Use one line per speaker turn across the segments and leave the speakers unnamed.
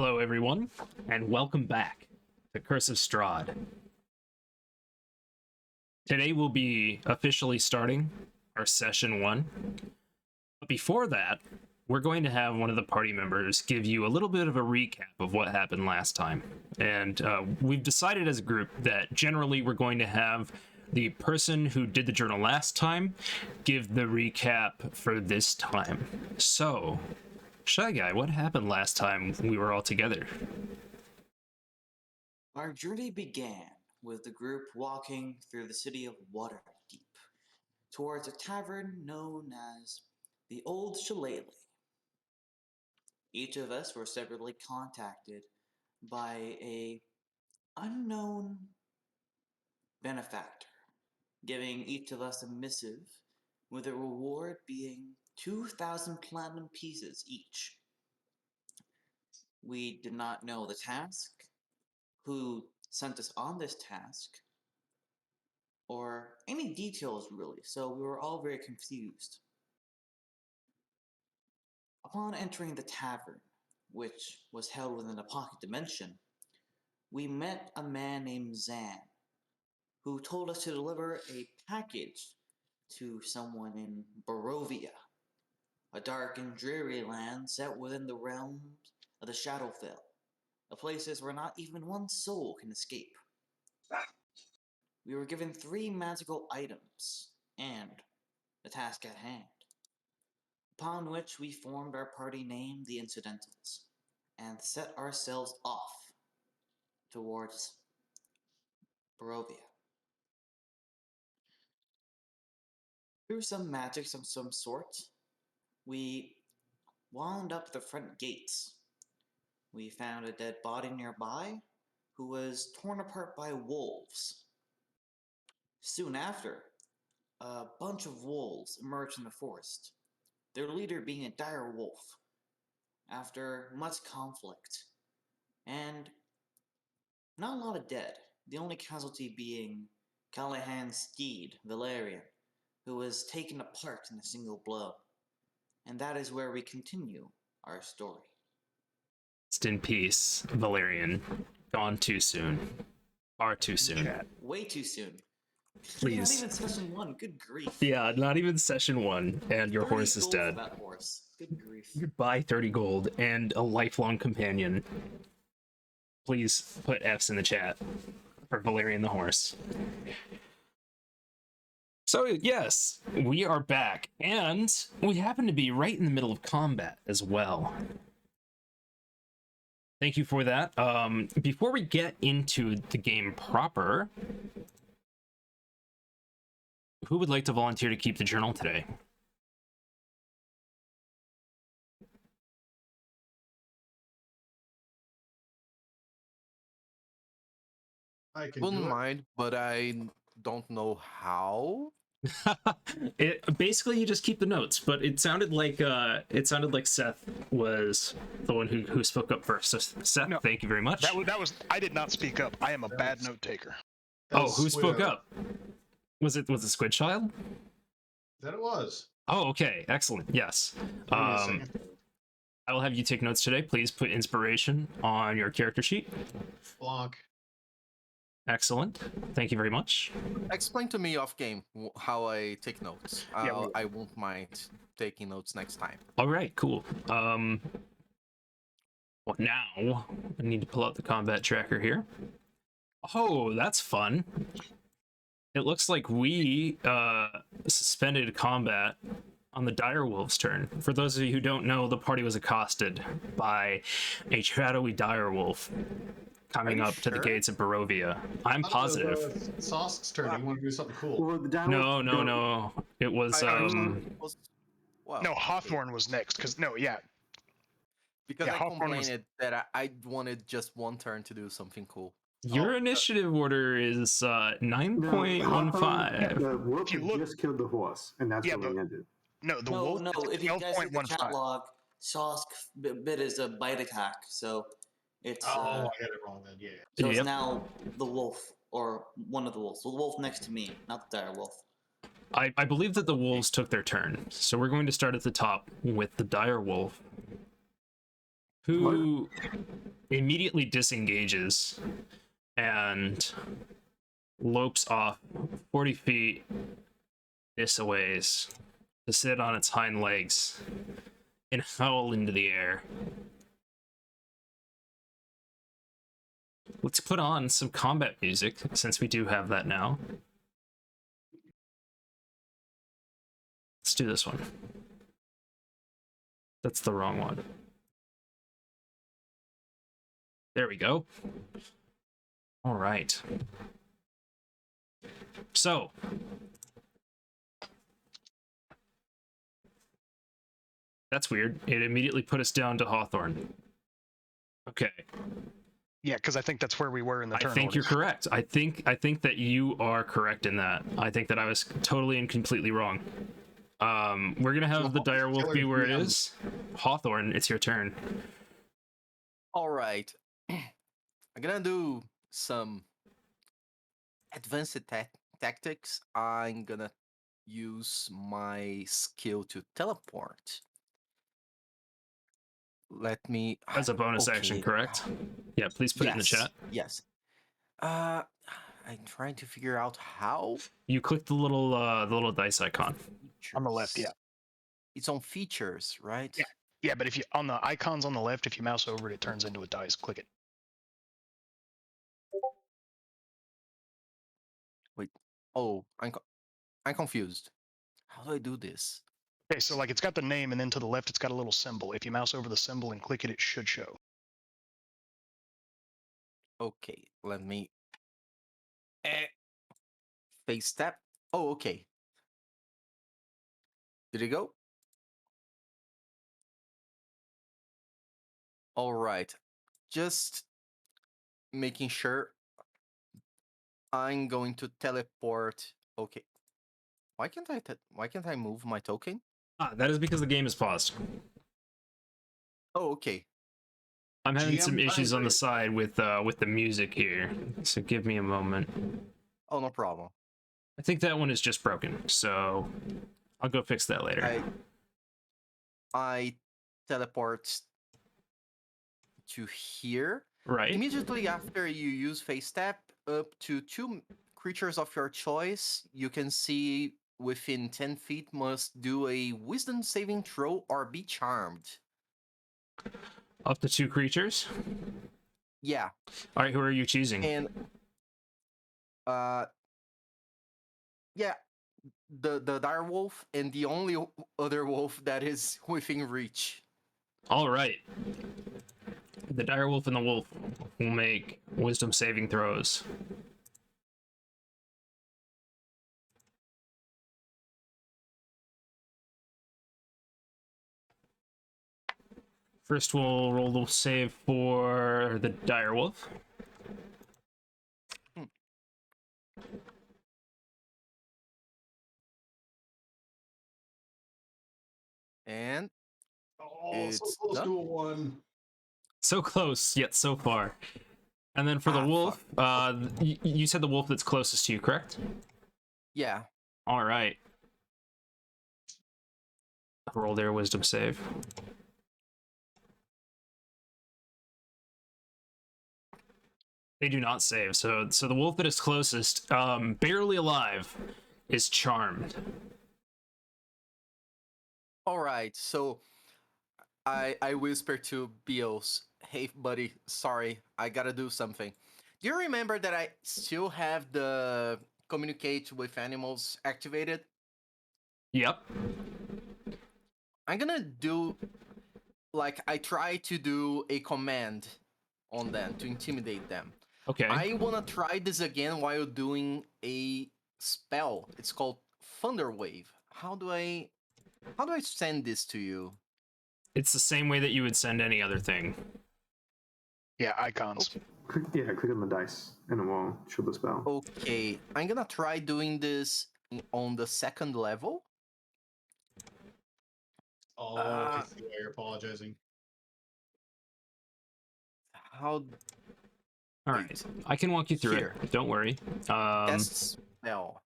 Hello, everyone, and welcome back to Curse of Strahd. Today we'll be officially starting our session 1. But before that, we're going to have one of the party members give you a little bit of a recap of what happened last time. And we've decided as a group that generally we're going to have the person who did the journal last time give the recap for this time. So, Shy Guy, what happened last time we were all together?
Our journey began with the group walking through the city of Waterdeep towards a tavern known as the Old Shillelagh. Each of us were separately contacted by a unknown benefactor, giving each of us a missive with a reward being 2,000 platinum pieces each. We did not know the task, who sent us on this task, or any details really, so we were all very confused. Upon entering the tavern, which was held within a pocket dimension, we met a man named Zan, who told us to deliver a package to someone in Barovia, a dark and dreary land set within the realms of the Shadowfell, the places where not even one soul can escape. We were given 3 magical items and the task at hand, upon which we formed our party named the Incidentals and set ourselves off towards Barovia. Through some magic of some sort, we wound up the front gates. We found a dead body nearby who was torn apart by wolves. Soon after, a bunch of wolves emerged from the forest, their leader being a dire wolf. After much conflict, and not a lot of dead, the only casualty being Callahan's steed, Valerian, who was taken apart in a single blow. And that is where we continue our story.
Rest in peace, Valerian. Gone too soon. Far too soon.
Way too soon.
Please.
Not even session 1, good grief.
Yeah, not even session 1, and your horse is dead.
For that horse. Good grief.
Goodbye, 30 gold, and a lifelong companion. Please put F's in the chat for Valerian the horse. So, yes, we are back, and we happen to be right in the middle of combat as well. Thank you for that. Before we get into the game proper, who would like to volunteer to keep the journal today?
I
wouldn't mind, but I don't know how.
Basically you just keep the notes, but it sounded like Seth was the one who spoke up first. So Seth, no, thank you very much.
That was I did not speak up. I am a bad note taker.
Oh, who spoke up? Was it Squid Child?
That it was.
Oh, okay, excellent. Yes. I will have you take notes today. Please put inspiration on your character sheet.
Block.
Excellent. Thank you very much.
Explain to me off game how I take notes. I won't mind taking notes next time.
All right, cool. Well, now I need to pull out the combat tracker here. Oh, that's fun. It looks like we suspended combat on the direwolf's turn. For those of you who don't know, the party was accosted by a shadowy direwolf coming up to the gates of Barovia. I'm positive.
Sosk's turn. You want to do something cool?
Well,
No. It was
No, Hawthorne was next. Because
Because I
Hawthorne
complained that I wanted just one turn to do something cool.
your initiative order is 9.15.
The wolf just killed the horse, and that's where we ended.
No, the wolf.
No. If you guys read the chat log, Sosk bit is a bite attack, so it's.
I got it wrong then. Yeah.
So it's now the wolf, or one of the wolves. The wolf next to me, not the dire wolf.
I believe that the wolves took their turn, so we're going to start at the top with the dire wolf, who immediately disengages and lopes off 40 feet this a ways to sit on its hind legs and howl into the air. Let's put on some combat music, since we do have that now. Let's do this one. That's the wrong one. There we go. All right. So, that's weird. It immediately put us down to Hawthorne. Okay.
Yeah, because I think that's where we were in the turn
I think
order.
you're correct. I think that you are correct in that. I think that I was totally and completely wrong. We're gonna have the dire wolf be where it is. Hawthorne, it's your turn.
All right. I'm gonna do some advanced tactics. I'm gonna use my skill to teleport. Let me.
As a bonus action, correct? Yeah, please put it in the chat.
Yes. I'm trying to figure out how.
You click the little dice icon.
On the left, yeah.
It's on features, right?
Yeah. Yeah, but if you on the icons on the left, if you mouse over it, it turns into a dice. Click it.
Wait. Oh, I'm confused. How do I do this?
Okay, so like it's got the name, and then to the left, it's got a little symbol. If you mouse over the symbol and click it, it should show.
Okay, let me. Face step. Oh, okay. Did it go? All right. Just making sure. I'm going to teleport. Okay. Why can't I move my token?
That is because the game is paused.
Oh, okay.
I'm having
GM
some issues on the
timer.
side with the music here, so give me a moment.
Oh, no problem.
I think that one is just broken, so I'll go fix that later.
I teleport to here.
Right.
Immediately after you use face step, up to 2 creatures of your choice you can see within 10 feet must do a wisdom saving throw or be charmed.
Up to 2 creatures?
Yeah.
All right, who are you choosing?
And yeah, the dire wolf and the only other wolf that is within reach.
All right. The dire wolf and the wolf will make wisdom saving throws. First, we'll roll the save for the dire wolf.
And
Oh, so
it's
close
done.
to a 1.
So close, yet so far. And then for the wolf, you said the wolf that's closest to you, correct?
Yeah.
All right. Roll their wisdom save. They do not save. So the wolf that is closest, barely alive, is charmed.
All right. So I whisper to Beals, "Hey, buddy, sorry, I gotta do something. Do you remember that I still have the communicate with animals activated?
Yep.
I'm gonna do like I try to do a command on them to intimidate them.
Okay.
I wanna try this again while doing a spell. It's called Thunder Wave. How do I send this to you?
It's the same way that you would send any other thing.
Yeah, icons.
Okay.
Click on the dice, and it will show the spell.
Okay, I'm gonna try doing this on the 2nd level.
Oh, I see why you're apologizing.
How?
All right, I can walk you through
Here.
it. Don't worry.
Cast spell.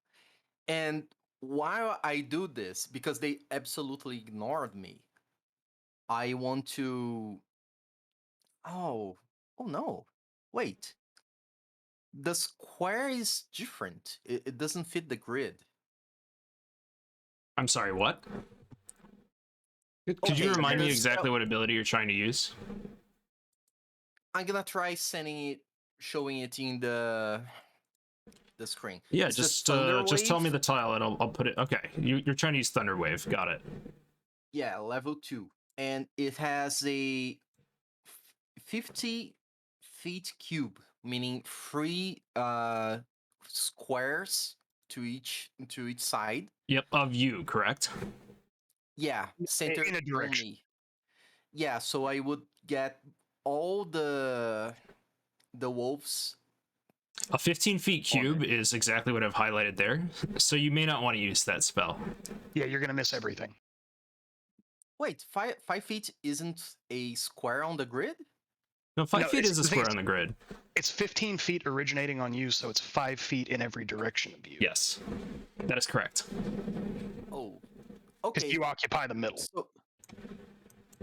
And while I do this, because they absolutely ignored me, I want to Oh, oh no. Wait. The square is different. It doesn't fit the grid.
I'm sorry, what? Could you
Okay,
remind me
the
exactly
spell-
what ability you're trying to use?
I'm gonna try sending it, showing it in the screen.
Yeah,
It's the
just
Thunder
tell me
Wave.
the tile and I'll put it. Okay, you're trying to use Thunder Wave. Got it.
Yeah, level 2. And it has a 50 feet cube, meaning 3 squares to each side.
Yep, of you, correct?
Yeah, centered
in a
on
direction.
me. Yeah, so I would get all the wolves.
A 15 feet
On
cube is exactly what I've highlighted there, so you may not want to use that spell.
Yeah, you're gonna miss everything.
Wait, 5 feet isn't a square on the grid?
No, 5
No,
feet
it's-
is a
the thing
square
is-
on the grid.
It's 15 feet originating on you, so it's 5 feet in every direction of you.
Yes, that is correct.
Oh,
Because
okay.
you occupy the middle.
So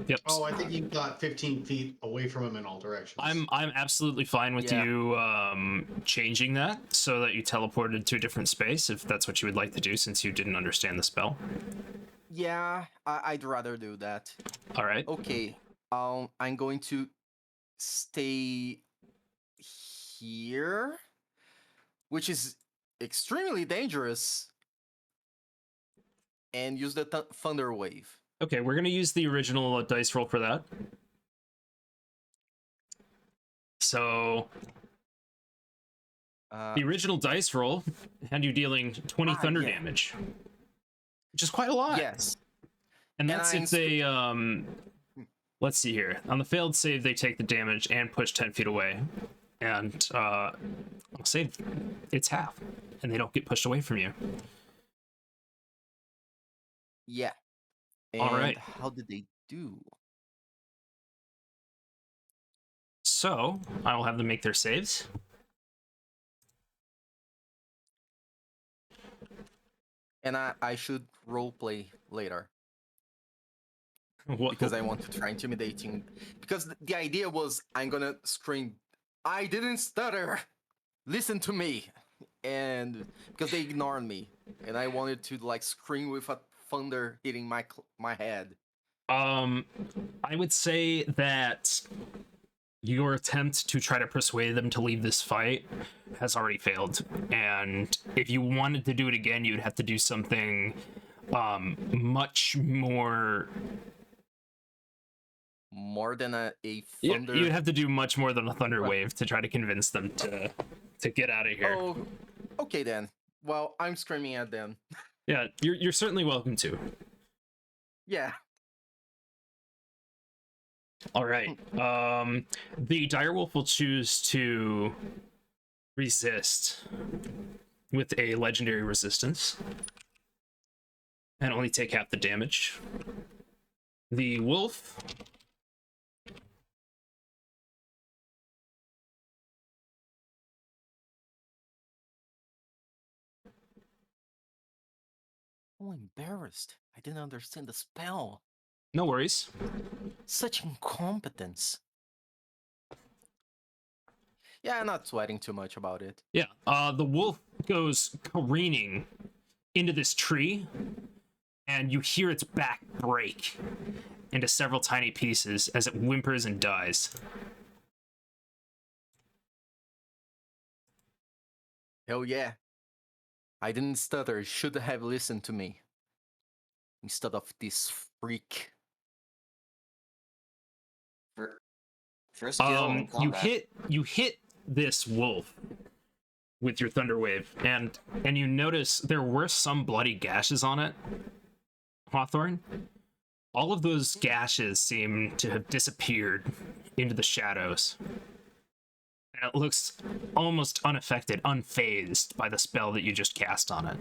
Yep.
Oh, I think you got 15 feet away from him in all directions.
I'm absolutely fine with
Yeah.
you changing that so that you teleported to a different space if that's what you would like to do since you didn't understand the spell.
yeah, I'd rather do that.
All right.
Okay, I'm going to stay here, which is extremely dangerous, and use the Thunder Wave.
Okay, we're gonna use the original dice roll for that. So
Uh,
the original dice roll had you dealing 20 thunder
yeah.
damage, which is quite a lot.
yes.
And
And
that's
I'm
if they let's see here. On the failed save, they take the damage and push 10 feet away. And I'll save it's half. And they don't get pushed away from you.
Yeah.
All
And
right.
how did they do?
So I will have them make their saves.
And I should roleplay later
What,
because I want to try intimidating. Because the idea was I'm gonna scream, "I didn't stutter! Listen to me!" And because they ignored me, and I wanted to like scream with a thunder hitting my head.
I would say that your attempt to try to persuade them to leave this fight has already failed. And if you wanted to do it again, you'd have to do something much more.
More than a
You-
thunder.
You'd have to do much more than a thunder wave to try to convince them to get out of here.
Oh, okay then. Well, I'm screaming at them.
Yeah, you're certainly welcome to.
Yeah.
All right. The direwolf will choose to resist with a legendary resistance and only take half the damage. The wolf
Oh, embarrassed. I didn't understand the spell.
no worries.
Such incompetence. Yeah, I'm not sweating too much about it.
Yeah. The wolf goes careening into this tree, and you hear its back break into several tiny pieces as it whimpers and dies.
Hell yeah. I didn't stutter. Should have listened to me. Instead of this freak.
First kill in
You
combat.
hit this wolf with your thunder wave, and you notice there were some bloody gashes on it, Hawthorne. All of those gashes seem to have disappeared into the shadows. And it looks almost unaffected, unfazed by the spell that you just cast on it.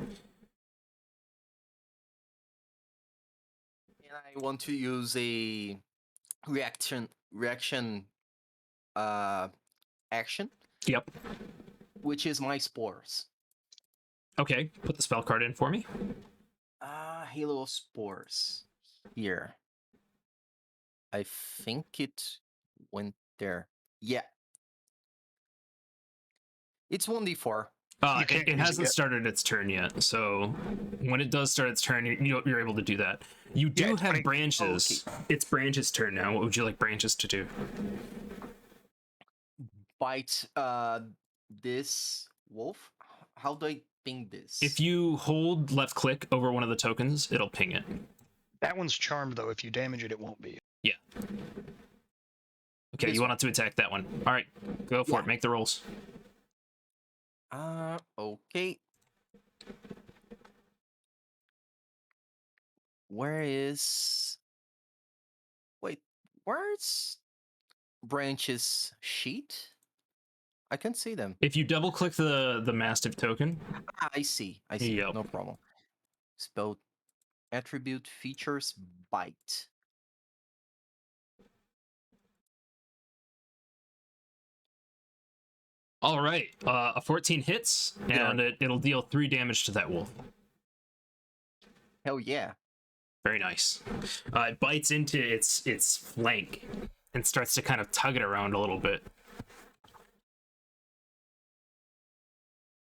And I want to use a reaction action,
Yep.
which is my spores.
Okay, put the spell card in for me.
Halo spores. Here. I think it went there. Yeah. It's 1d4.
You can't
It
use it
hasn't
yet.
started its turn yet, so when it does start its turn, you're able to do that. You do
Yeah, it's
have
funny-
branches. It's Branch's turn now. What would you like Branches to do?
Bite this wolf. How do I ping this?
If you hold left click over one of the tokens, it'll ping it.
That one's charmed, though. If you damage it, it won't be.
Yeah. Okay,
This
you want it to attack that one. All right, go for
Yeah.
it. Make the rolls.
Okay. Where is... Wait, where's Branch's sheet? I can't see them.
If you double click the Mastiff token,
I see. I see.
Yep.
No problem. Spell attribute features bite.
all right, a 14 hits,
Yeah.
and it'll deal 3 damage to that wolf.
Hell yeah.
Very nice. It bites into its flank and starts to kind of tug it around a little bit.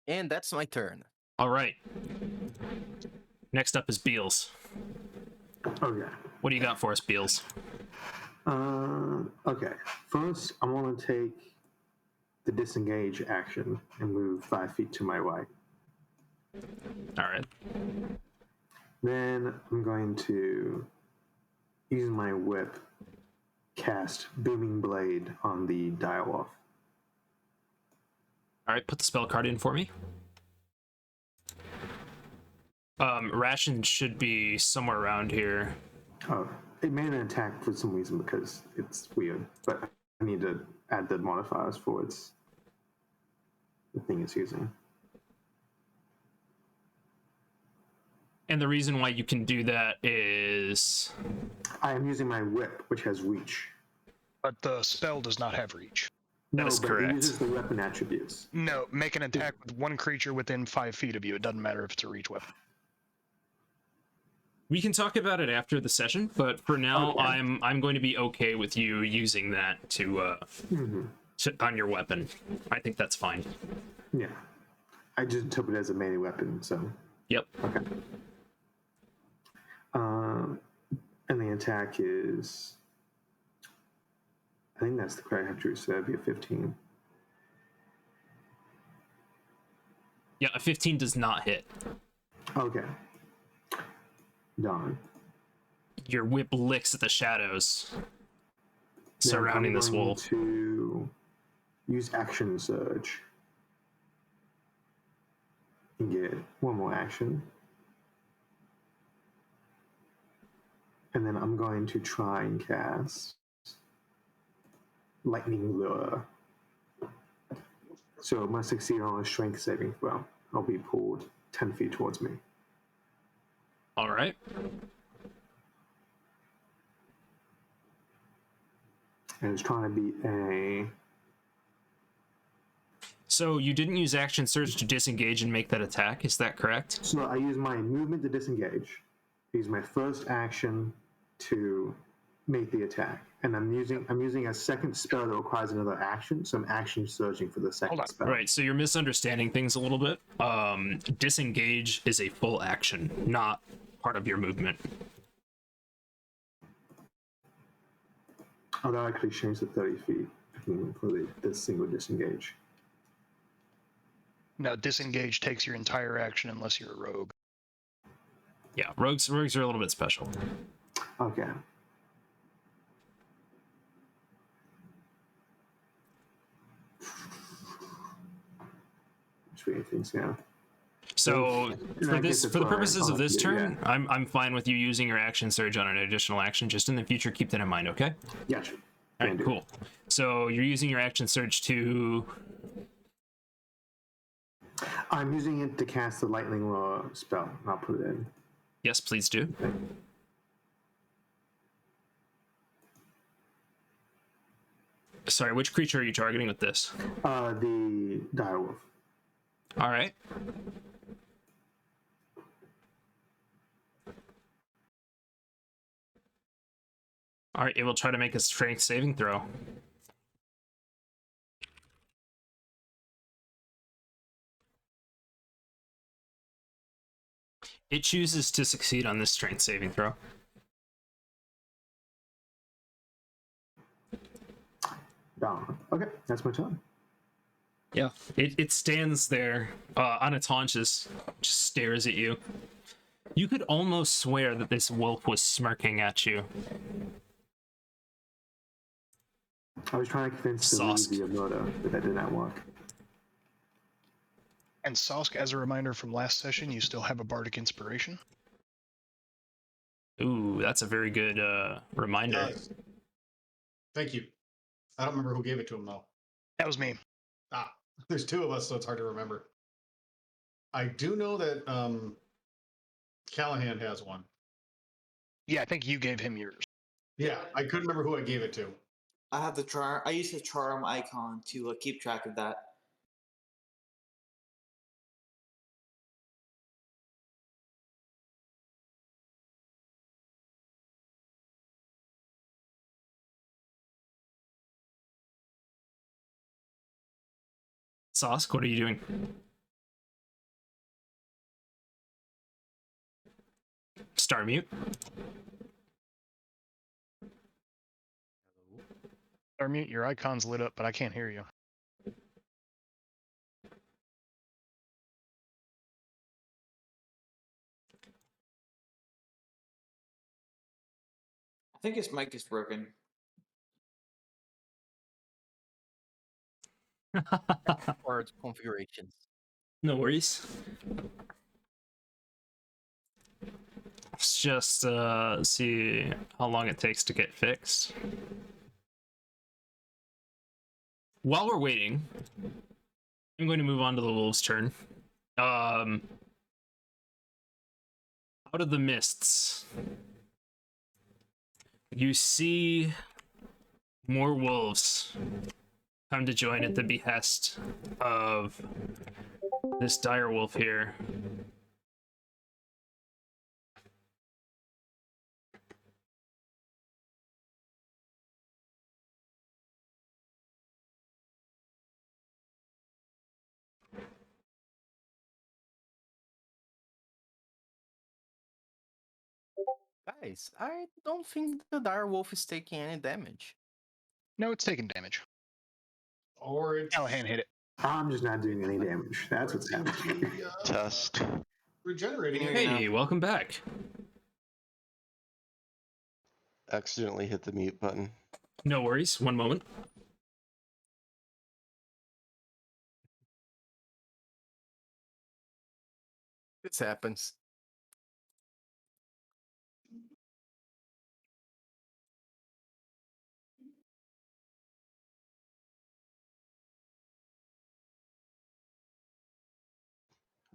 And that's my turn.
All right. Next up is Beals.
Okay.
What do you got for us, Beals?
Okay. First, I want to take the disengage action and move 5 feet to my right.
All right.
Then I'm going to use my whip, cast Booming Blade on the Direwolf.
All right, put the spell card in for me. Ration should be somewhere around here.
Oh, it made an attack for some reason because it's weird, but I need to add the modifiers for the thing it's using.
And the reason why you can do that is...
I am using my whip, which has reach.
But the spell does not have reach.
That is
but
correct.
it uses the weapon attributes.
No, make an attack with one creature within 5 feet of you. It doesn't matter if it's a reach weapon.
We can talk about it after the session, but for now,
Okay.
I'm going to be okay with you using that to on your weapon. I think that's fine.
Yeah. I just interpret it as a melee weapon, so.
Yep.
Okay. And the attack is. I think that's the correct attribute, so that'd be a 15.
Yeah, a 15 does not hit.
Okay. Darn.
Your whip licks at the shadows
Then
surrounding
I'm
this
going
wolf.
To use action surge and get one more action. And then I'm going to try and cast Lightning Lure. So it must succeed on a strength saving throw. I'll be pulled 10 feet towards me.
All right.
And it's trying to beat a.
So you didn't use action surge to disengage and make that attack, is that correct?
So I use my movement to disengage. I use my first action to make the attack. And I'm using a second spell that requires another action, so I'm action surging for the second
Hold on.
spell.
Right, so you're misunderstanding things a little bit. Disengage is a full action, not part of your movement.
Oh, that actually changed to 30 feet for the single disengage.
Now, disengage takes your entire action unless you're a rogue.
Yeah, rogues are a little bit special.
Okay. Just reading things now.
So
And I guess
for
it's
the
fine.
purposes of this
Yeah,
turn,
yeah.
I'm fine with you using your action surge on an additional action. Just in the future, keep that in mind, okay?
Gotcha.
All
Can
right,
do.
cool. So you're using your action surge to...
I'm using it to cast the lightning lure spell. I'll put it in.
Yes, please do. Sorry, which creature are you targeting with this?
The direwolf.
All right. All right, it will try to make a strength saving throw. It chooses to succeed on this strength saving throw.
Darn. Okay, that's my turn.
Yeah. It stands there on its haunches, just stares at you. You could almost swear that this wolf was smirking at you.
I was trying to convince the
Sauce.
Luigi of murder, but that did not work.
And Sosk, as a reminder from last session, you still have a bardic inspiration.
Ooh, that's a very good reminder.
Thank you. I don't remember who gave it to him though.
That was me.
Ah, there's two of us, so it's hard to remember. I do know that Callahan has one.
Yeah, I think you gave him yours.
Yeah, I couldn't remember who I gave it to.
I have the charm. I use the charm icon to keep track of that.
Sosk, what are you doing? Star mute.
Mute, your icon's lit up, but I can't hear you.
I think his mic is broken.
Or configurations.
No worries. Let's just see how long it takes to get fixed. While we're waiting, I'm going to move on to the wolves' turn. Out of the mists, you see more wolves come to join at the behest of this dire wolf here.
Guys, I don't think the dire wolf is taking any damage.
No, it's taking damage.
Or it's
Callahan hit it.
I'm just not doing any damage. That's what's happening.
Test.
Regenerating
Here
it.
you
Hey, welcome back.
Accidentally hit the mute button.
No worries. One moment.
This happens.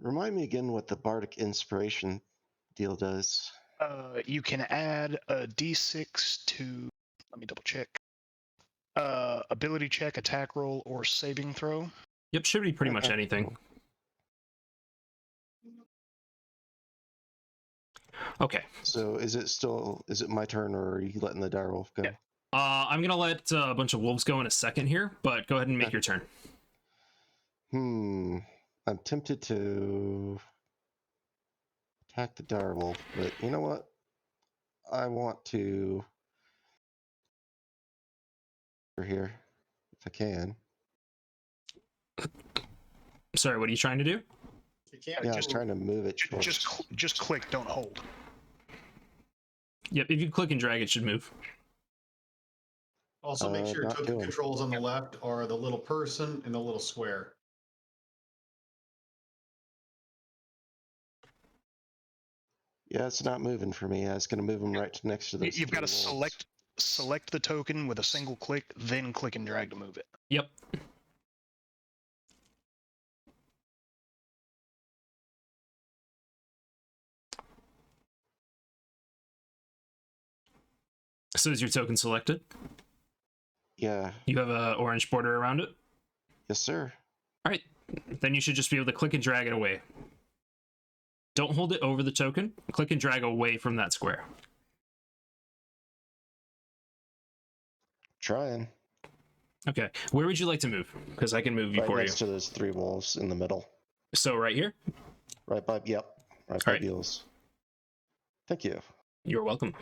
Remind me again what the Bardic Inspiration deal does.
You can add a d6 to, let me double check, ability check, attack roll, or saving throw.
Yep, should be pretty much
Okay.
anything. Okay.
So is it my turn, or are you letting the direwolf go?
Yeah.
I'm gonna let a bunch of wolves go in a second here, but go ahead and make
Okay.
your turn.
I'm tempted to attack the direwolf, but you know what? I want to over here if I can.
Sorry, what are you trying to do?
You can't
Yeah, I was trying to move it.
Just click, don't hold.
Yep, if you click and drag, it should move.
Also, make sure
not
token
doing.
controls on the left are the little person and the little square.
Yeah, it's not moving for me. I was going to move them right next to those.
You've got to
three wolves.
select the token with a single click, then click and drag to move it.
Yep. So is your token selected?
Yeah.
You have a orange border around it?
Yes, sir.
All right, then you should just be able to click and drag it away. Don't hold it over the token. Click and drag away from that square.
Trying.
Okay, where would you like to move? Because I can move you
Right
for you.
next to those three wolves in the middle.
So right here?
Right by. Yep. Right
All
by
right.
Beals. Thank you.
You're welcome.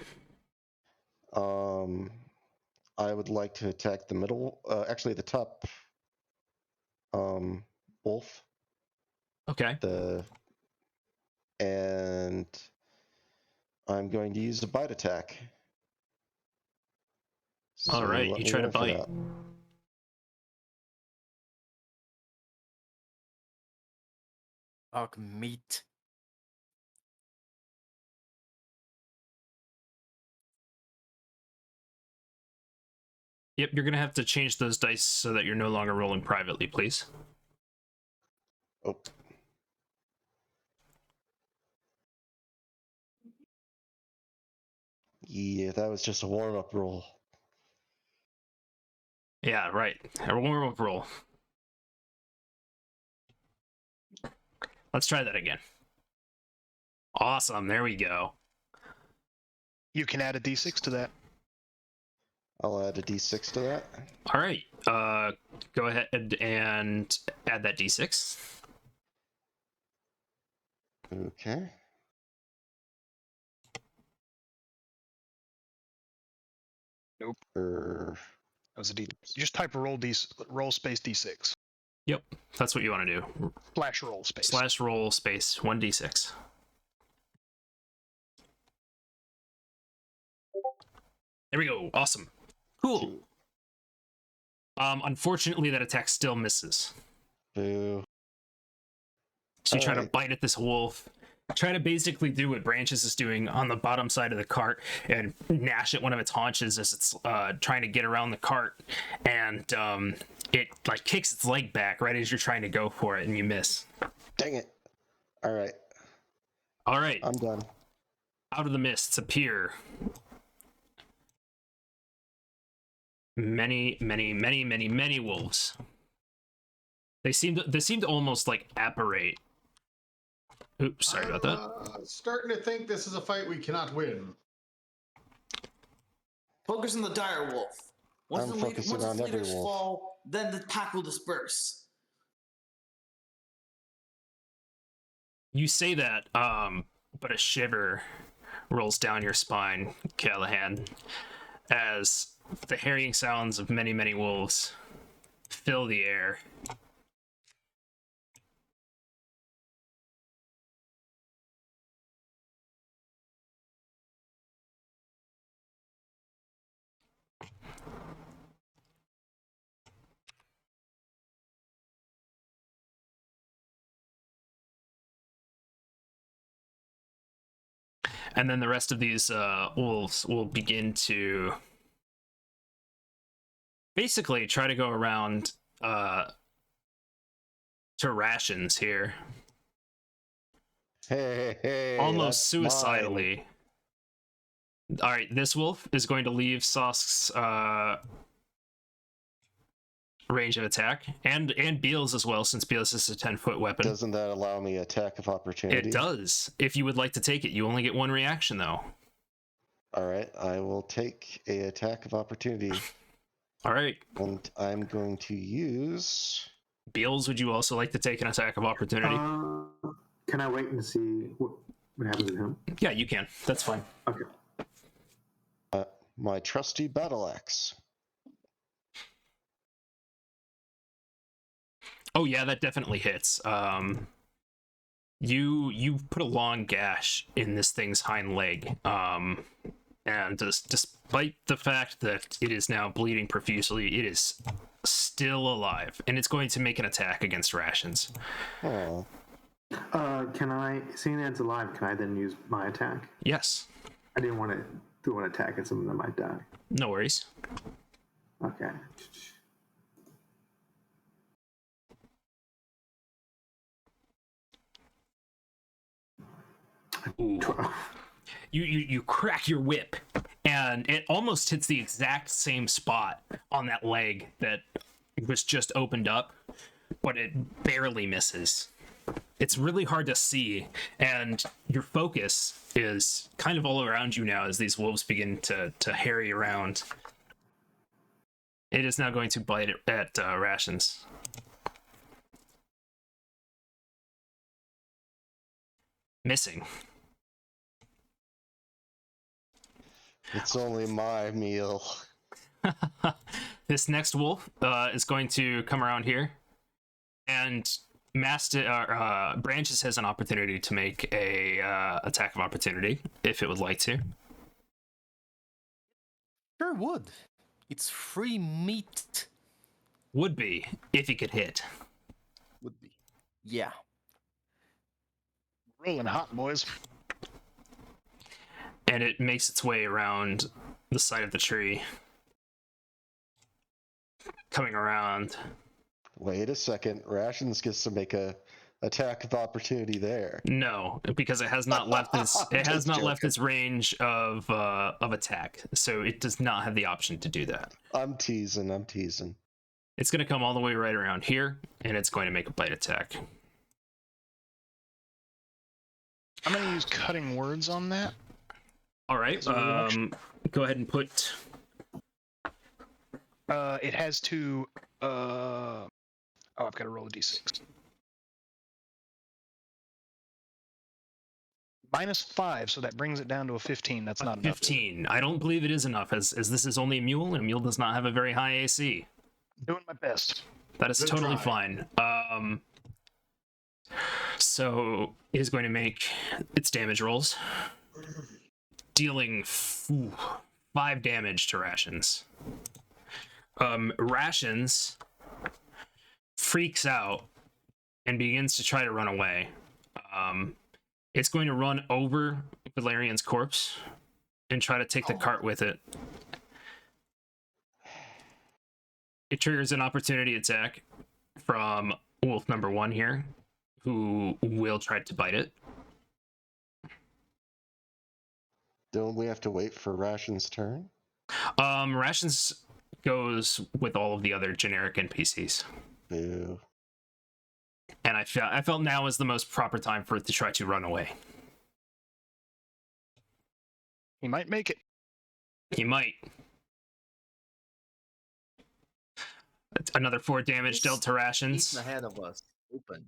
I would like to attack the middle, actually the top wolf.
Okay.
And I'm going to use a bite attack.
All
So
right,
let
you
me
try to
roll for
bite.
that.
Dog meat.
Yep, you're gonna have to change those dice so that you're no longer rolling privately, please.
Oh. Yeah, that was just a warm-up roll.
Yeah, right. A warm-up roll. Let's try that again. Awesome, there we go.
You can add a d6 to that.
I'll add a d6 to that.
All right, go ahead and add that d6.
Okay.
Nope.
Er,
That was a d. Just type roll space d6
Yep, that's what you want to do.
slash roll space.
Slash roll space 1d6. There we go. Awesome. Cool.
2.
Unfortunately, that attack still misses.
Boo.
So you try to
Alright.
bite at this wolf. Try to basically do what Branches is doing on the bottom side of the cart and gnash at one of its haunches as it's trying to get around the cart, and it like kicks its leg back right as you're trying to go for it, and you miss.
Dang it. Alright,
All right,
I'm done.
out of the mists appear many wolves. They seem to almost like apparate. Oops, sorry about that.
Starting to think this is a fight we cannot win.
Focus on the dire wolf. Once
I'm
the
focusing
once
on
its
every
leaders
wolf.
fall, then the pack will disperse.
You say that, but a shiver rolls down your spine, Callahan, as the harrying sounds of many wolves fill the air. And then the rest of these wolves will begin to basically try to go around to rations here.
Hey,
Almost
that's mine.
suicidally. All right, this wolf is going to leave Sosk's range of attack, and Beals as well, since Beals is a 10-foot weapon.
Doesn't that allow me attack of opportunity?
It does. If you would like to take it, you only get one reaction though.
All right, I will take a attack of opportunity.
All right,
And I'm going to use...
Beals, would you also like to take an attack of opportunity?
Can I wait and see what happens to him?
Yeah, you can. That's fine.
Okay.
my trusty battle axe.
Oh yeah, that definitely hits. You put a long gash in this thing's hind leg, and despite the fact that it is now bleeding profusely, it is still alive, and it's going to make an attack against rations.
Oh.
Can I, seeing that it's alive, can I then use my attack?
Yes.
I didn't want to do an attack at something that might die.
No worries.
Okay.
Ooh. You crack your whip, and it almost hits the exact same spot on that leg that was just opened up, but it barely misses. It's really hard to see, and your focus is kind of all around you now as these wolves begin to harry around. It is now going to bite at rations. Missing.
It's only my meal.
This next wolf is going to come around here, and Branches has an opportunity to make a attack of opportunity if it would like to.
Sure would. It's free meat.
Would be if he could hit.
Would be. Yeah.
Rolling hot, boys.
And it makes its way around the side of the tree. Coming around.
Wait a second. Rations gets to make a attack of opportunity there.
No, because it has not left its range of attack, so it does not have the option to do that.
I'm teasing.
It's going to come all the way right around here, and it's going to make a bite attack.
I'm going to use cutting words on that.
All right. Go ahead and put.
It has to. Oh, I've got to roll a d6. -5, so that brings it down to a 15. That's not enough.
15. I don't believe it is enough, as this is only a mule, and a mule does not have a very high AC.
Doing my best.
That is
Good
totally
try.
fine. So it is going to make its damage rolls, dealing 5 damage to Rations. Rations freaks out and begins to try to run away. It's going to run over Valerian's corpse and try to take the cart with it. It triggers an opportunity attack from wolf number 1 here, who will try to bite it.
Don't we have to wait for Ration's turn?
Rations goes with all of the other generic NPCs.
Boo.
And I felt now is the most proper time for it to try to run away.
He might make it.
He might. Another 4 damage dealt to Rations.
He's ahead of us. Open.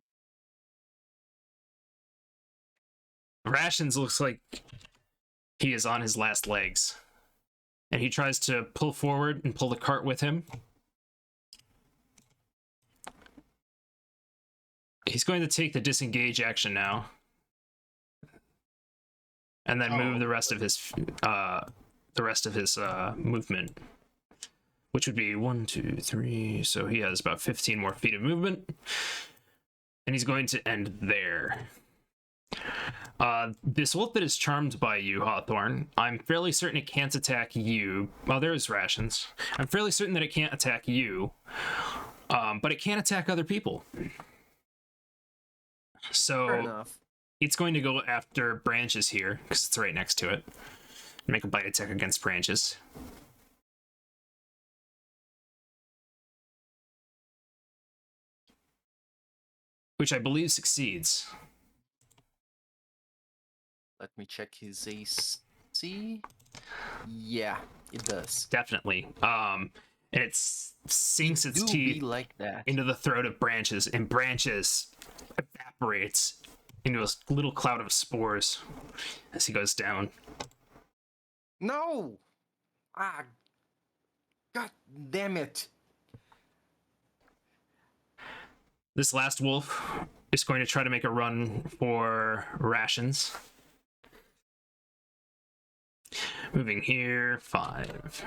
Rations looks like he is on his last legs. And he tries to pull forward and pull the cart with him. He's going to take the disengage action now. And then move the rest of his movement. Which would be 1, 2, 3. So he has about 15 more feet of movement. And he's going to end there. This wolf that is charmed by you, Hawthorne, I'm fairly certain it can't attack you. Well, there's Rations. I'm fairly certain that it can't attack you. But it can attack other people.
Fair
So
enough.
it's going to go after Branches here, because it's right next to it. Make a bite attack against Branches. Which I believe succeeds.
Let me check his AC. Yeah, it does.
Definitely. And it sinks its
Do
teeth
be like that.
into the throat of Branches, and Branches evaporates into a little cloud of spores as he goes down.
No! Ah! God damn it!
This last wolf is going to try to make a run for Rations. Moving here, 5.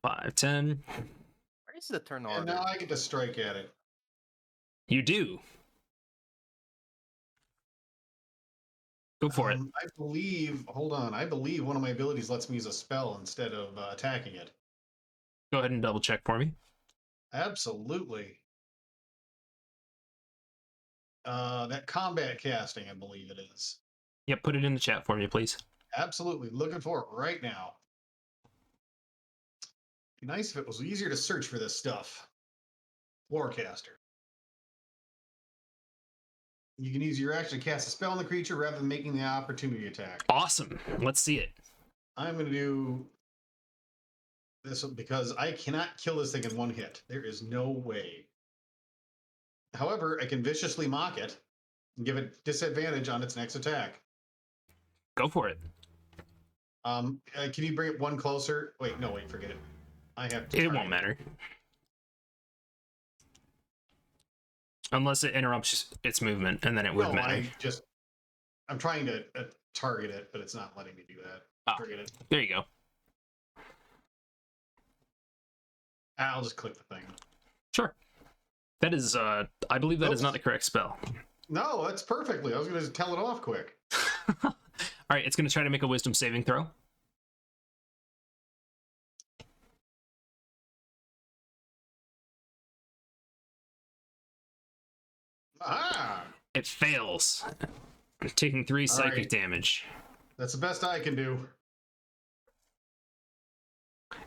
5, 10.
Where is the turn
And
order?
now I get to strike at it.
You do. Go for it.
I believe. Hold on. I believe one of my abilities lets me use a spell instead of attacking it.
Go ahead and double check for me.
Absolutely. That combat casting, I believe it is.
Yep, put it in the chat for me, please.
Absolutely. Looking for it right now. Be nice if it was easier to search for this stuff. Lorecaster. You can use your action to cast a spell on the creature rather than making the opportunity attack.
Awesome. Let's see it.
I'm going to do this because I cannot kill this thing in one hit. There is no way. However, I can viciously mock it. Give it disadvantage on its next attack.
Go for it.
Can you bring it one closer? Wait, no, wait, forget it. I have to.
It won't matter. Unless it interrupts its movement, and then it would
No,
matter.
I'm trying to target it, but it's not letting me do that. Target it.
There you go.
I'll just click the thing.
Sure. That is, I believe that is
Oops.
not the correct spell.
No, that's perfectly. I was going to tell it off quick.
All right, it's going to try to make a wisdom saving throw.
Ah!
It fails, taking 3 psychic
right.
damage.
That's the best I can do.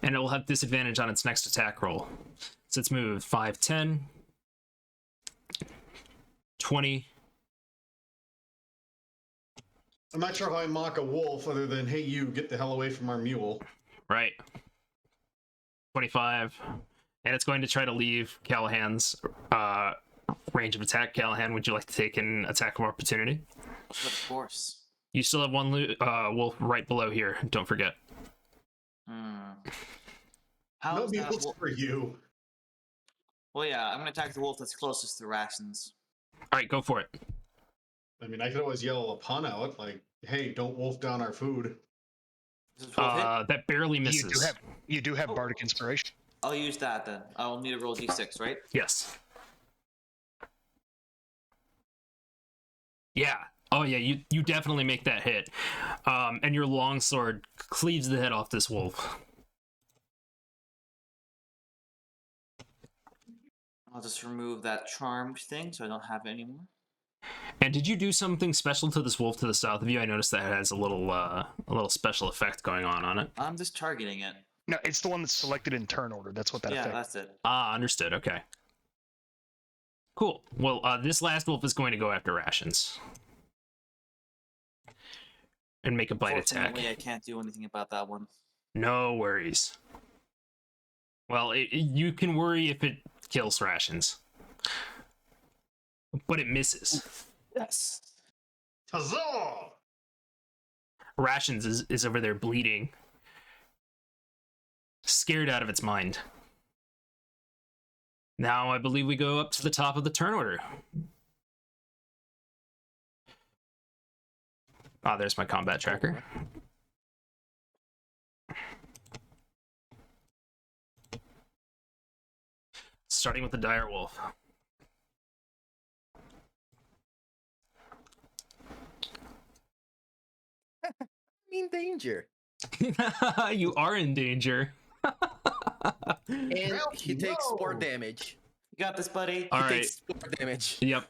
And it will have disadvantage on its next attack roll. So it's moved 5, 10, 20.
I'm not sure how I mock a wolf other than, hey, you, get the hell away from our mule.
Right. 25. And it's going to try to leave Callahan's range of attack. Callahan, would you like to take an attack of opportunity?
Of course.
You still have one wolf right below here. Don't forget.
How
No
is that
mules
wolf?
for you.
Well, yeah, I'm gonna attack the wolf that's closest to rations.
All right, go for it.
I mean, I could always yell a pun out, like, hey, don't wolf down our food.
Does this wolf hit?
That barely misses.
You do have bardic inspiration.
I'll use that then. I'll need to roll d6, right?
Yes. Yeah. Oh yeah, you definitely make that hit. And your longsword cleaves the head off this wolf.
I'll just remove that charmed thing so I don't have it anymore.
And did you do something special to this wolf to the south of you? I noticed that it has a little special effect going on it.
I'm just targeting it.
No, it's the one that's selected in turn order. That's what that
Yeah,
affects.
that's it.
Ah, understood. Okay. Cool. Well, this last wolf is going to go after rations. And make a bite attack.
Unfortunately, I can't do anything about that one.
No worries. Well, you can worry if it kills rations. But it misses.
Yes.
Huzzah!
Rations is over there bleeding. Scared out of its mind. Now I believe we go up to the top of the turn order. Ah, there's my combat tracker. Starting with the dire wolf.
I'm in danger.
You are in danger.
And
Well,
he takes 4
no.
damage.
You got this, buddy.
All
He
right.
takes 4 damage.
Yep.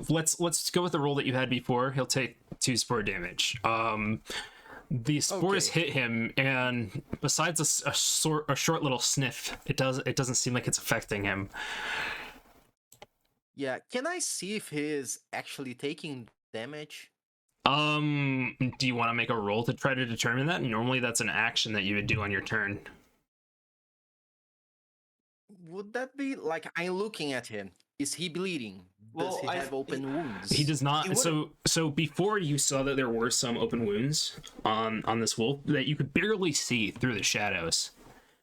Let's go with the roll that you had before. He'll take 2 spore damage. The spores hit him, and besides a short little sniff, it doesn't seem like it's affecting him.
Yeah, can I see if he's actually taking damage?
Do you want to make a roll to try to determine that? Normally, that's an action that you would do on your turn.
Would that be like I'm looking at him? Is he bleeding? Does
Well,
he
I-
have open wounds?
He does not.
He
So before you saw that there were some open wounds on this wolf that you could barely see through the shadows.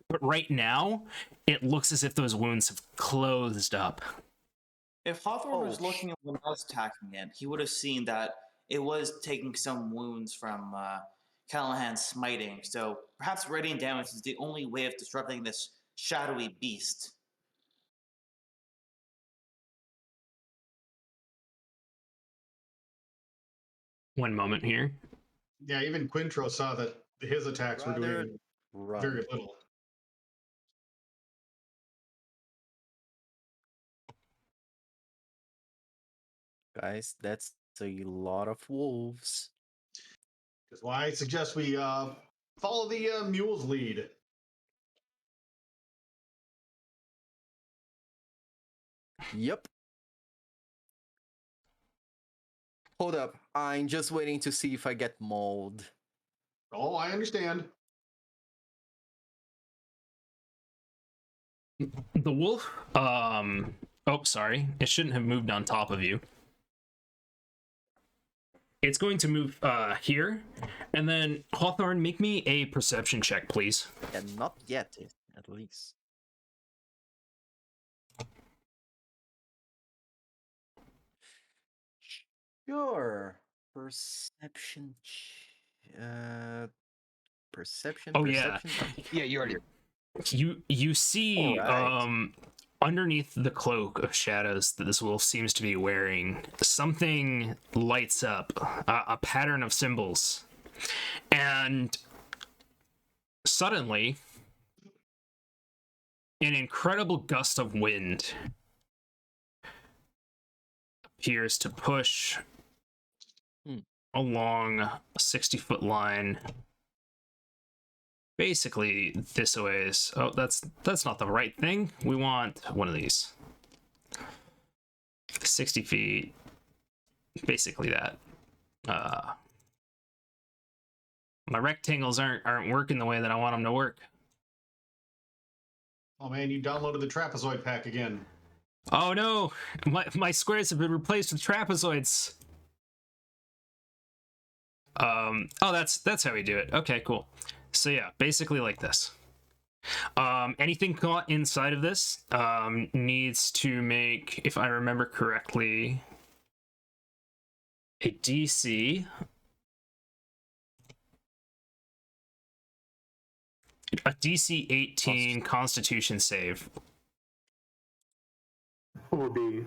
But right now, it looks as if those wounds have closed up.
If Hawthorne was looking at when I was attacking it, he would have seen that it was taking some wounds from Callahan's smiting. So perhaps radiant damage is the only way of disrupting this shadowy beast.
One moment here.
Yeah, even Quintro saw that his attacks were
Rather
doing
run.
very little.
Guys, that's a lot of wolves.
That's why I suggest we follow the mule's lead.
Yep. Hold up. I'm just waiting to see if I get mauled.
Oh, I understand.
The wolf, oh, sorry. It shouldn't have moved on top of you. it's going to move here, and then Hawthorne, make me a perception check, please.
Yeah, not yet, at least. Sure. Perception. Perception.
Oh, yeah.
Perception. Okay.
Yeah, you already.
You see
Alright.
underneath the cloak of shadows that this wolf seems to be wearing, something lights up, a pattern of symbols, and suddenly an incredible gust of wind appears to push along a 60-foot line, basically this ways. Oh, that's not the right thing. We want one of these. 60 feet, basically that. My rectangles aren't working the way that I want them to work.
Oh man, you downloaded the trapezoid pack again.
Oh no, my squares have been replaced with trapezoids. Oh, that's how we do it. Okay, cool. So yeah, basically like this. Anything caught inside of this needs to make, if I remember correctly, a DC. A DC 18 Constitution save.
What would be?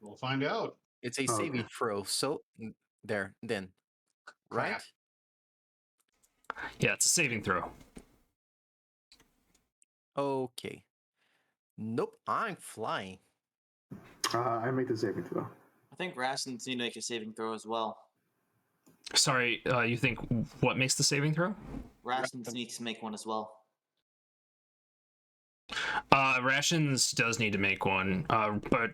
We'll find out.
It's a
Oh,
saving
okay.
throw. So there, then, right?
Crap.
Yeah, it's a saving throw.
Okay. Nope, I'm flying.
I make the saving throw.
I think Rasmus need to make a saving throw as well.
Sorry, you think what makes the saving throw?
Rasmus needs to make one as well.
Rations does need to make one, but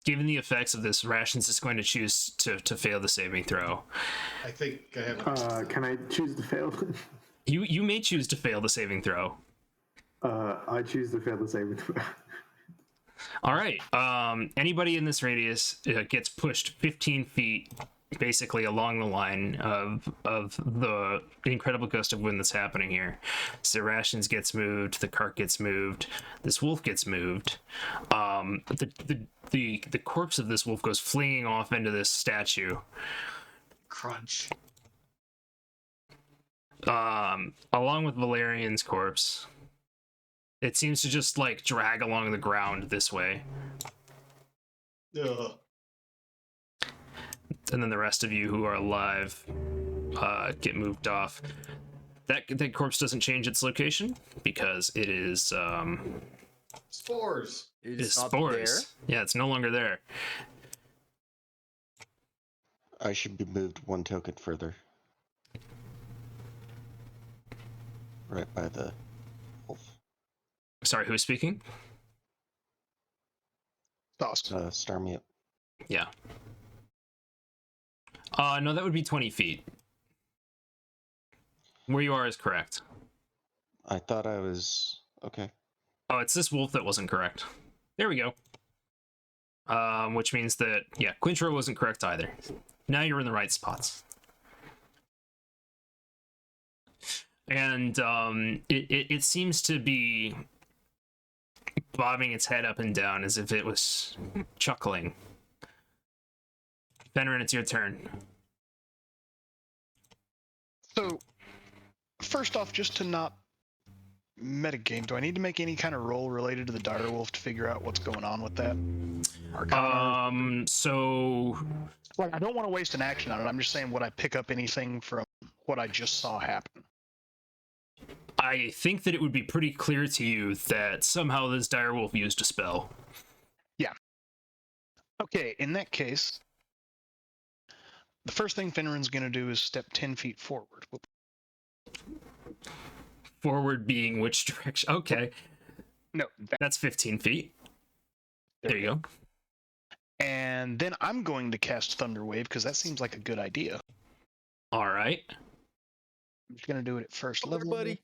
given the effects of this, Rations is going to choose to fail the saving throw.
I think I have.
Can I choose to fail?
You may choose to fail the saving throw.
I choose to fail the saving throw.
All right. Anybody in this radius gets pushed 15 feet, basically along the line of the incredible gust of wind that's happening here. So Rations gets moved, the cart gets moved, this wolf gets moved. The corpse of this wolf goes flinging off into this statue.
Crunch.
Along with Valerian's corpse. It seems to just like drag along the ground this way.
Ugh.
And then the rest of you who are alive get moved off. That corpse doesn't change its location because it is
Spores.
It
is
is not
spores. Yeah, it's no longer there.
I should be moved one token further. Right by the wolf.
Sorry, who's speaking?
Awesome.
Star me up.
Yeah. No, that would be 20 feet. Where you are is correct.
I thought I was okay.
Oh, it's this wolf that wasn't correct. There we go. Which means that, yeah, Quintro wasn't correct either. Now you're in the right spots. And it seems to be bobbing its head up and down as if it was chuckling. Fenrir, it's your turn.
So, first off, just to not metagame, do I need to make any kind of roll related to the direwolf to figure out what's going on with that?
So
Like, I don't want to waste an action on it. I'm just saying, would I pick up anything from what I just saw happen?
I think that it would be pretty clear to you that somehow this direwolf used a spell.
Yeah. Okay, in that case, the first thing Finneran's going to do is step 10 feet forward.
Forward being which direction? Okay.
No,
That's 15 feet. There you go.
And then I'm going to cast Thunder Wave because that seems like a good idea.
All right.
I'm just going to do it at first
Over,
level.
buddy.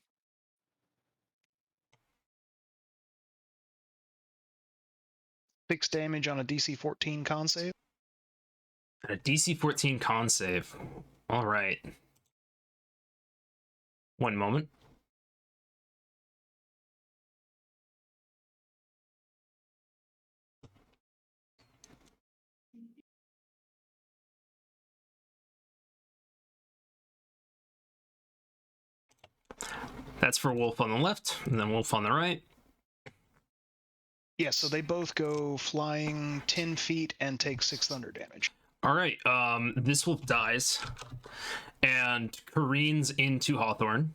6 damage on a DC 14 con save.
And a DC 14 con save. All right. One moment. That's for Wolf on the left, and then Wolf on the right.
Yeah, so they both go flying 10 feet and take 6 thunder damage.
All right. This wolf dies and careens into Hawthorne,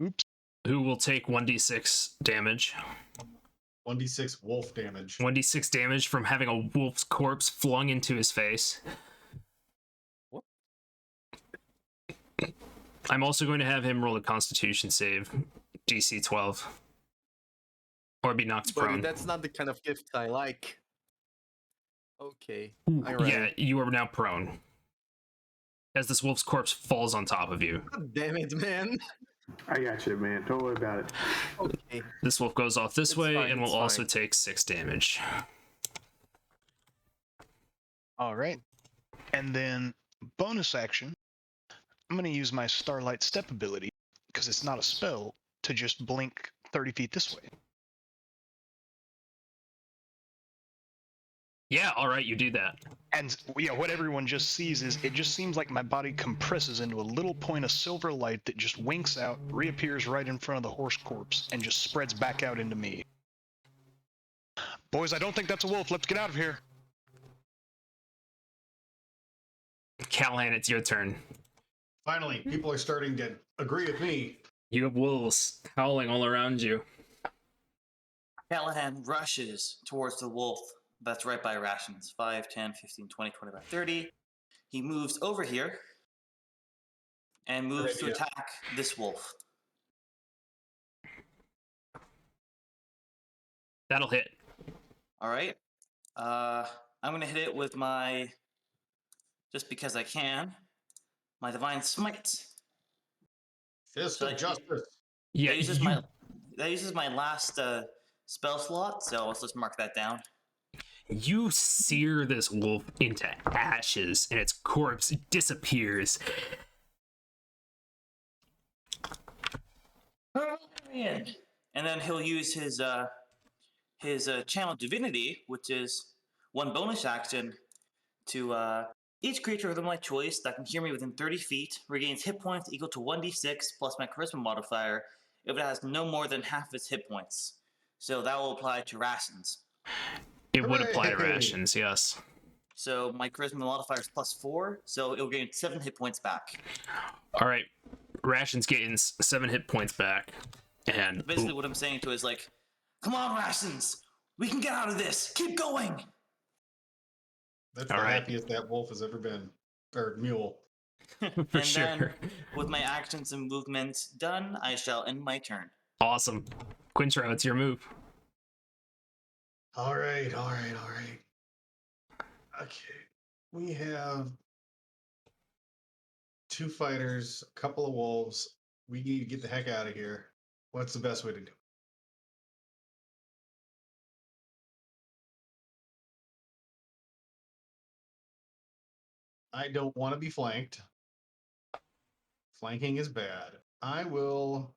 Oops.
who will take 1d6 damage.
1d6 wolf damage.
1d6 damage from having a wolf's corpse flung into his face.
What?
I'm also going to have him roll a Constitution save, DC 12, or be knocked
Buddy,
prone.
that's not the kind of gift I like. Okay.
Ooh,
I'm ready.
yeah, you are now prone. As this wolf's corpse falls on top of you.
God damn it, man.
I got you, man. Don't worry about it.
Okay.
This wolf goes off this
It's
way
fine,
and will
it's
also
fine.
take 6 damage.
All right. And then bonus action, I'm going to use my Starlight Step ability, because it's not a spell, to just blink 30 feet this way.
Yeah, all right, you do that.
And yeah, what everyone just sees is it just seems like my body compresses into a little point of silver light that just winks out, reappears right in front of the horse corpse, and just spreads back out into me. Boys, I don't think that's a wolf. Let's get out of here.
Callahan, it's your turn.
Finally, people are starting to agree with me.
You have wolves howling all around you.
Callahan rushes towards the wolf that's right by rations. 5, 10, 15, 20, 25, 30. He moves over here and moves to
idea.
attack this wolf.
That'll hit.
All right. I'm going to hit it with my, just because I can, my Divine Smite.
Fist
So
of
I-
justice.
Yeah,
That uses my last spell slot, so let's just mark that down.
you sear this wolf into ashes, and its corpse disappears.
And then he'll use his channel divinity, which is one bonus action, to each creature within my choice that can hear me within 30 feet regains hit points equal to 1d6 plus my charisma modifier if it has no more than half its hit points. So that will apply to rations.
It would apply to
Hooray!
rations, yes.
So my charisma modifier is +4, so it'll gain 7 hit points back.
All right, rations gains 7 hit points back, and
Basically, what I'm saying to it is like, "Come on, rations, we can get out of this. Keep going."
That's
All
the
right.
happiest that wolf has ever been. Or mule.
for
And
sure.
then, with my actions and movements done, I shall end my turn.
Awesome. Quintro, it's your move.
All right. Okay. We have 2 fighters, a couple of wolves. We need to get the heck out of here. What's the best way to do it? I don't want to be flanked. Flanking is bad. I will.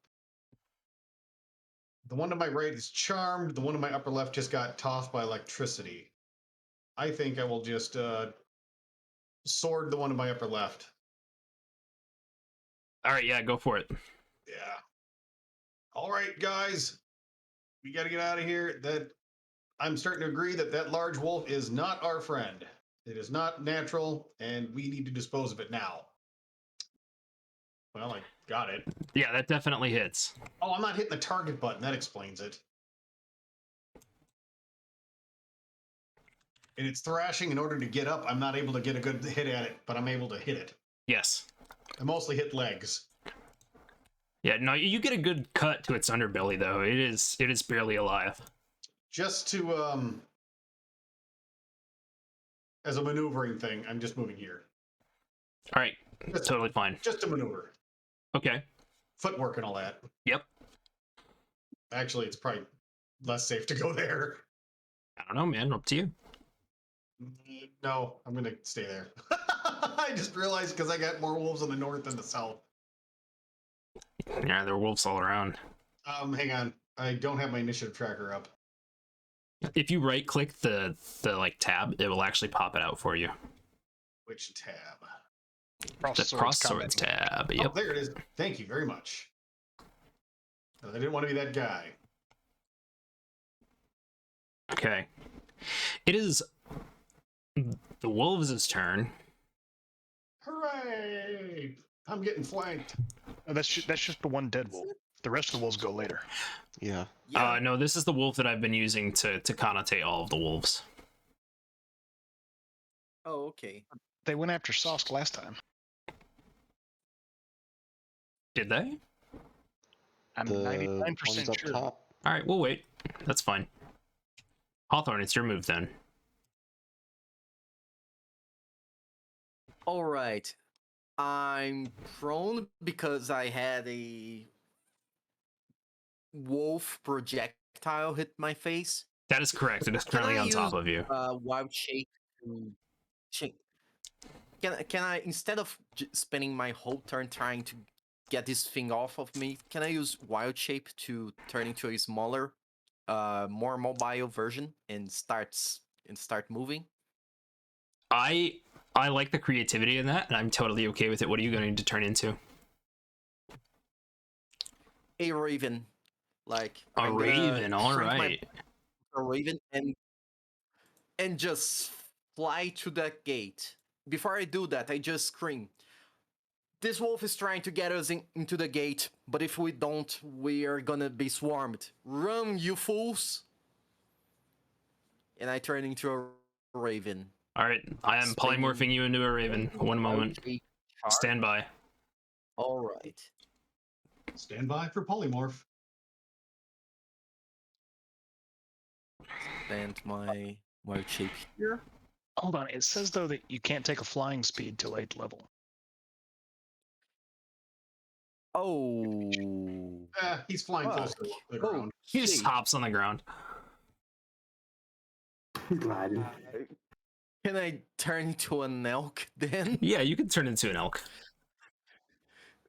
The one to my right is charmed. The one to my upper left just got tossed by electricity. I think I will just sword the one to my upper left.
All right, yeah, go for it.
Yeah. All right, guys. We got to get out of here. I'm starting to agree that that large wolf is not our friend. It is not natural, and we need to dispose of it now. Well, I got it.
Yeah, that definitely hits.
Oh, I'm not hitting the target button. That explains it. And it's thrashing. In order to get up, I'm not able to get a good hit at it, but I'm able to hit it.
Yes.
I mostly hit legs.
Yeah, no, you get a good cut to its underbelly though. It is barely alive.
Just to as a maneuvering thing, I'm just moving here.
All right,
Just,
totally fine.
just to maneuver.
Okay.
Footwork and all that.
Yep.
Actually, it's probably less safe to go there.
I don't know, man. Up to you.
No, I'm gonna stay there. I just realized because I got more wolves in the north than the south.
Yeah, there are wolves all around.
Hang on. I don't have my initiative tracker up.
If you right click the like tab, it will actually pop it out for you.
Which tab?
The cross swords tab. Yep.
Oh, there it is. Thank you very much. I didn't want to be that guy.
Okay. It is the wolves' turn.
Hooray! I'm getting flanked.
Oh, that's just the one dead wolf. The rest of the wolves go later.
Yeah.
Yeah.
No, this is the wolf that I've been using to connotate all of the wolves.
Oh, okay.
They went after Sosk last time.
Did they?
I'm
The
99%
ones up
sure.
top.
All right, we'll wait. That's fine. Hawthorne, it's your move then.
All right. I'm prone because I had a wolf projectile hit my face.
That is correct. It is
Can
currently
I
on
use
top of you.
wild shape to change? Can I instead of spending my whole turn trying to get this thing off of me, can I use wild shape to turn into a smaller, more mobile version and start moving?
I like the creativity in that, and I'm totally okay with it. What are you going to turn into?
A raven, like
A
I'm gonna
raven. All
shrink
right.
a raven and just fly to that gate. Before I do that, I just scream. This wolf is trying to get us into the gate, but if we don't, we are gonna be swarmed. Run, you fools! And I turn into a raven.
All right. I am
Spinning.
polymorphing you into a raven. One moment. Stand by.
All right.
Stand by for polymorph.
Stand my wild shape here.
Hold on. It says though that you can't take a flying speed till 8th level.
Oh.
He's flying close to the ground.
He just hops on the ground.
He's gliding.
Can I turn into an elk then?
Yeah, you can turn into an elk.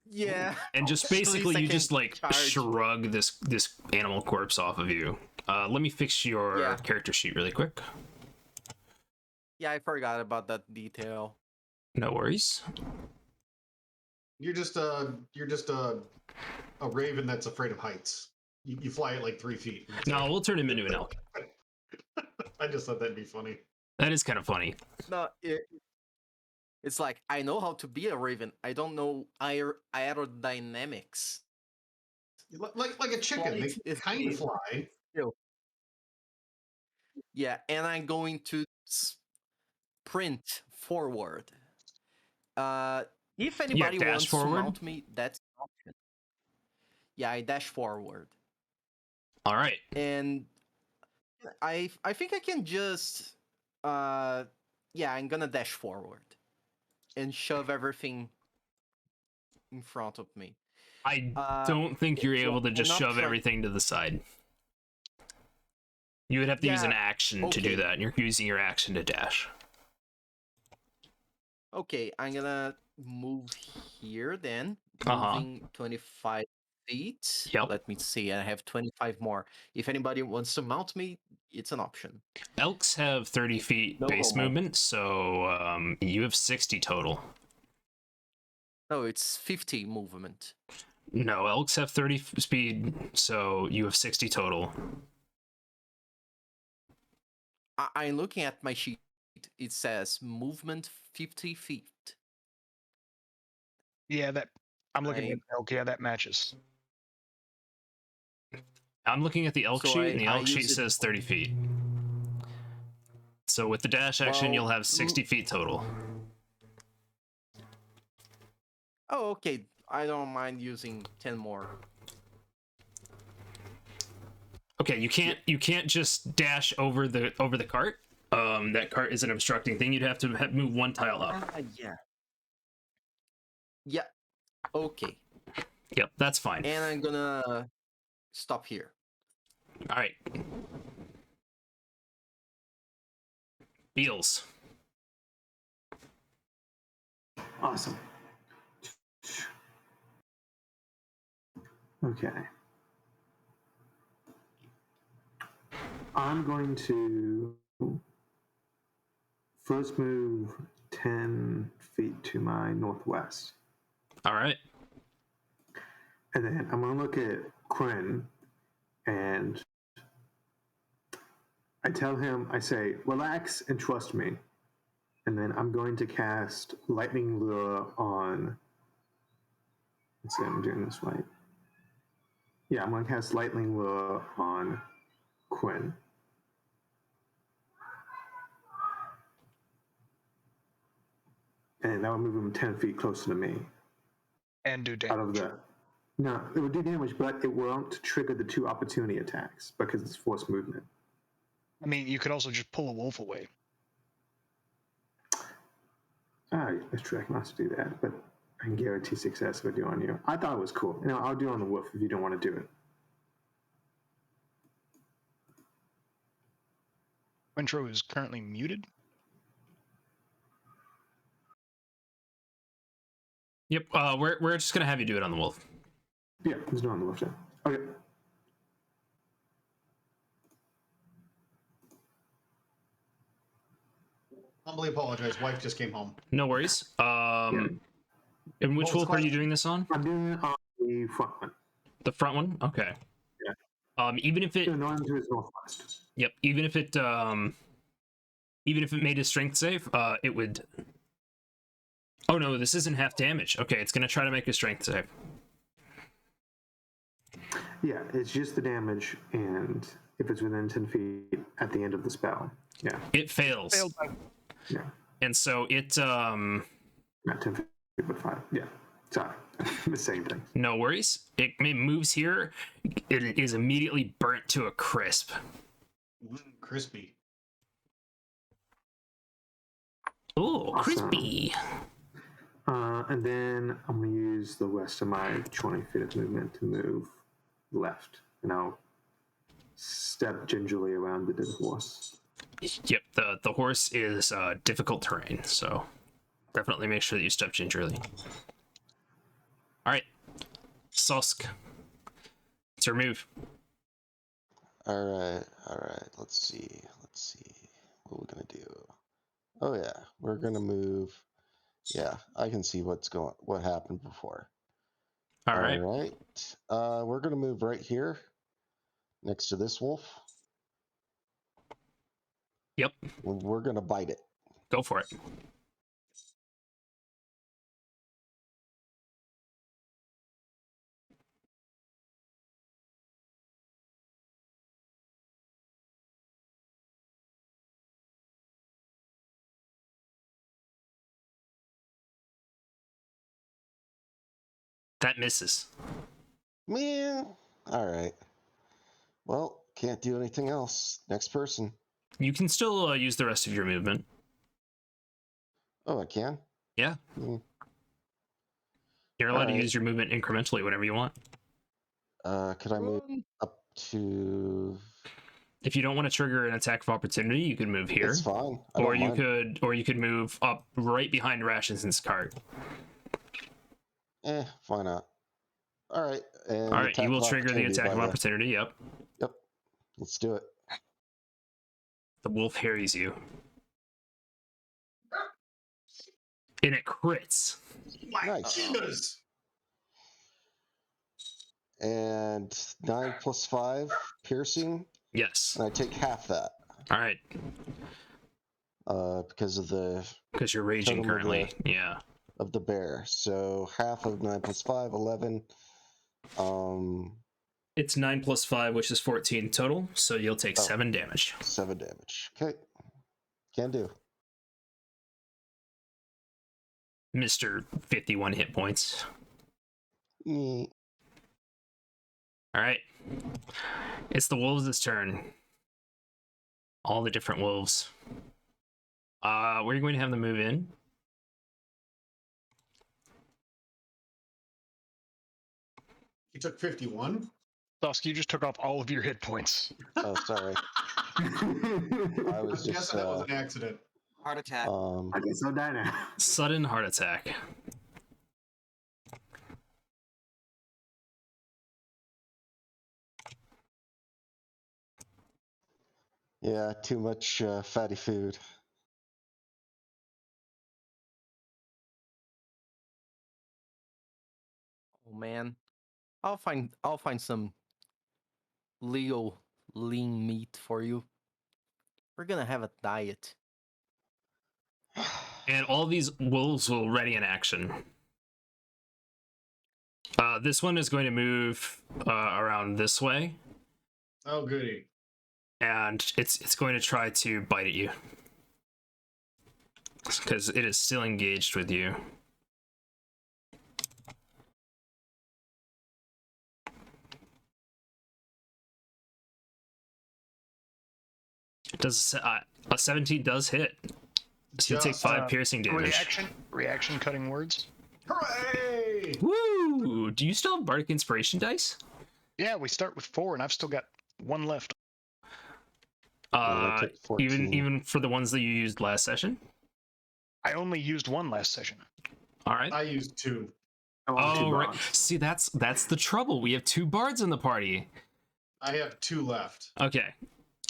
Yeah.
And just
At least
basically
I
you
can
just like
charge.
shrug this animal corpse off of you. Let me fix your character sheet really quick.
Yeah, I forgot about that detail.
No worries.
You're just a raven that's afraid of heights. You fly at like 3 feet.
No, we'll turn him into an elk.
I just thought that'd be funny.
That is kind of funny.
No, it's like I know how to be a raven. I don't know aerodynamics.
Like a chicken.
Flight
They
is
kind of
the-
fly.
Yeah, and I'm going to sprint forward. If anybody
dash
wants
forward?
to mount me, that's an option. Yeah, I dash forward.
All right.
And I think I can just yeah, I'm gonna dash forward and shove everything in front of me.
I don't think you're able to
I'm
just
not
shove
trying-
everything to the side. You would have to use an
Yeah,
action to do
okay.
that, and you're using your action to dash.
Okay, I'm gonna move here then.
Uh-huh.
Moving 25 feet.
Yep.
Let me see. I have 25 more. If anybody wants to mount me, it's an option.
Elks have 30 feet
No
base
homo.
movement, so you have 60 total.
No, it's 50 movement.
No, elks have 30 speed, so you have 60 total.
I'm looking at my sheet. It says movement 50 feet.
Yeah, I'm looking at
I-
elk. Yeah, that matches.
I'm looking at the elk
So
sheet, and the
I
elk sheet
use it-
says 30 feet. So with the dash action,
Well,
you'll have 60 feet total.
Oh, okay. I don't mind using 10 more.
Okay, you can't just dash over the cart. That cart is an obstructing thing. You'd have to move one tile up.
Yeah. Yeah. Okay.
Yep, that's fine.
And I'm gonna stop here.
All right. Beals.
Awesome. Okay. I'm going to first move 10 feet to my northwest.
All right.
And then I'm going to look at Quinn and I tell him, I say, relax and trust me. And then I'm going to cast Lightning Lure on. Let's see, I'm doing this right. Yeah, I'm going to cast Lightning Lure on Quinn. And that will move him 10 feet closer to me.
And do
Out of
damage.
the. No, it would do damage, but it won't trigger the 2 opportunity attacks because it's forced movement.
I mean, you could also just pull a wolf away.
That's true. I can also do that, but I can guarantee success if I do on you. I thought it was cool. You know, I'll do it on the wolf if you don't want to do it.
Quintro is currently muted.
Yep. We're just gonna have you do it on the wolf.
Yeah, there's no on the wolf then. Okay.
Humbly apologize. Wife just came home.
No worries. And which
What was
wolf
the
are you
question?
doing this on?
I'm doing it on the front one.
The front one. Okay.
Yeah.
Even if it.
So no to his northwest.
Yep. Even if it made a strength save, it would. Oh no, this isn't half damage. Okay, it's gonna try to make a strength save.
Yeah, it's just the damage, and if it's within 10 feet at the end of the spell. Yeah.
It fails.
Failed by
Yeah.
And so it
Not 10 feet, but 5. Yeah. Sorry. The same thing.
no worries. It moves here. It is immediately burnt to a crisp.
Crispy.
Oh,
Awesome.
crispy.
And then I'm going to use the rest of my 20 feet of movement to move left. And I'll step gingerly around the dead horse.
Yep, the horse is difficult terrain, so definitely make sure that you step gingerly. All right, Sosk, it's your move.
All right. Let's see. What we're gonna do? Oh yeah, we're gonna move. Yeah, I can see what happened before.
All right,
We're gonna move right here, next to this wolf.
yep,
We're gonna bite it.
go for it. That misses.
Man. All right. Well, can't do anything else. Next person.
You can still use the rest of your movement.
Oh, I can.
Yeah,
Mm.
you're allowed to
Alright.
use your movement incrementally whenever you want.
Could I move up to?
If you don't want to trigger an attack of opportunity, you could move here,
It's fine. I
or
don't
you could move up right behind Rationson's cart.
Why not? All right. And
All right,
attack
you will
of
trigger the
opportunity
attack
by
of
the-
opportunity. Yep,
Yep. Let's do it.
the wolf harries you, and it crits.
My
Nice.
goodness.
And 9 + 5 piercing,
Yes.
and I take half that
All right,
because of the
because you're raging
Totem of
currently. Yeah.
of the bear. So half of 9 + 5, 11.
It's 9 + 5, which is 14 total, so you'll take 7 damage.
7 damage. Okay. Can do.
Mr. 51 hit points.
Mm.
All right. It's the wolves' turn. All the different wolves. We're going to have them move in.
He took 51.
Dusk, you just took off all of your hit points.
Oh, sorry. I
I'm
was just
guessing that was an accident.
Heart attack.
I guess I'll die now.
Sudden heart attack.
Yeah, too much fatty food.
Oh man, I'll find some legal lean meat for you. We're gonna have a diet.
And all these wolves will ready in action. This one is going to move around this way,
Oh, goody.
and it's going to try to bite at you because it is still engaged with you. It does a 17 does hit. So you take
Just,
5 piercing damage.
Reaction cutting words.
Hooray!
Woo! Do you still have Bardic Inspiration dice?
Yeah, we start with 4, and I've still got 1 left.
I took 14.
Even for the ones that you used last session.
I only used 1 last session.
All right.
I used 2.
I want two
Oh right.
bonds.
See, that's the trouble. We have 2 bards in the party.
I have 2 left.
Okay.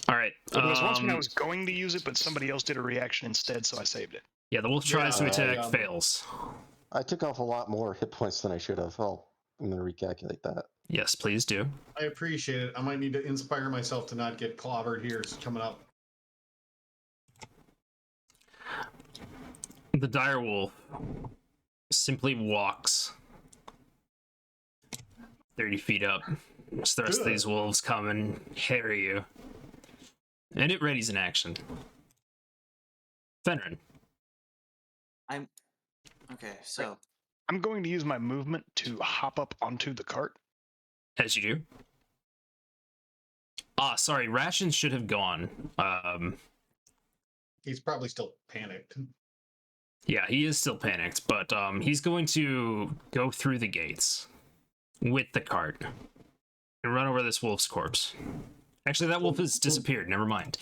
All right.
There was once when I was going to use it, but somebody else did a reaction instead, so I saved it.
Yeah, the wolf tries to
Yeah,
attack,
yeah.
fails.
I took off a lot more hit points than I should have. I'm going to recalculate that.
Yes, please do.
I appreciate it. I might need to inspire myself to not get clobbered here coming up.
The dire wolf simply walks 30 feet up. As the rest of
Good.
these wolves come and harry you. And it readies in action. Fenrir.
Okay, so
I'm going to use my movement to hop up onto the cart.
As you do. Sorry, rations should have gone.
He's probably still panicked.
Yeah, he is still panicked, but he's going to go through the gates with the cart and run over this wolf's corpse. Actually, that wolf has disappeared. Never mind.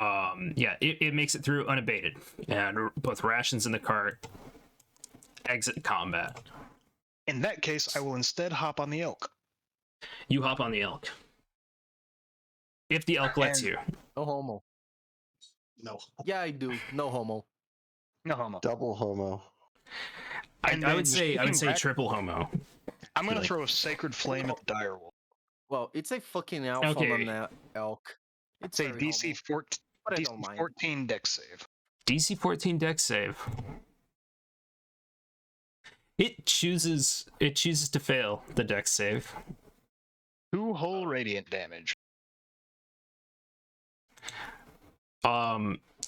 Yeah, it makes it through unabated, and both rations and the cart exit combat.
In that case, I will instead hop on the elk.
You hop on the elk. If the elk lets
And-
you.
No homo.
No.
Yeah, I do. No homo.
No homo.
Double homo.
And
I
then
would say
looking back-
triple homo.
I'm going to
Really?
throw a sacred flame at the dire wolf.
Well, it's a fucking alpha
Okay.
on that elk.
It's a
very
DC
homo,
14,
but I
DC
don't mind.
14 dex save.
DC 14 dex save. It chooses to fail the dex save.
2 whole radiant damage.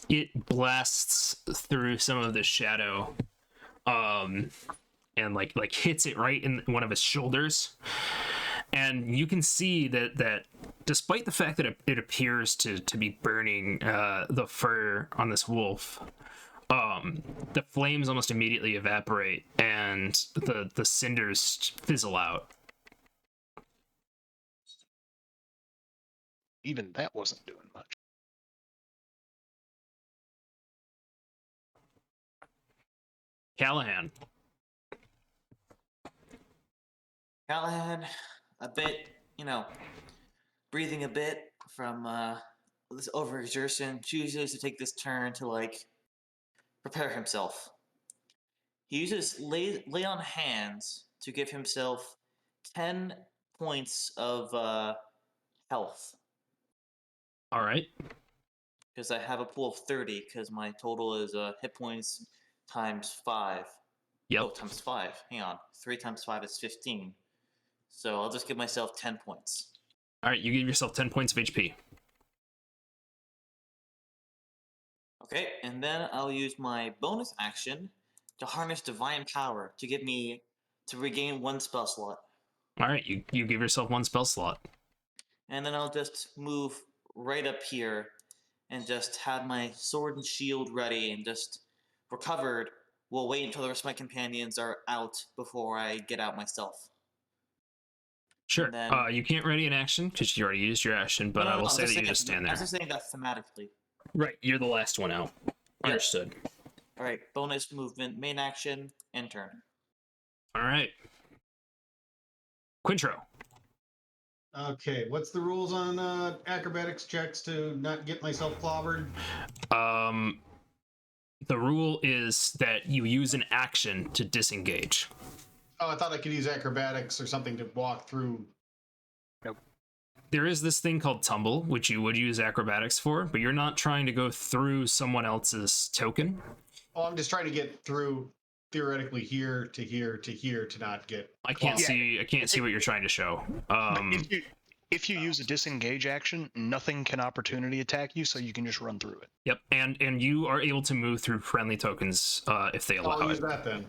It blasts through some of the shadow, and like hits it right in one of his shoulders, and you can see that despite the fact that it appears to be burning the fur on this wolf, the flames almost immediately evaporate and the cinders fizzle out.
Even that wasn't doing much.
Callahan.
Callahan, a bit, breathing a bit from this overexertion, chooses to take this turn to prepare himself. He uses lay on hands to give himself 10 points of health,
All right.
because I have a pool of 30, because my total is hit points times 5.
Yep.
Oh, times 5. Hang on. 3 times 5 is 15. So I'll just give myself 10 points.
All right. You give yourself 10 points of HP.
Okay, and then I'll use my bonus action to harness divine power to regain 1 spell slot.
All right. You give yourself 1 spell slot.
And then I'll just move right up here and just have my sword and shield ready and just recovered. We'll wait until the rest of my companions are out before I get out myself.
Sure.
And then-
You can't ready an action because you already used your action, but I will say that you just stand
I
there.
was just saying that thematically.
Right. You're the last one out.
Yeah.
Understood.
All right. Bonus movement, main action, and turn.
All right. Quintro.
Okay, what's the rules on acrobatics checks to not get myself clobbered?
The rule is that you use an action to disengage.
Oh, I thought I could use acrobatics or something to walk through.
There is this thing called tumble, which you would use acrobatics for, but you're not trying to go through someone else's token.
Oh, I'm just trying to get through theoretically here to here to here to not get.
I can't
clobbered.
see what you're trying to show.
But if you use a disengage action, nothing can opportunity attack you, so you can just run through it.
Yep, and you are able to move through friendly tokens if they allow
I'll use
it.
that then.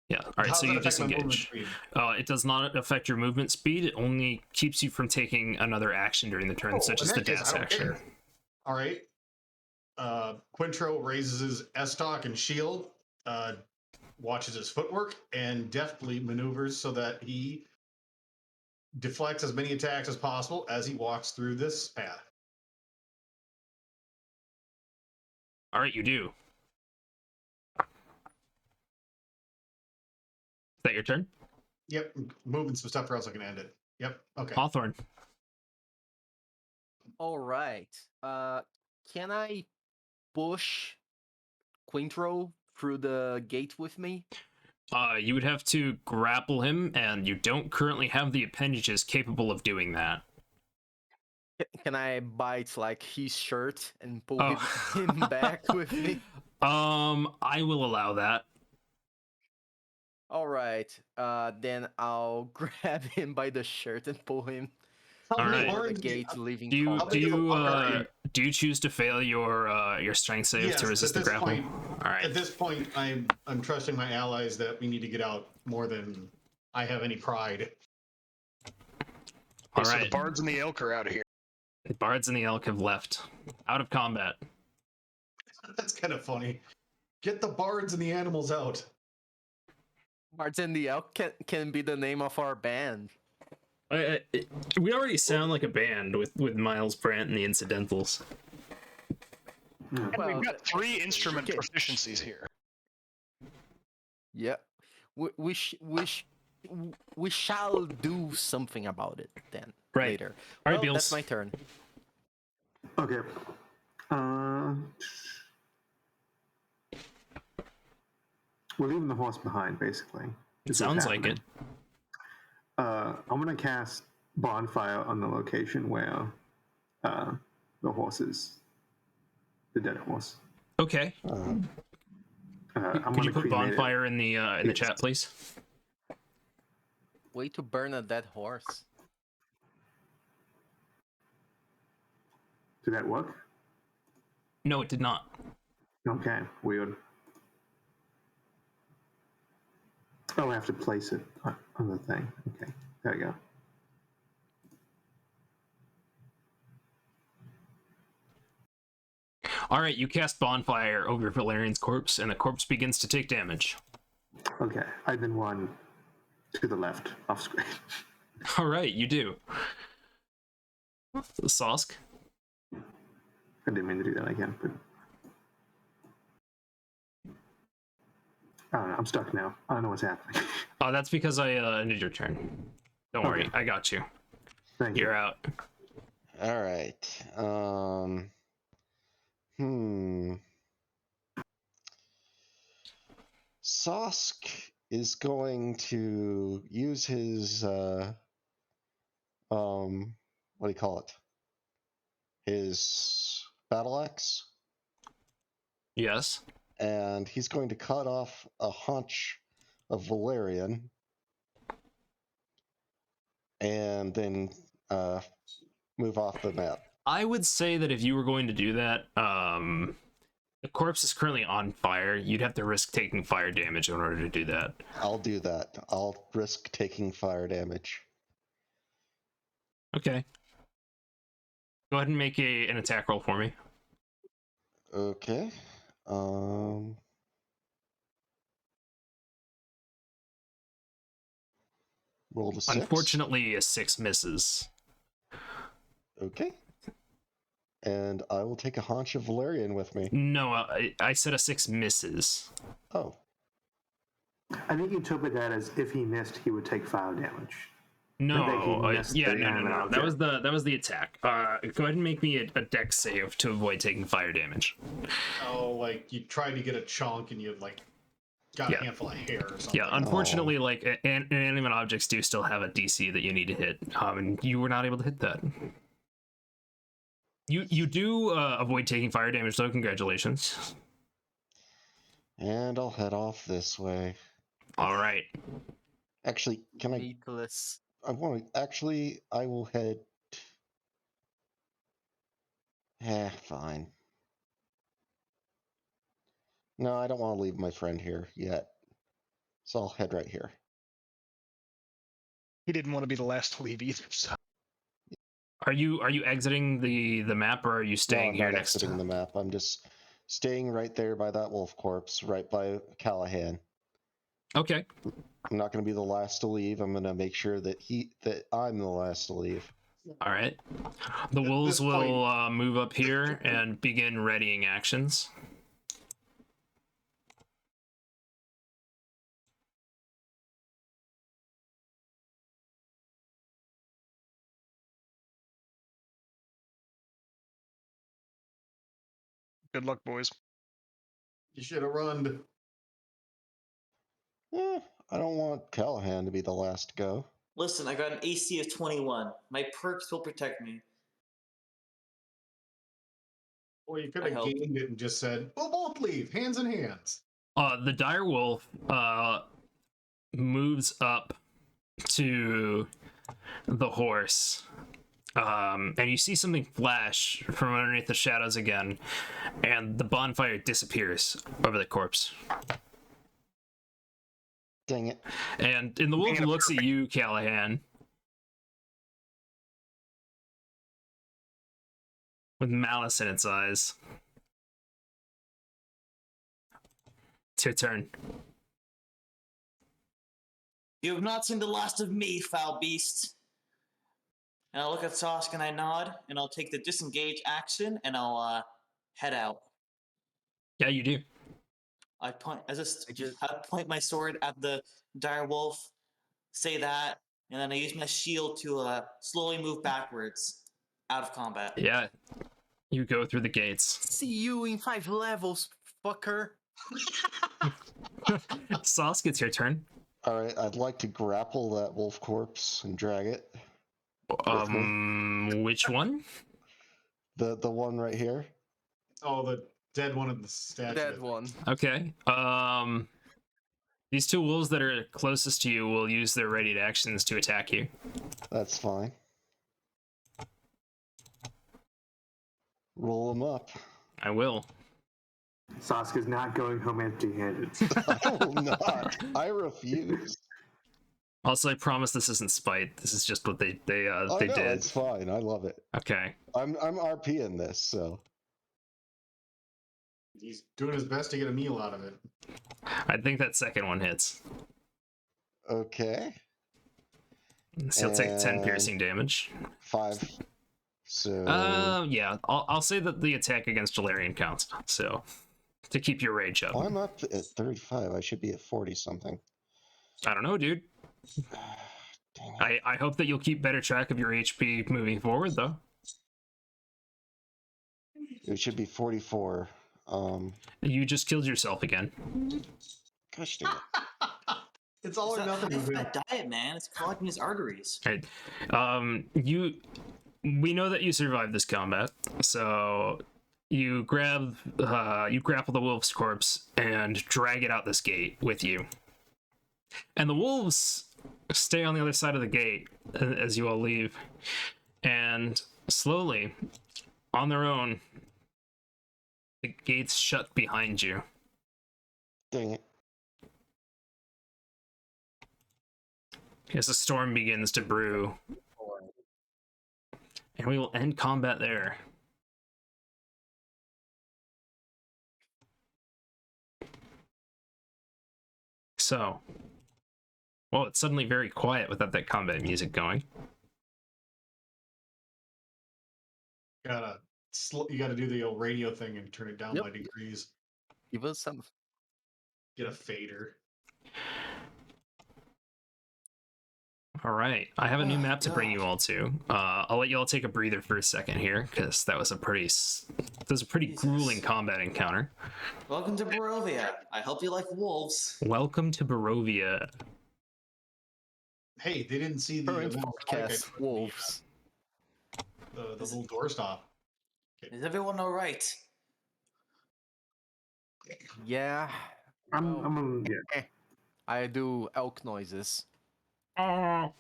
Yeah. All right.
How
So
does
you
that affect my movement
disengage.
speed?
It does not affect your movement speed. It only keeps you from taking another action during the turn, such
in
as the
that case,
dash
I don't
action.
care. All right. Quintro raises his S-Talk and shield, watches his footwork, and deftly maneuvers so that he deflects as many attacks as possible as he walks through this path.
All right, you do. Is that your turn?
Yep, moving some stuff or else I can end it. Yep, okay.
Hawthorne.
All right. Can I push Quintro through the gate with me?
You would have to grapple him, and you don't currently have the appendages capable of doing that.
Can I bite like his shirt and pull
Oh.
him back with me?
I will allow that.
All right. Then I'll grab him by the shirt and pull him
All right.
over the
Horns,
gate, leaving.
Do you
How big of a walk are you?
do you choose to fail your strength save
Yes,
to resist the
at this
grapple?
point-
All right.
At this point, I'm trusting my allies that we need to get out more than I have any pride.
All
So the
right.
bards and the elk are out of here.
The bards and the elk have left, out of combat.
That's kind of funny. Get the bards and the animals out.
Bards and the Elk can be the name of our band.
We already sound like a band with Miles Brandt and the Incidentals.
And
Well,
we've got 3 instrument
okay.
proficiencies here.
Yeah. We shall do something about it then.
Right.
Later.
All right,
Well, that's
Beals.
my turn.
Okay. We're leaving the horse behind, basically.
It
is what's
sounds like it.
happening. I'm going to cast Bonfire on the location where the horse is, the dead horse.
Okay.
I'm
Could
gonna
you put
cremate it.
bonfire in the chat, please?
Way to burn a dead horse.
Did that work?
No, it did not.
Okay, weird. Oh, I have to place it on the thing. Okay, there we go.
All right, you cast bonfire over Valerian's corpse, and the corpse begins to take damage.
Okay, I then run to the left off screen.
All right, you do. Sosk.
I didn't mean to do that again, but I don't know. I'm stuck now. I don't know what's happening.
Oh, that's because I ended your turn. Don't worry,
Okay.
I got you.
Thank you.
You're out.
All right. Sosk is going to use his what do you call it? His battle axe,
Yes.
and he's going to cut off a haunch of Valerian, and then move off the map.
I would say that if you were going to do that, the corpse is currently on fire. You'd have to risk taking fire damage in order to do that.
I'll do that. I'll risk taking fire damage.
Okay. Go ahead and make an attack roll for me.
Okay. Roll the 6.
Unfortunately, a 6 misses.
Okay. and I will take a haunch of Valerian with me.
No, I said a 6 misses.
Oh,
I think you interpret that as if he missed, he would take fire damage.
No,
that he missed
yeah,
the
no.
animate
That was the attack. Go ahead and make me a dex save to avoid taking fire damage.
Oh, like you tried to get a chunk and you like got
Yeah.
a handful of hair or something.
Yeah, unfortunately, like inanimate objects do still have a DC that you need to hit, and you were not able to hit that. You do avoid taking fire damage, though. Congratulations.
and I'll head off this way.
All right.
Actually, can I?
Meatless.
I want to. Actually, I will head. Fine. No, I don't want to leave my friend here yet. So I'll head right here.
He didn't want to be the last to leave either. So
Are you exiting the map, or are you staying
no, I'm
here
not
next
exiting
to
the map. I'm just staying right there by that wolf corpse, right by Callahan.
Okay.
I'm not going to be the last to leave. I'm going to make sure that I'm the last to leave.
All right. The
At
wolves
this point-
will move up here and begin readying actions.
good luck, boys.
You should have run.
I don't want Callahan to be the last to go.
Listen, I got an AC of 21. My perks will protect me.
Or you could
I
have
hope.
gained it and just said, "We'll both leave, hands in hands."
The dire wolf moves up to the horse, and you see something flash from underneath the shadows again, and the bonfire disappears over the corpse.
Dang it.
And the wolf
Being a
looks at you, Callahan, with malice in its eyes. It's your turn.
You have not seen the last of me, foul beast. And I'll look at Sosk and I nod, and I'll take the disengage action, and I'll head out.
Yeah, you do.
I point my sword at the dire wolf, say that, and then I use my shield to slowly move backwards out of combat.
Yeah, you go through the gates.
See you in 5 levels, fucker.
Sauce, it's your turn.
All right, I'd like to grapple that wolf corpse and drag it.
Which one?
The one right here.
Oh, the dead one in the statue.
Dead one.
Okay. These two wolves that are closest to you will use their readied actions to attack you.
That's fine. Roll them up.
I will.
Sasuke's not going home empty-handed.
I will not. I refuse.
Also, I promise this isn't spite. This is just what they
Oh, no,
did.
it's fine. I love it.
Okay.
I'm RP in this, so
He's doing his best to get a meal out of it.
I think that second one hits.
okay.
So you'll take 10
And-
piercing damage.
5. So
Yeah. I'll say that the attack against Valerian counts. So to keep your rage up.
I'm up at 35. I should be at 40 something.
I don't know, dude.
Dang it.
I hope that you'll keep better track of your HP moving forward, though.
It should be 44.
You just killed yourself again.
Gosh dang it.
It's all
It's
or
that
nothing with him.
high-fat diet, man. It's clogging his arteries.
Right. We know that you survived this combat, so you grapple the wolf's corpse and drag it out this gate with you. And the wolves stay on the other side of the gate as you all leave, and slowly, on their own, the gates shut behind you.
Dang it.
As the storm begins to brew. And we will end combat there. So, well, it's suddenly very quiet without that combat music going.
Got a You got to do the old radio thing and turn it down
Yep.
by degrees.
Give us some.
Get a fader.
All right, I have a new
Oh,
map to bring you
God.
all to. I'll let you all take a breather for a second here, because that was a pretty grueling
Jesus.
combat encounter.
Welcome to Barovia. I hope you like wolves.
Welcome to Barovia.
Hey, they didn't see the
Current
little spike I
forecast
put in
wolves.
the little doorstop.
Is everyone alright?
Yeah. Well,
Yeah.
I do elk noises.
Oh.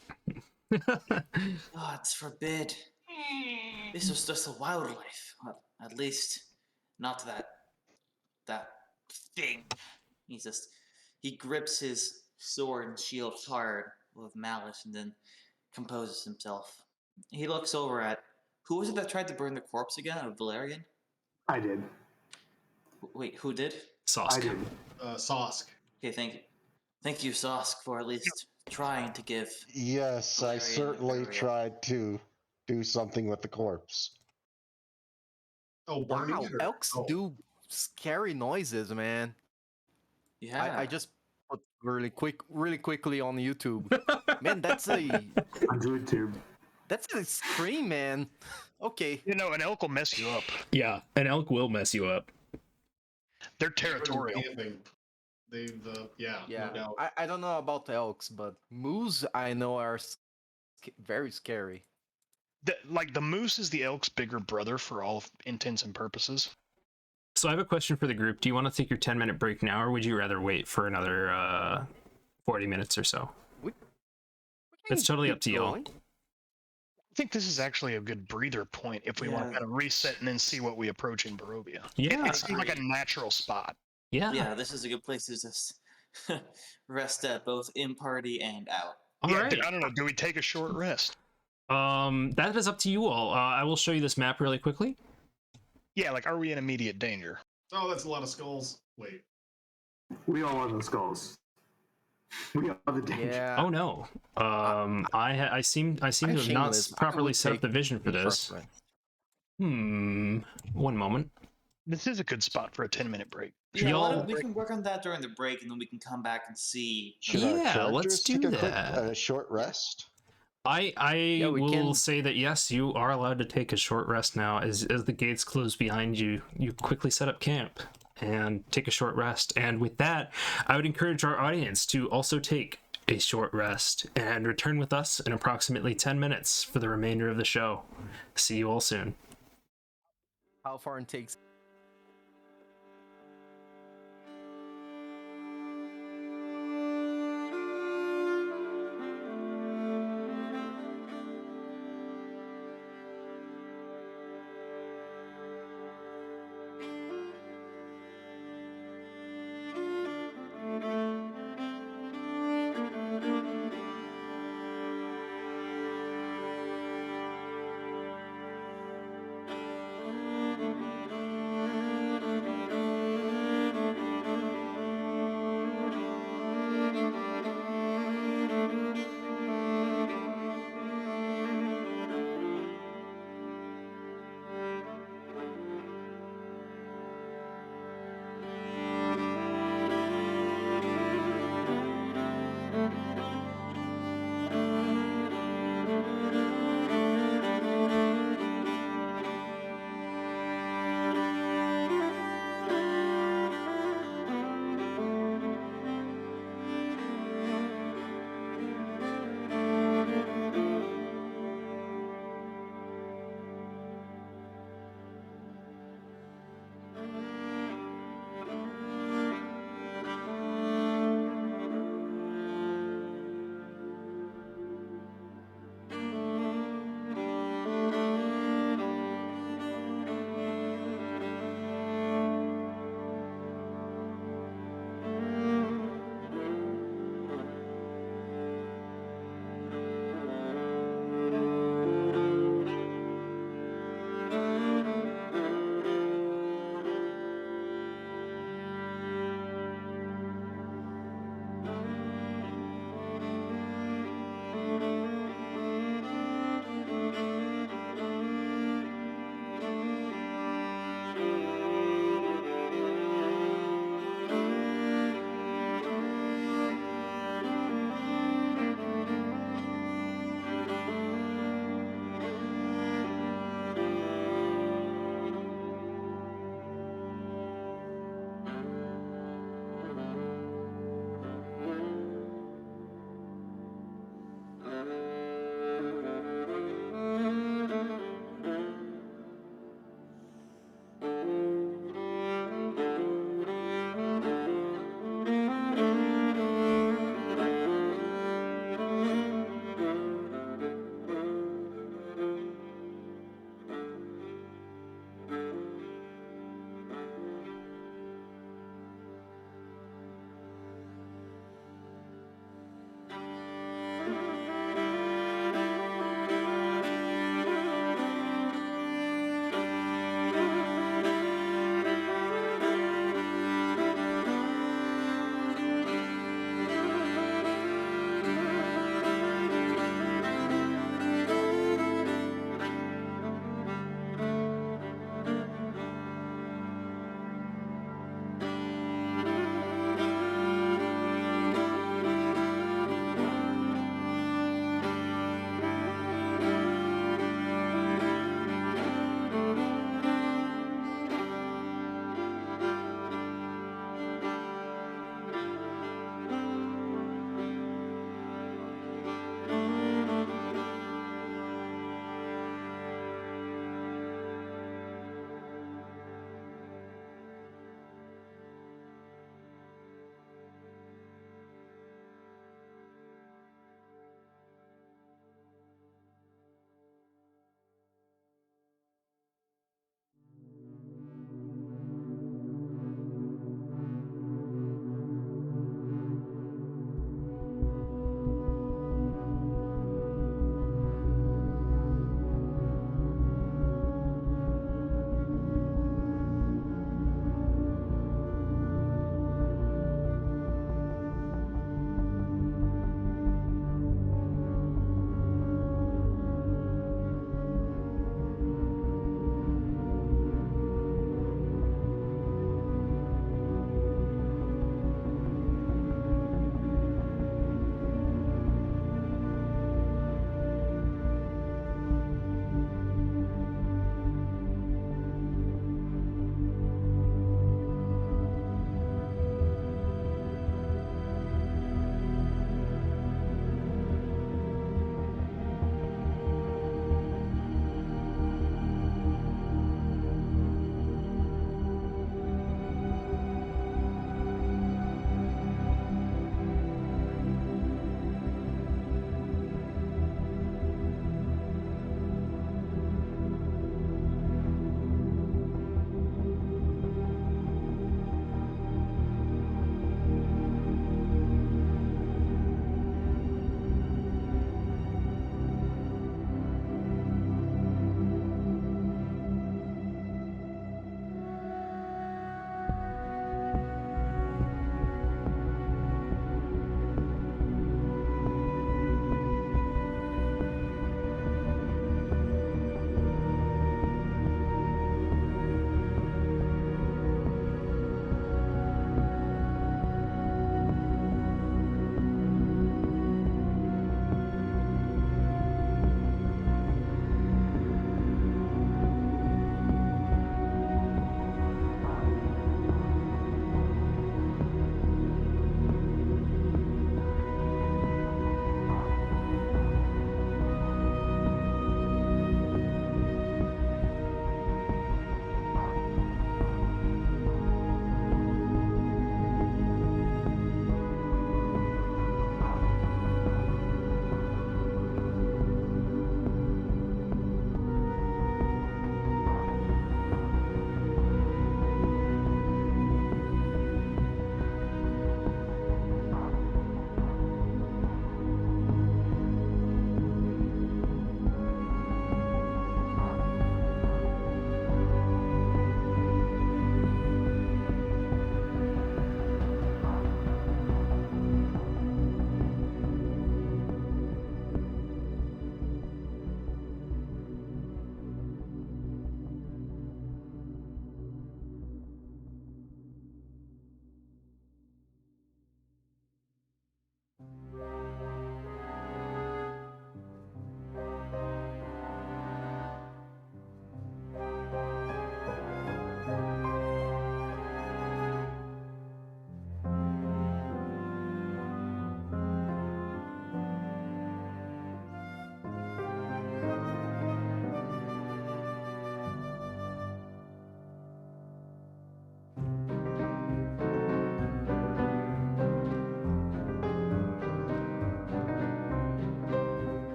Gods forbid. This was just a wildlife. Well, at least, not that thing. He grips his sword and shield hard with malice and then composes himself. He looks over at who was it that tried to burn the corpse again of Valerian?
I did.
Wait, who did?
Sauce.
I did.
Sosk.
Okay, thank you, Sosk, for at least trying to give.
Yes, I
Valerian
certainly
burial.
tried to do something with the corpse.
Oh, burning
Wow,
it? Or,
elks
oh.
do scary noises, man.
Yeah.
I just put really quickly on YouTube. Man, that's a
On YouTube.
scream, man. Okay.
You know, an elk will mess you up.
Yeah, an elk will mess you up.
They're territorial.
They've, yeah,
Yeah.
no doubt.
I don't know about the elks, but moose I know are very scary.
The moose is the elk's bigger brother for all intents and purposes.
So I have a question for the group. Do you want to take your 10-minute break now, or would you rather wait for another 40 minutes or so? It's totally up to y'all.
I think this is actually a good breather point if we want to
Yeah.
kind of reset and then see what we approach in Barovia.
Yeah.
It seems like a natural spot.
Yeah.
Yeah, this is a good place to just rest at both in party and out.
All
Yeah,
right.
I don't know. Do we take a short rest?
That is up to you all. I will show you this map really quickly.
Yeah, like, are we in immediate danger?
Oh, that's a lot of skulls. Wait.
We all want those skulls. We are the danger.
Yeah.
Oh no. I seem to have not
shameless. I
properly
would
set up
take
the vision for
a short
this.
rest.
One moment.
This is a good spot for a 10-minute break.
Yeah,
Y'all-
we can work on that during the break, and then we can come back and see.
Should
Yeah,
our characters
let's do
take a quick
that.
short rest?
I
we
will
can-
say that yes, you are allowed to take a short rest now. As the gates close behind you, you quickly set up camp and take a short rest. And with that, I would encourage our audience to also take a short rest and return with us in approximately 10 minutes for the remainder of the show. See you all soon.
How far it takes?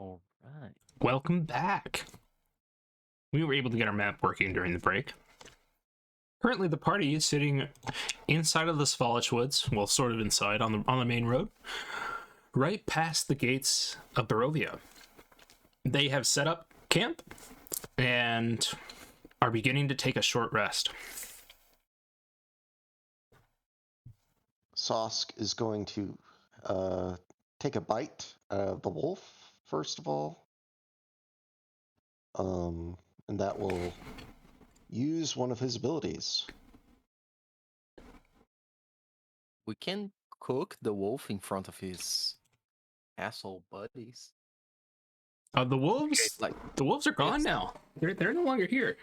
All right.
Welcome back. We were able to get our map working during the break. Currently, the party is sitting inside of the Svalich Woods, well, sort of inside on the main road, right past the gates of Barovia. They have set up camp and are beginning to take a short rest.
Sosk is going to take a bite out of the wolf, first of all. And that will use one of his abilities.
We can cook the wolf in front of his asshole buddies.
The wolves,
Like,
the wolves are gone
it's-
now. They're no longer here.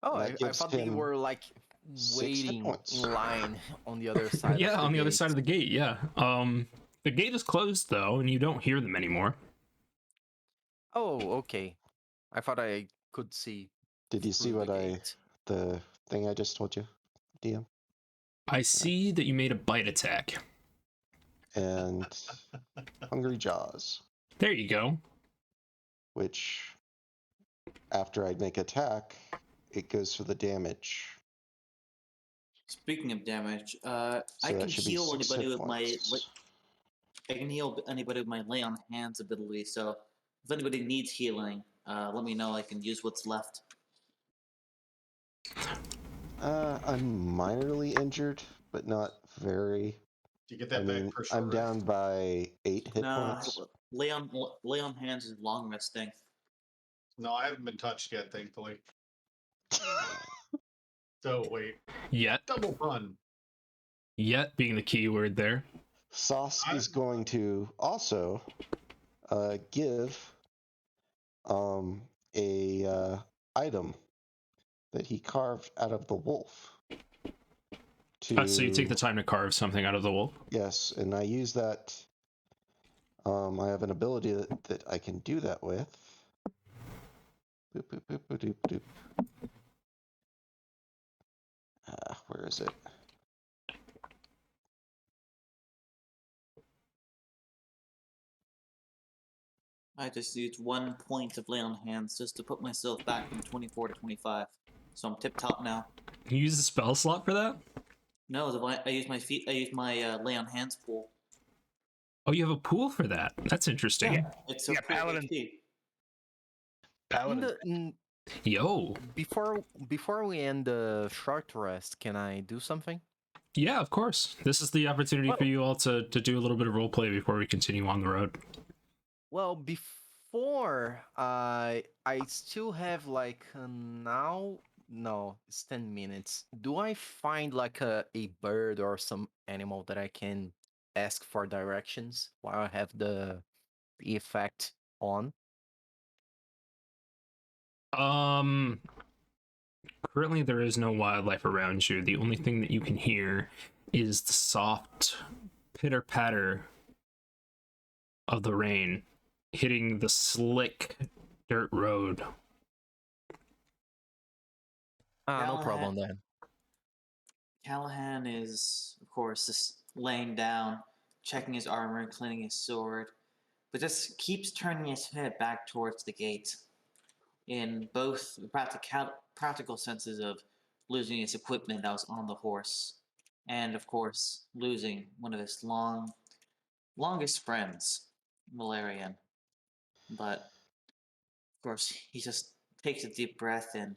Oh,
That
I
gives
thought they
him
were like
6 hit
waiting
points.
in line on the other side.
Yeah,
of the
on the other
gate.
side of the gate. Yeah. The gate is closed though, and you don't hear them anymore.
Oh, okay. I thought I could see.
Did you see
through
what
the gate.
the thing I just told you, DM?
I see that you made a bite attack.
And Hungry Jaws,
There you go.
which after I make attack, it goes for the damage.
Speaking of damage,
So
I can
that should be
heal
6
anybody
hit
with my
points.
I can heal anybody with my lay on hands ability. So if anybody needs healing, let me know. I can use what's left.
I'm minorly injured, but not very.
Do you get
I
that back
mean,
for sure?
I'm down by 8 hit
No,
points.
lay on hands is long resting.
No, I haven't been touched yet, thankfully. So wait,
Yet,
double fun.
yet being the key word there.
Sosk is going to also give a item that he carved out of the wolf.
So you take the time to carve something out of the wolf.
Yes, and I use that. I have an ability that I can do that with. Boop, boop, boop, boop, doop, doop. Where is it?
I just used 1 point of lay on hands just to put myself back from 24 to 25. So I'm tip top now.
You use the spell slot for that?
No, I use my feet. I use my lay on hands pool.
Oh, you have a pool for that. That's interesting.
Yeah, it's a
Yeah,
pool
paladin.
HP.
Paladin.
Yo.
Before we end the short rest, can I do something?
Yeah, of course. This is the opportunity for you all to do a little bit of roleplay before we continue on the road.
Well, before I still have like now. No, it's 10 minutes. Do I find like a bird or some animal that I can ask for directions while I have the effect on?
Currently there is no wildlife around you. The only thing that you can hear is the soft pitter-patter of the rain hitting the slick dirt road.
No
Callahan-
problem then.
Callahan is, of course, just laying down, checking his armor, cleaning his sword, but just keeps turning his head back towards the gate. In both the practical senses of losing his equipment that was on the horse, and of course losing one of his longest friends, Valerian. But of course he just takes a deep breath and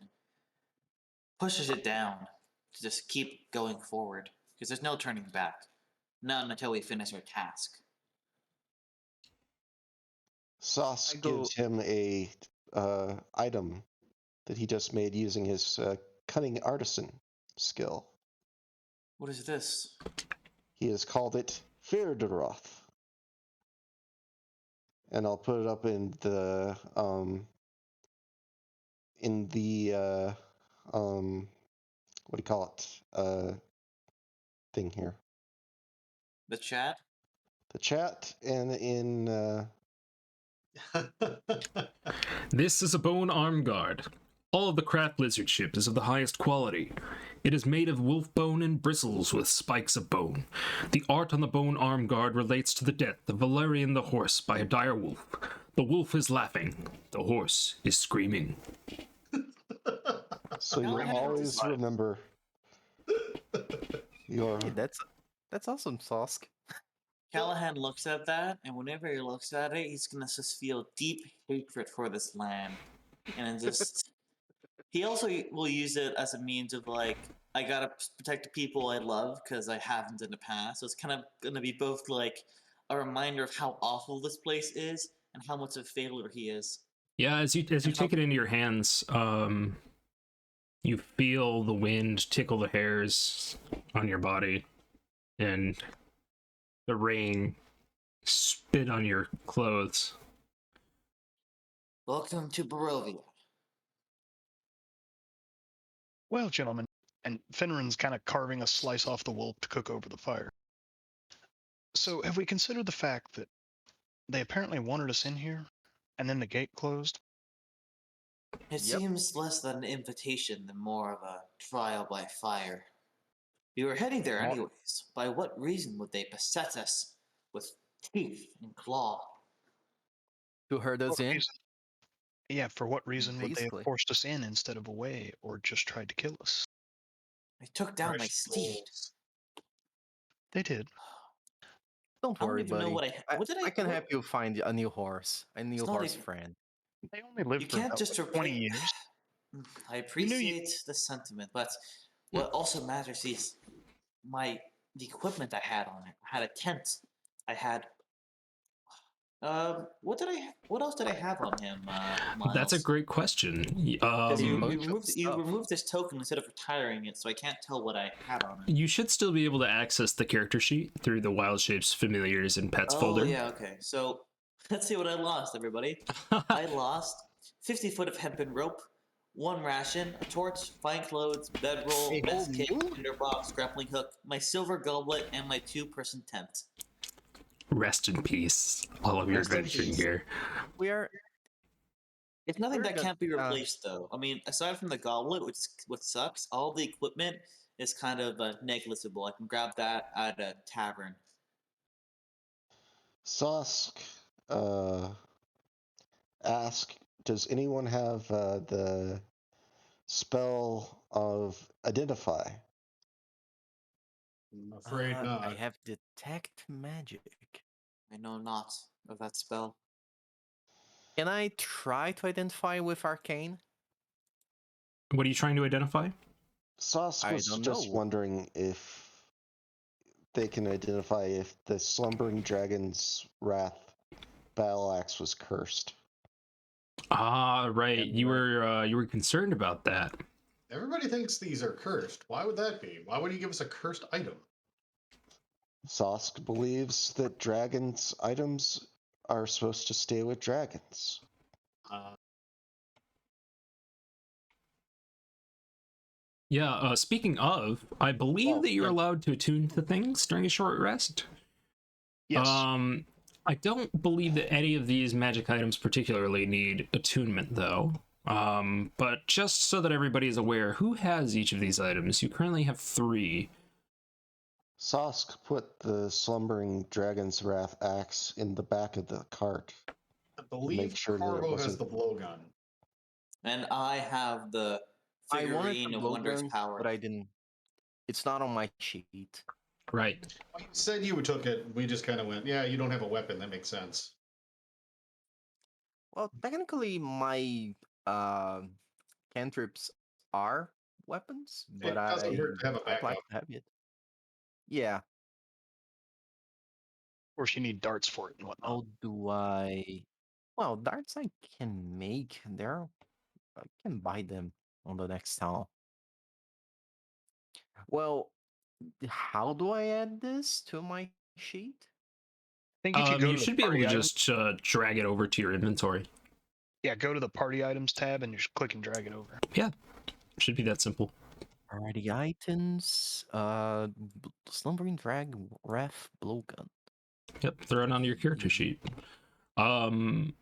pushes it down to just keep going forward because there's no turning back. Not until we finish our task.
Sosk
I go-
gives him a item that he just made using his cunning artisan skill.
What is this?
He has called it Firdaroth. And I'll put it up in the what do you call it? Thing here.
The chat?
The chat and in
This is a bone arm guard. All of the craft lizard ship is of the highest quality. It is made of wolf bone and bristles with spikes of bone. The art on the bone arm guard relates to the death of Valerian the horse by a dire wolf. The wolf is laughing. The horse is screaming.
So you
Callahan
always
just-
remember your.
Hey, that's awesome, Sosk.
Callahan looks at that, and whenever he looks at it, he's gonna just feel deep hatred for this land, and then just he also will use it as a means of like, I gotta protect the people I love because I haven't in the past. So it's kind of gonna be both like a reminder of how awful this place is and how much of a failure he is.
Yeah, as you take it into your hands, you feel the wind tickle the hairs on your body, and the rain spit on your clothes.
Welcome to Barovia.
Well, gentlemen, and Finran's kind of carving a slice off the wolf to cook over the fire. So, have we considered the fact that they apparently wanted us in here, and then the gate closed?
It
Yep.
seems less than an invitation than more of a trial by fire. We were heading there
Mar-
anyways. By what reason would they beset us with teeth and claw?
To herd us
What
in.
reason- Yeah, for what reason would they have
Basically.
forced us in instead of away, or just tried to kill us?
I took down my
Fresh
steed.
rolls.
They did.
Don't
I don't
worry,
even know
buddy.
what did I
I can
what-
help you find a new horse, a new
It's not
horse
even-
friend.
They only lived
You
for
can't
about
just
20
replace.
years.
I
You knew
appreciate the sentiment, but what also matters is the equipment I had on it. I had a tent. I had. What else did I have on him, Miles?
That's a great question.
Because
A
you
bunch of
removed you
stuff.
removed this token instead of retiring it, so I can't tell what I had on it.
You should still be able to access the character sheet through the Wild Shapes, Familiars, and Pets
Oh
folder.
yeah, okay. So let's see what I lost, everybody. I lost 50 foot of hempen rope, one ration, a torch, fine clothes, bedroll,
A
mess
whole
kit,
mule?
tinderbox, grappling hook, my silver goblet, and my two-person tent.
Rest in peace, all of your
Rest in
adventuring
peace.
gear.
We are.
It's nothing
We're
that
good.
can't be replaced, though. I mean, aside from the goblet, what sucks, all the equipment is kind of negligible. I can grab that at a tavern.
Sosk, ask, does anyone have the spell of identify?
I'm afraid
I
not.
have detect magic.
I know not of that spell.
Can I try to identify with arcane?
What are you trying to identify?
Sosk
I
was
don't
just
know.
wondering if they can identify if the slumbering dragon's wrath battle axe was cursed.
Ah, right.
And,
You were concerned about that.
Everybody thinks these are cursed. Why would that be? Why would he give us a cursed item?
Sosk believes that dragons' items are supposed to stay with dragons.
Uh,
Yeah. Speaking of, I believe
Well,
that you're
yeah.
allowed to attune to things during a short rest.
Yes.
I don't believe that any of these magic items particularly need attunement, though. But just so that everybody is aware, who has each of these items? You currently have 3.
Sosk put the slumbering dragon's wrath axe in the back of the cart.
I believe
sure that it
Corvo has
wasn't-
the blowgun.
And I have the
I wanted
figurine
the
of Wondrous
blowgun,
Power.
but I didn't. It's not on my sheet.
Right.
You said you took it. We just kind of went, yeah, you don't have a weapon. That makes sense.
Well, technically, my cantrips are weapons, but
It doesn't hurt to have a
I'd like
backup.
to have it. Yeah.
Of course, you need darts for it and whatnot.
How do I? Well, darts I can make. I can buy them on the next town. Well, how do I add this to my sheet?
I think if you go
You
to the
should be able to
party items-
just drag it over to your inventory.
yeah, go to the party items tab and you just click and drag it over.
Should be that simple.
Alrighty, items. Slumbering drag ref blowgun.
Yep, throw it onto your character sheet. Um,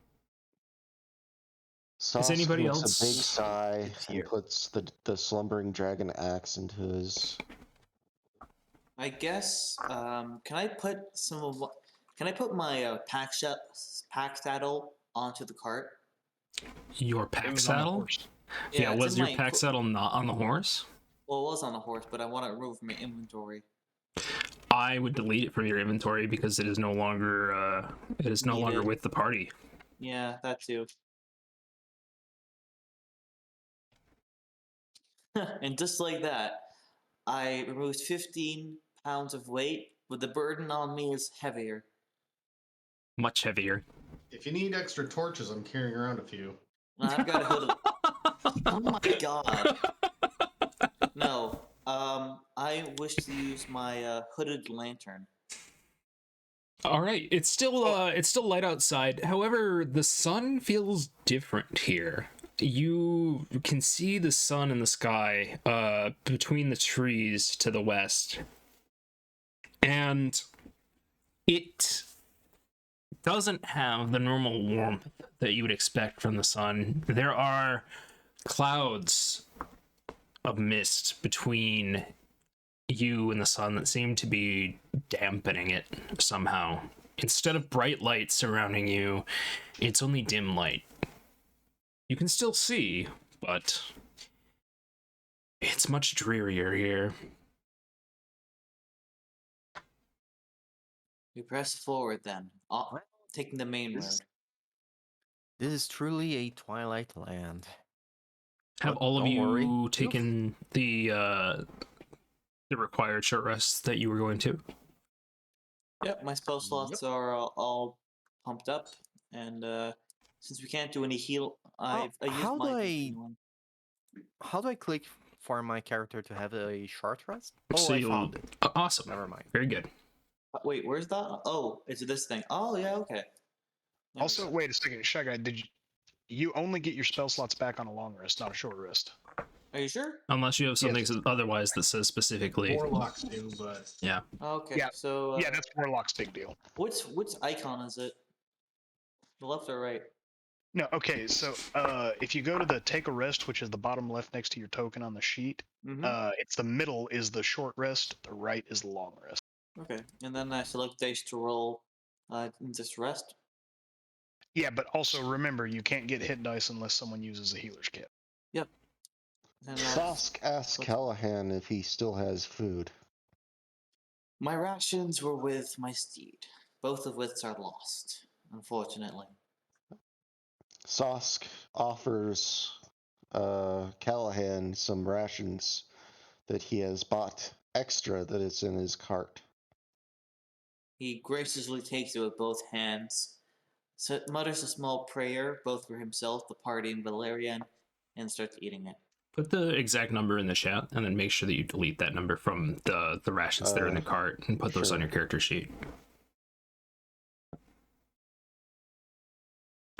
Sosk
anybody
makes
else-
a big sigh
It's
and
here.
puts the slumbering dragon axe into his.
I guess. Can I put some of what? Can I put my pack saddle onto the cart.
Your
It
pack
was on the
saddle?
horse.
Yeah,
it's
was
in
your
my
pack saddle not on the horse?
Well, it was on the horse, but I want to remove from my inventory.
I would delete it from your inventory because it is no longer
Needed.
with the party.
Yeah, that too. And just like that, I removed 15 pounds of weight, but the burden on me is heavier.
Much heavier.
If you need extra torches, I'm carrying around a few.
And I've got a hood of... Oh my god. No. I wish to use my hooded lantern.
All right, it's still light outside. However, the sun feels different here. You can see the sun in the sky between the trees to the west. And it doesn't have the normal warmth that you would expect from the sun. There are clouds of mist between you and the sun that seem to be dampening it somehow. Instead of bright light surrounding you, it's only dim light. You can still see, but it's much drearier here.
We press forward then, taking the main road.
This is truly a Twilight land.
Have
But
all of
don't
you
worry.
taken the required short rests that you were going to?
Yep, my spell slots are all pumped up, and since we can't do any heal, I used
how
my
do I-
healing.
How do I click for my character to have a short rest? Oh,
So
I
you'll-
found it.
Awesome.
Never mind.
Very good.
Wait, where's that? Oh, it's this thing. Oh, yeah, okay. There we
Also,
go.
wait a second, Shy Guy, did you only get your spell slots back on a long rest, not a short rest?
Are you sure?
Unless you have something otherwise that says specifically.
Warlocks do, but
Yeah.
Okay,
Yeah.
so
Yeah, that's Warlock's big deal.
which icon is it? The left or right?
No, okay, so if you go to the take a rest, which is the bottom left next to your token on the sheet,
Mm-hmm.
it's the middle is the short rest, the right is the long rest.
Okay, and then I select dice to roll in this rest.
Yeah, but also remember, you can't get hit dice unless someone uses a healer's kit.
Yep. And
Sosk asks Callahan if he still has food.
my rations were with my steed, both of which are lost, unfortunately.
Sosk offers Callahan some rations that he has bought extra that is in his cart.
He graciously takes it with both hands, mutters a small prayer, both for himself, the party, and Valerian, and starts eating it.
Put the exact number in the chat, and then make sure that you delete that number from the rations that are in the cart and put those on
sure.
your character sheet.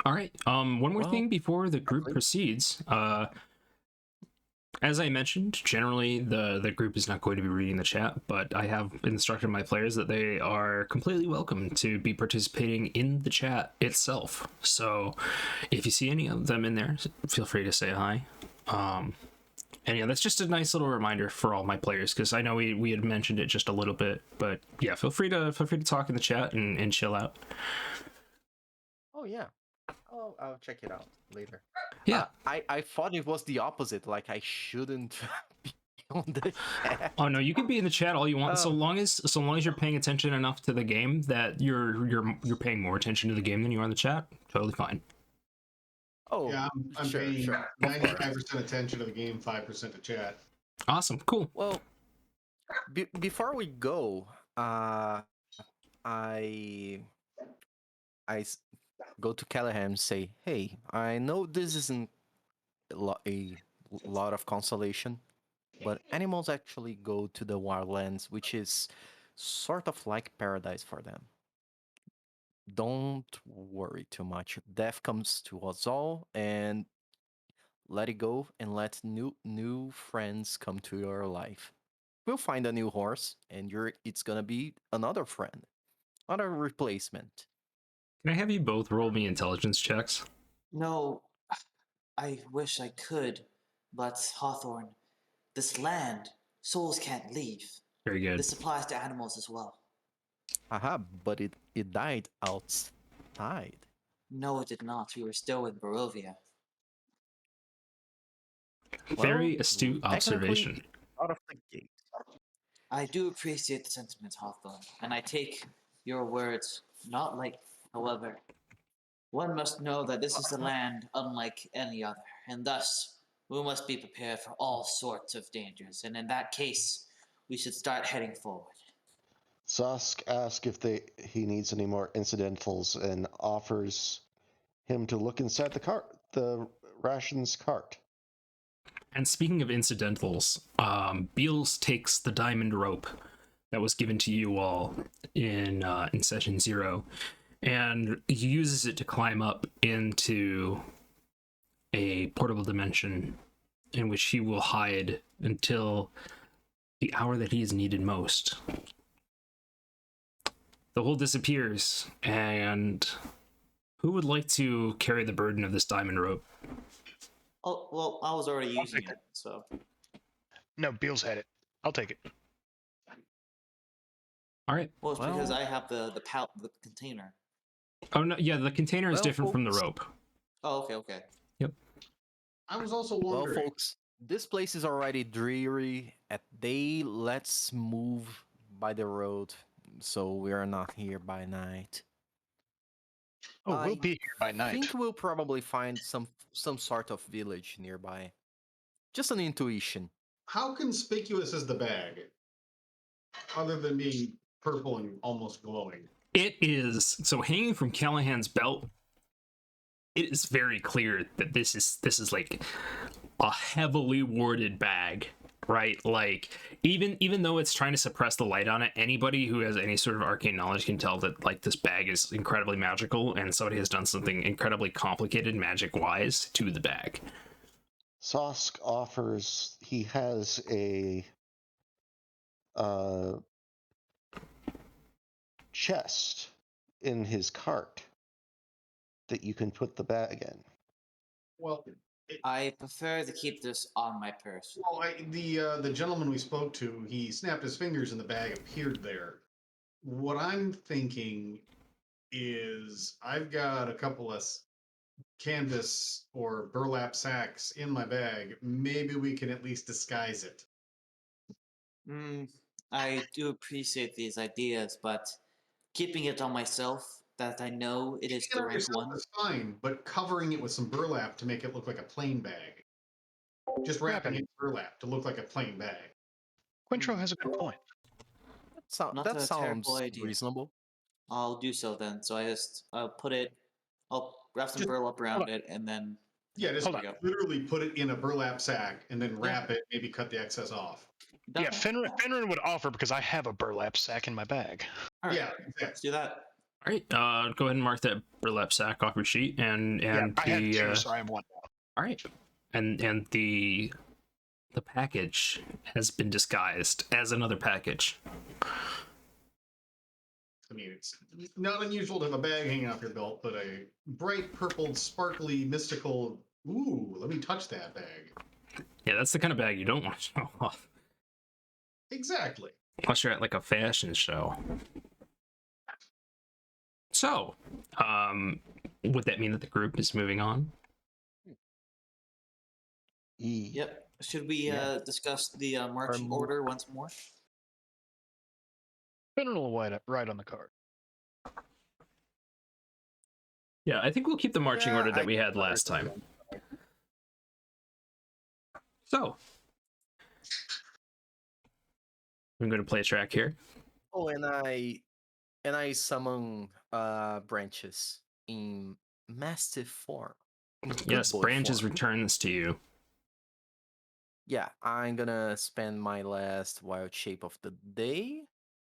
All right. One more thing before the group proceeds. As I mentioned, generally the group is not going to be reading the chat, but I have instructed my players that they are completely welcome to be participating in the chat itself. So if you see any of them in there, feel free to say hi. And yeah, that's just a nice little reminder for all my players, because I know we had mentioned it just a little bit, but yeah, feel free to talk in the chat and chill out.
Oh yeah. Oh, I'll check it out later.
Yeah.
I thought it was the opposite. Like I shouldn't be on the chat.
Oh no, you can be in the chat all you want, so long as you're paying attention enough to the game that you're paying more attention to the game than you are in the chat. Totally fine.
Oh,
yeah, I'm
sure,
paying
sure.
95% attention to the game, 5% to chat.
Awesome, cool.
Well, before we go, I go to Callahan and say, "Hey, I know this isn't a lot of consolation, but animals actually go to the wildlands, which is sort of like paradise for them. Don't worry too much. Death comes to us all, and let it go and let new friends come to your life. We'll find a new horse, and it's gonna be another friend, another replacement."
Can I have you both roll me intelligence checks?
No, I wish I could, but Hawthorne, this land, souls can't leave.
Very good.
This applies to animals as well.
Aha, but it died outside.
No, it did not. We were still in Barovia.
Very
Well,
astute
technically,
observation.
out of the gate.
I do appreciate the sentiment, Hawthorne, and I take your words not lightly. However, one must know that this is a land unlike any other, and thus we must be prepared for all sorts of dangers, and in that case, we should start heading forward.
Zosk asks if he needs any more incidentals and offers him to look inside the rations cart.
And speaking of incidentals, Beals takes the diamond rope that was given to you all in session 0, and he uses it to climb up into a portable dimension in which he will hide until the hour that he is needed most. The hole disappears, and who would like to carry the burden of this diamond rope?
Oh, well, I was already using
take
it, so.
No, Beals had it. I'll take it.
All right.
Well, it's because
Well-
I have the container.
Oh no, yeah, the container is
Well,
different from the
folks-
rope.
Oh, okay.
I was also
Well,
wondering.
folks, this place is already dreary at day. Let's move by the road so we are not here by night.
Oh, we'll
I
be here by
I
night.
think we'll probably find some sort of village nearby. Just an intuition.
How conspicuous is the bag? Other than being purple and almost glowing.
It is so hanging from Callahan's belt. It is very clear that this is like a heavily warded bag, right? Like even though it's trying to suppress the light on it, anybody who has any sort of arcane knowledge can tell that like this bag is incredibly magical, and somebody has done something incredibly complicated magic-wise to the bag.
Zosk offers he has a chest in his cart that you can put the bag in.
Well,
I prefer to keep this on my person.
well, the gentleman we spoke to, he snapped his fingers and the bag appeared there. What I'm thinking is I've got a couple of canvas or burlap sacks in my bag. Maybe we can at least disguise it.
I do appreciate these ideas, but keeping it on myself, that I know it is
Keeping it
the
on
right
yourself
one.
is fine, but covering it with some burlap to make it look like a plain bag. Just wrapping it in burlap to look like a plain bag.
Quintro has a good point.
Not
That
a
sounds
terrible idea.
reasonable.
I'll do so then. So I'll wrap some
Just-
burlap around it, and then
Yeah, just
Hold on.
literally put it in a burlap sack and then wrap it, maybe cut the excess off.
Yeah,
done.
Fenrir would offer because I have a burlap sack in my bag.
All right,
Yeah,
let's do that.
All right, go ahead and mark that burlap sack off your sheet, and
Yeah, I had
the
two, so I have one now.
all right, and the package has been disguised as another package.
I mean, it's not unusual to have a bag hanging off your belt, but a bright purple, sparkly, mystical. Ooh, let me touch that bag.
Yeah, that's the kind of bag you don't want to show off
Exactly.
unless you're at like a fashion show. So, would that mean that the group is moving on?
Yep. Should we discuss the marching
more-
order once more?
Fenrir will ride on the cart.
Yeah, I think we'll keep the marching
Yeah,
order that
I
we had
prefer
last
to
time.
go.
So, I'm going to play a track here.
Oh, and I summon branches in mastiff form. Good
Yes,
boy
Branches
form.
returns to you.
Yeah, I'm gonna spend my last wild shape of the day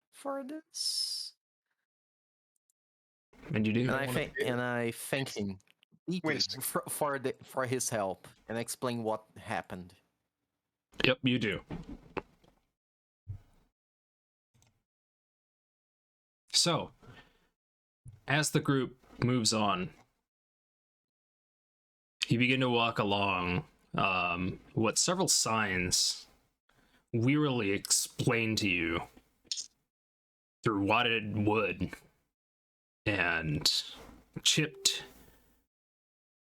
for this.
And you do.
And I thank him deeply
second.
for his help and explain what happened.
Yep, you do. So, as the group moves on, you begin to walk along what several signs wearily explain to you through wadded wood and chipped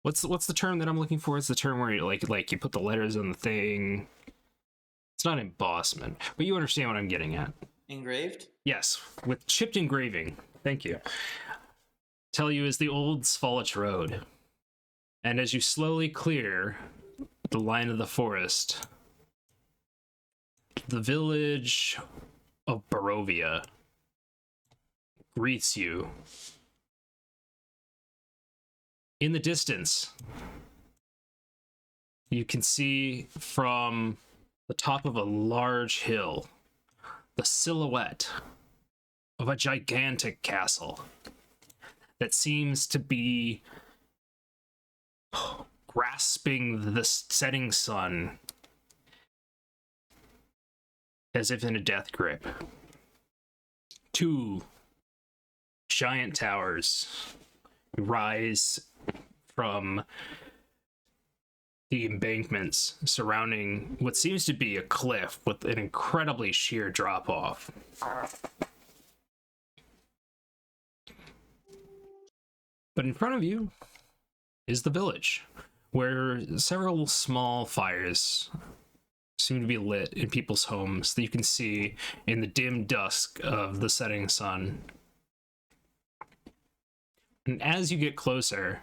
What's the term that I'm looking for? It's the term where you like you put the letters on the thing. It's not embossment, but you understand what I'm getting at.
Engraved?
Yes, with chipped engraving. Thank you. Tell you is the old Svalich Road. And as you slowly clear the line of the forest, the village of Barovia greets you. In the distance, you can see from the top of a large hill the silhouette of a gigantic castle that seems to be grasping the setting sun as if in a death grip. Two giant towers rise from the embankments surrounding what seems to be a cliff with an incredibly sheer drop off. But in front of you is the village, where several small fires seem to be lit in people's homes that you can see in the dim dusk of the setting sun. And as you get closer,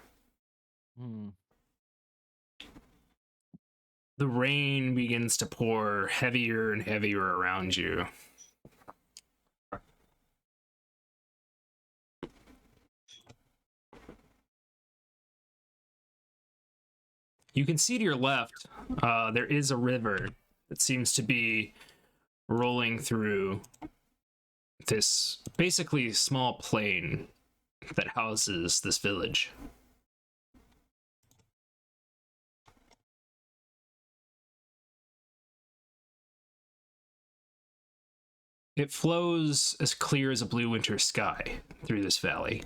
the rain begins to pour heavier and heavier around you. You can see to your left, there is a river that seems to be rolling through this basically small plain that houses this village. It flows as clear as a blue winter sky through this valley.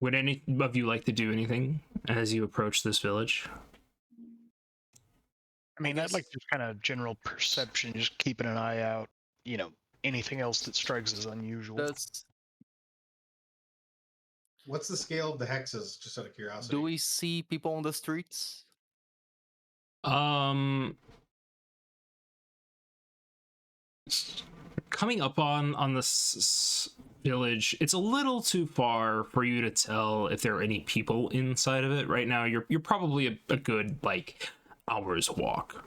Would any of you like to do anything as you approach this village?
I mean, I'd like to kind of general perception, just keeping an eye out, anything else that strikes as unusual.
What's the scale of the hexes, just out of curiosity?
Do we see people on the streets?
Coming up on this village, it's a little too far for you to tell if there are any people inside of it. Right now, you're probably a good hour's walk.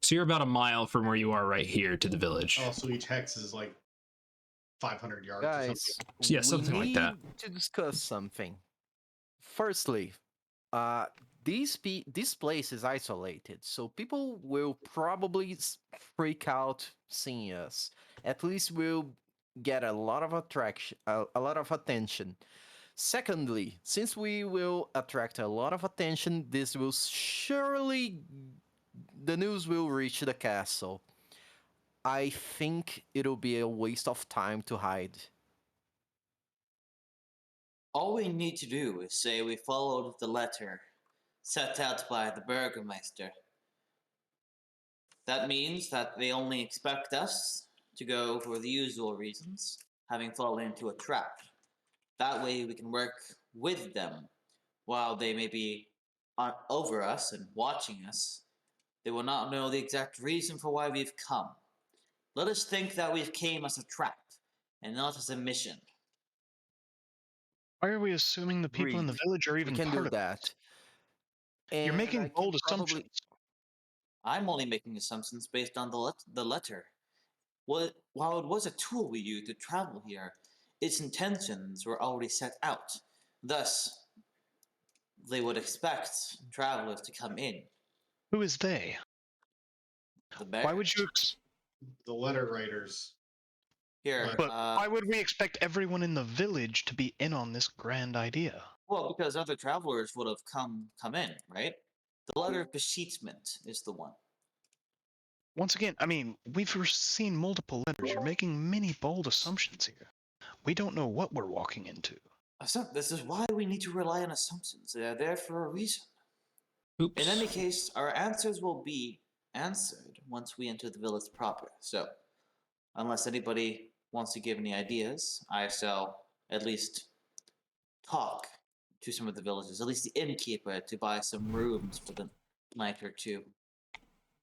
So you're about a mile from where you are right here to the village.
Oh, so each hex is like 500 yards or
Guys,
something.
Yeah, something like that.
We need to discuss something. Firstly, this place is isolated, so people will probably freak out seeing us. At least we'll get a lot of attention. Secondly, since we will attract a lot of attention, the news will reach the castle. I think it'll be a waste of time to hide.
All we need to do is say we followed the letter set out by the Burgermeister. That means that they only expect us to go for the usual reasons, having fallen into a trap. That way we can work with them. While they may be over us and watching us, they will not know the exact reason for why we've come. Let us think that we've came as a trap, and not as a mission.
Why are we assuming the people in the village are even
We can
part
do
of
that.
it? You're
And
making
I
bold
can
assumptions.
I'm only making assumptions based on the letter. While it was a tool we used to travel here, its intentions were already set out. Thus, they would expect travelers to come in.
Who is they?
The bear.
Why would you?
The letter writers.
Here,
But why would we expect everyone in the village to be in on this grand idea?
Well, because other travelers would have come in, right? The letter of beseechment is the one.
Once again, I mean, we've seen multiple letters. You're making many bold assumptions here. We don't know what we're walking into.
This is why we need to rely on assumptions. They're there for a reason.
Oops.
In any case, our answers will be answered once we enter the village proper. So, unless anybody wants to give any ideas, I shall at least talk to some of the villagers, at least the innkeeper, to buy some rooms for the night or two.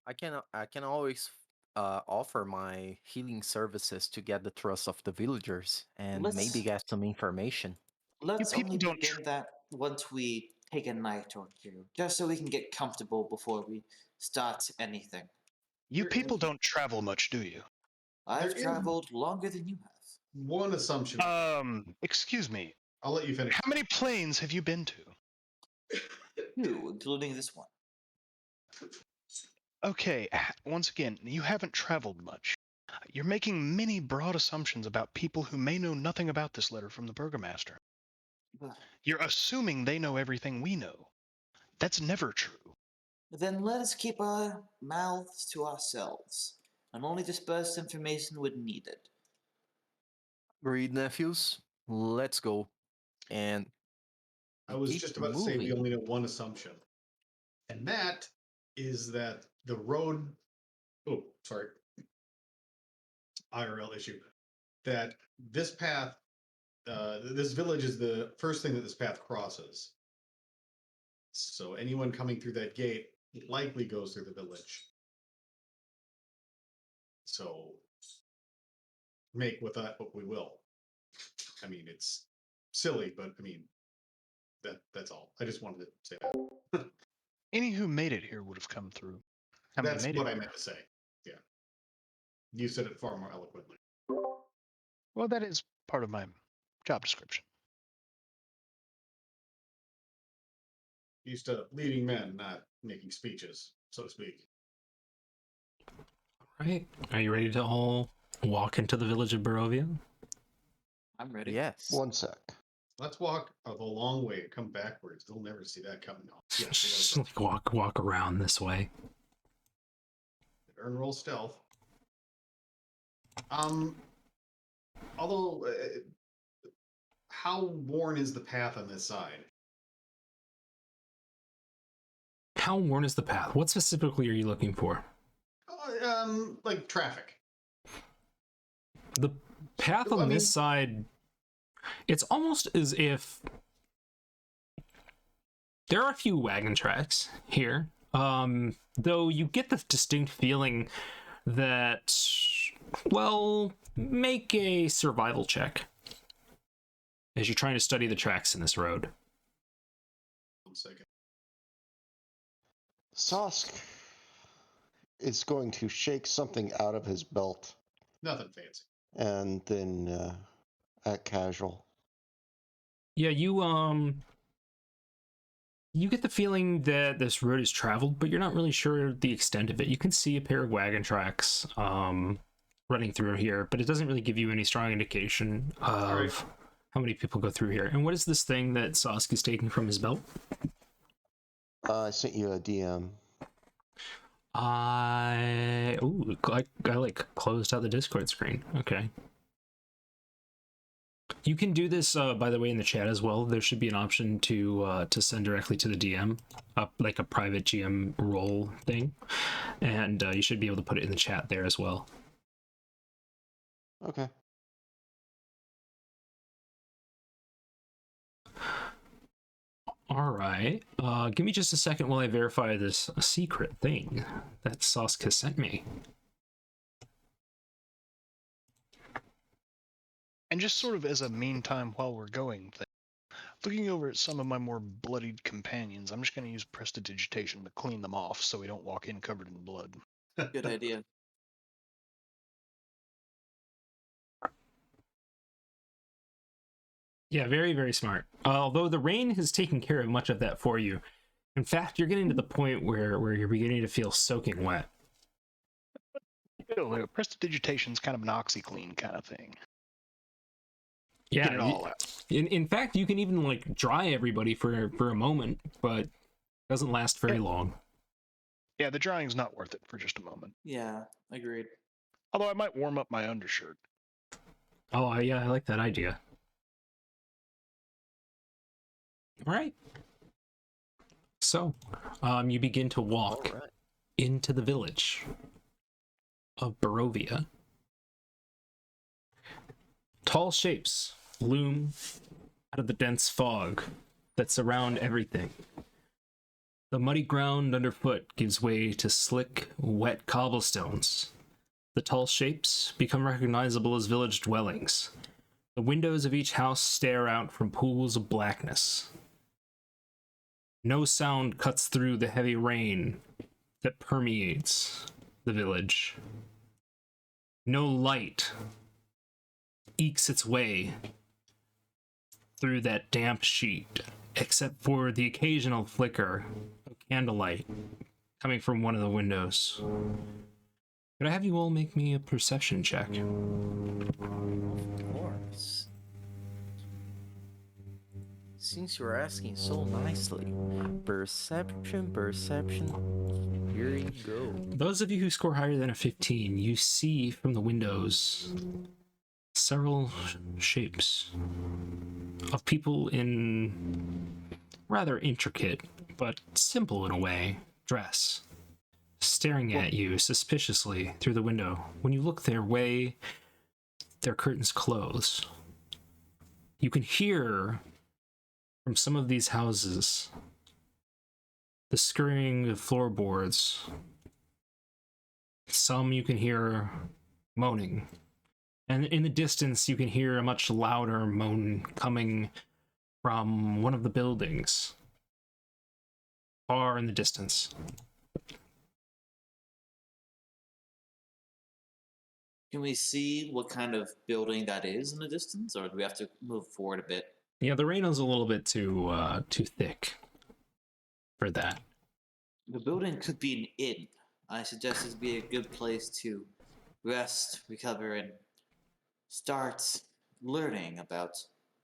I can always offer my healing services to get the trust of the villagers and maybe
Let's
get some information.
let's
people
only
don't
begin that once we take a night or two, just so we can get comfortable before we start anything.
You
There
people
is-
don't travel much, do you?
I've
There is-
traveled longer than you have.
One assumption.
Excuse me.
I'll let you finish.
How many planes have you been to?
Two, including this one.
Okay, once again, you haven't traveled much. You're making many broad assumptions about people who may know nothing about this letter from the burgomaster. You're assuming they know everything we know. That's never true.
Then let us keep our mouths to ourselves and only disperse information when needed.
Agreed, nephews. Let's go. And
I was
keep
just about to say we
moving.
only know one assumption, and that is that the road. Oh, sorry. IRL issue. That this path, this village is the first thing that this path crosses. So anyone coming through that gate likely goes through the village. So make with that what we will. I mean, it's silly, but I mean, that's all. I just wanted to say that.
Any who made it here would have come through. How many
That's
made
what
it?
I meant to say. Yeah. You said it far more eloquently.
Well, that is part of my job description.
Used to leading men, not making speeches, so to speak.
Right? Are you ready to all walk into the village of Barovia?
I'm ready.
Yes.
One sec.
Let's walk the long way and come backwards. They'll never see that coming. No. Yes,
Just
they
like walk around this way.
gotta earn roll stealth. Although, how worn is the path on this side?
How worn is the path? What specifically are you looking for?
Like traffic.
The path on this side, it's almost as if there are a few wagon tracks here. Though you get the distinct feeling that, well, make a survival check as you're trying to study the tracks in this road.
1 second.
Sosk is going to shake something out of his belt
Nothing fancy.
and then act casual.
Yeah, you get the feeling that this road is traveled, but you're not really sure the extent of it. You can see a pair of wagon tracks running through here, but it doesn't really give you any strong indication of how many people go through here. And what is this thing that Sosk is taking from his belt?
I sent you a DM.
I like closed out the Discord screen. Okay. You can do this, by the way, in the chat as well. There should be an option to send directly to the DM, like a private GM role thing, and you should be able to put it in the chat there as well.
Okay.
All right. Give me just a second while I verify this secret thing that Sosk has sent me.
And just sort of as a meantime while we're going thing, looking over at some of my more bloodied companions, I'm just going to use prestidigitation to clean them off so we don't walk in covered in blood.
Good idea.
Yeah, very, very smart. Although the rain has taken care of much of that for you. In fact, you're getting to the point where you're beginning to feel soaking wet.
Prestidigitation's kind of an OxyClean kind of thing.
Yeah,
Get it all out.
In fact, you can even like dry everybody for a moment, but it doesn't last very long.
Yeah, the drying's not worth it for just a moment.
Yeah, agreed.
Although I might warm up my undershirt.
Oh, yeah, I like that idea. All right. So, you begin to walk into the village. of Barovia. Tall shapes loom out of the dense fog that surround everything. The muddy ground underfoot gives way to slick, wet cobblestones. The tall shapes become recognizable as village dwellings. The windows of each house stare out from pools of blackness. No sound cuts through the heavy rain that permeates the village. No light ekes its way through that damp sheet, except for the occasional flicker of candlelight coming from one of the windows. Could I have you all make me a perception check?
Of course. Since you're asking so nicely. Perception. Here you go.
Those of you who score higher than a 15, you see from the windows several shapes of people in rather intricate, but simple in a way, dress, staring at you suspiciously through the window. When you look their way, their curtains close. You can hear from some of these houses the scurrying of floorboards. Some you can hear moaning. And in the distance, you can hear a much louder moan coming from one of the buildings, far in the distance.
Can we see what kind of building that is in the distance, or do we have to move forward a bit?
Yeah, the rain is a little bit too thick for that.
The building could be an inn. I suggest it be a good place to rest, recover, and start learning about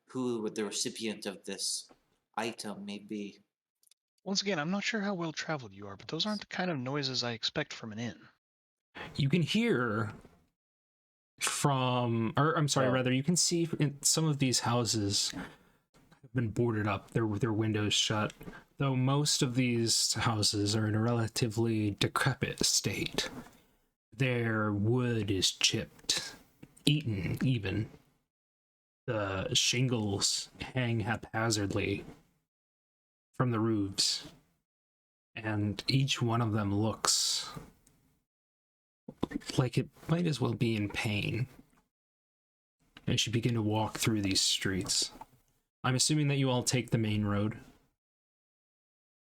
who the recipient of this item may be.
Once again, I'm not sure how well traveled you are, but those aren't the kind of noises I expect from an inn.
You can hear from, or I'm sorry, rather, you can see in some of these houses have been boarded up, their windows shut, though most of these houses are in a relatively decrepit state. Their wood is chipped, eaten even. The shingles hang haphazardly from the roofs, and each one of them looks like it might as well be in pain as you begin to walk through these streets. I'm assuming that you all take the main road.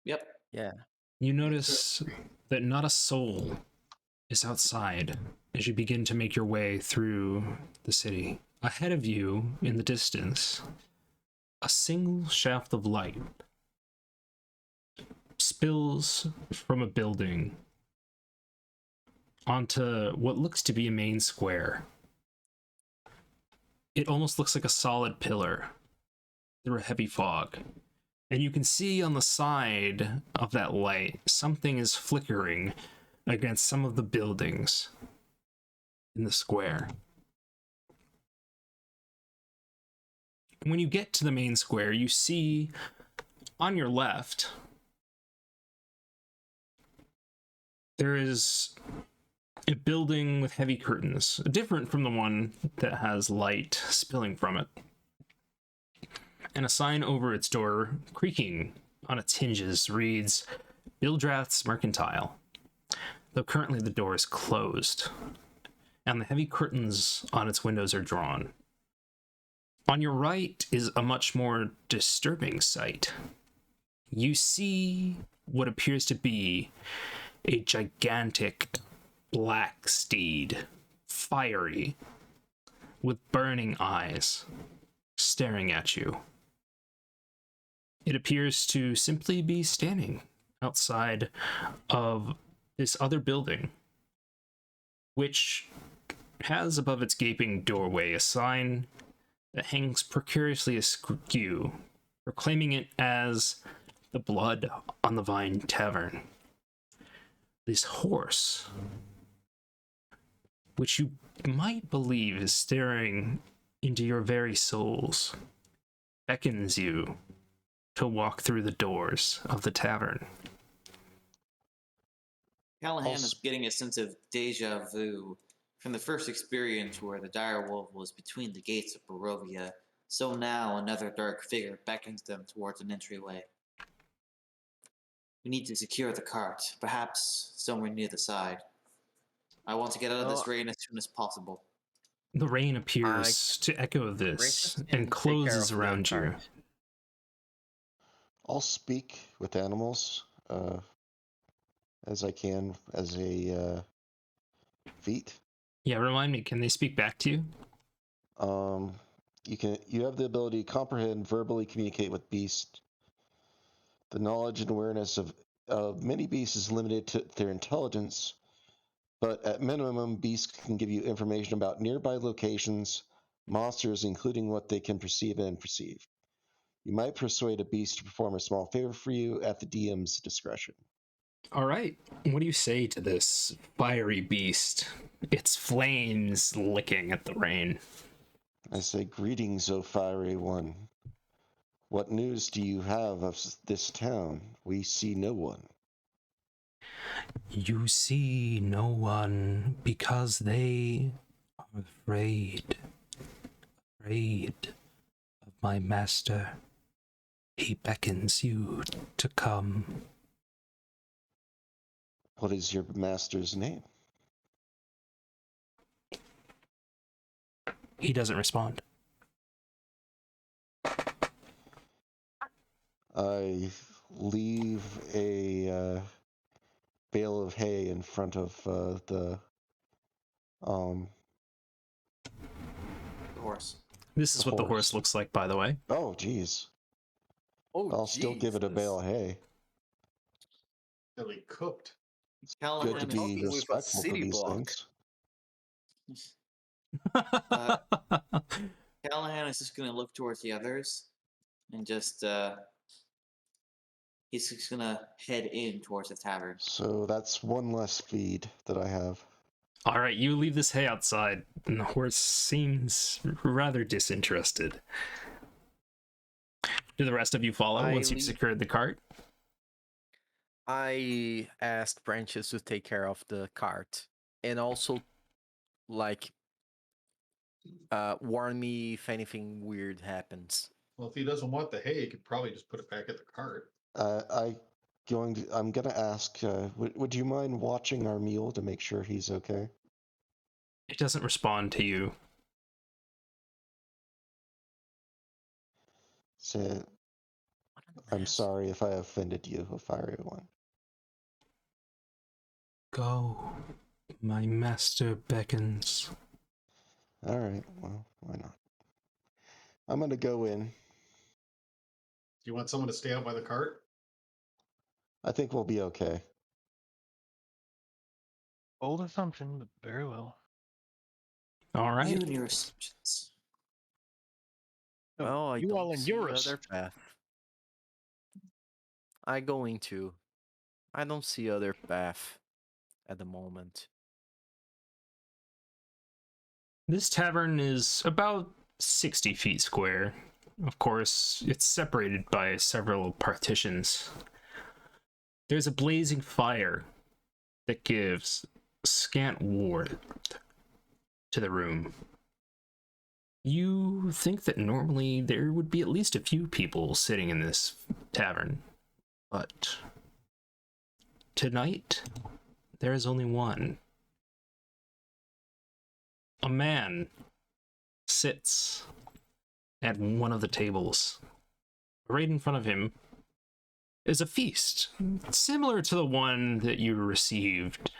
Yep.
Yeah.
You notice that not a soul is outside as you begin to make your way through the city. Ahead of you, in the distance, a single shaft of light spills from a building onto what looks to be a main square. It almost looks like a solid pillar through a heavy fog. And you can see on the side of that light, something is flickering against some of the buildings in the square. When you get to the main square, you see on your left, there is a building with heavy curtains, different from the one that has light spilling from it. And a sign over its door, creaking on its hinges, reads, Bildrath's Mercantile. Though currently the door is closed, and the heavy curtains on its windows are drawn. On your right is a much more disturbing sight. You see what appears to be a gigantic black steed, fiery, with burning eyes, staring at you. It appears to simply be standing outside of this other building, which has above its gaping doorway a sign that hangs precariously askew, proclaiming it as the Blood on the Vine Tavern. This horse, which you might believe is staring into your very souls, beckons you to walk through the doors of the tavern.
Callahan is
sp-
getting a sense of deja vu from the first experience where the dire wolf was between the gates of Barovia. So now another dark figure beckons them towards an entryway. We need to secure the cart, perhaps somewhere near the side. I want to get out of this
Well,
rain as soon as possible.
The rain appears to echo this
Branches
and
can take care
closes
of the
around you.
cart.
I'll speak with animals as I can as a feat.
Yeah, remind me, can they speak back to you?
You have the ability to comprehend, verbally communicate with beasts. The knowledge and awareness of many beasts is limited to their intelligence, but at minimum, beasts can give you information about nearby locations, monsters, including what they can perceive and perceive. You might persuade a beast to perform a small favor for you at the DM's discretion.
All right. What do you say to this fiery beast? Its flames licking at the rain.
I say, greetings, O fiery one. What news do you have of this town? We see no one.
You see no one because they are afraid. Afraid of my master. He beckons you to come.
What is your master's name?
He doesn't respond.
I leave a bale of hay in front of the
Horse.
This is what the horse
horse.
looks like, by the way.
Oh, geez.
Oh,
I'll still give it a
Jesus.
bale of hay.
Really cooked.
Good
Callahan
to
is
be
talking with a
respectful to
city
these
block.
things.
Callahan is just gonna look towards the others and just he's just gonna head in towards the tavern.
So that's one less feed that I have.
All right, you leave this hay outside, and the horse seems rather disinterested. Do the rest of you follow
I
once you've
leave-
secured the cart?
I asked Branches to take care of the cart and also, like, warn me if anything weird happens.
Well, if he doesn't want the hay, he could probably just put it back in the cart.
I'm gonna ask. Would you mind watching our mule to make sure he's okay?
It doesn't respond to you.
Say, I'm sorry if I offended you, a fiery one.
Go. My master beckons.
All right. Well, why not? I'm gonna go in.
Do you want someone to stay out by the cart?
I think we'll be okay.
Bold assumption, but very well.
All right.
You and your assumptions.
No,
Well, I
you
don't
all in
see
Eurus.
other path. I going to. I don't see other path at the moment.
This tavern is about 60 feet square. Of course, it's separated by several partitions. There's a blazing fire that gives scant warmth to the room. You think that normally there would be at least a few people sitting in this tavern, but tonight there is only one. A man sits at one of the tables. Right in front of him is a feast, similar to the one that you received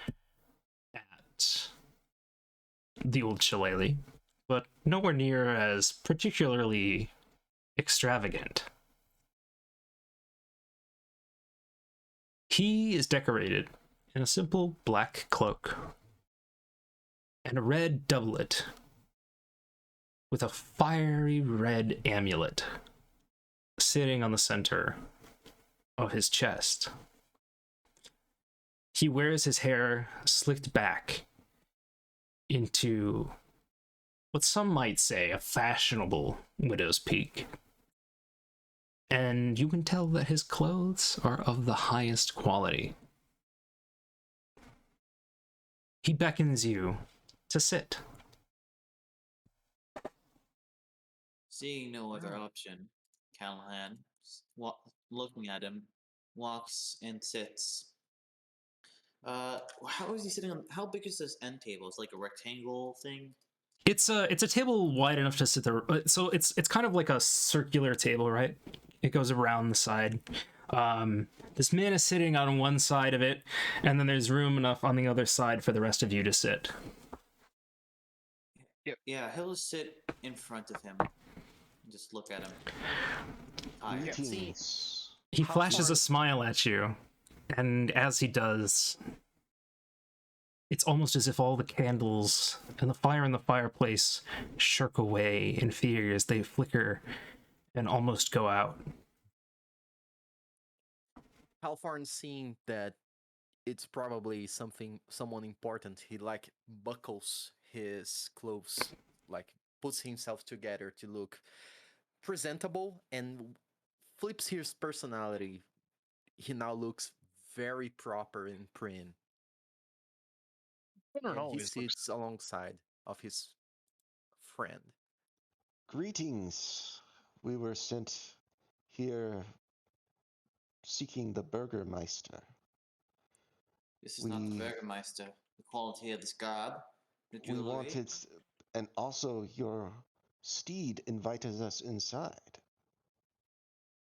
at the Old Shillelagh, but nowhere near as particularly extravagant. He is decorated in a simple black cloak and a red doublet with a fiery red amulet sitting on the center of his chest. He wears his hair slicked back into what some might say a fashionable widow's peak. And you can tell that his clothes are of the highest quality. He beckons you to sit.
Seeing no other option, Callahan, looking at him, walks and sits. How is he sitting on? How big is this end table? It's like a rectangle thing.
It's a table wide enough to sit there. So it's kind of like a circular table, right? It goes around the side. This man is sitting on one side of it, and then there's room enough on the other side for the rest of you to sit.
Yeah, he'll just sit in front of him. Just look at him. Tired. See,
Greetings.
He
How
flashes
far-
a smile at you, and as he does, it's almost as if all the candles and the fire in the fireplace shirk away in fear as they flicker and almost go out.
Halfarn, seeing that it's probably someone important, he like buckles his clothes, like puts himself together to look presentable and flips his personality. He now looks very proper and prim.
Finneran
And he
always looks.
sits alongside of his friend.
Greetings. We were sent here seeking the Burgermeister.
this is not the
We-
Burgermeister. The quality of this garb, the
We
jewelry.
wanted, and also your steed invited us inside.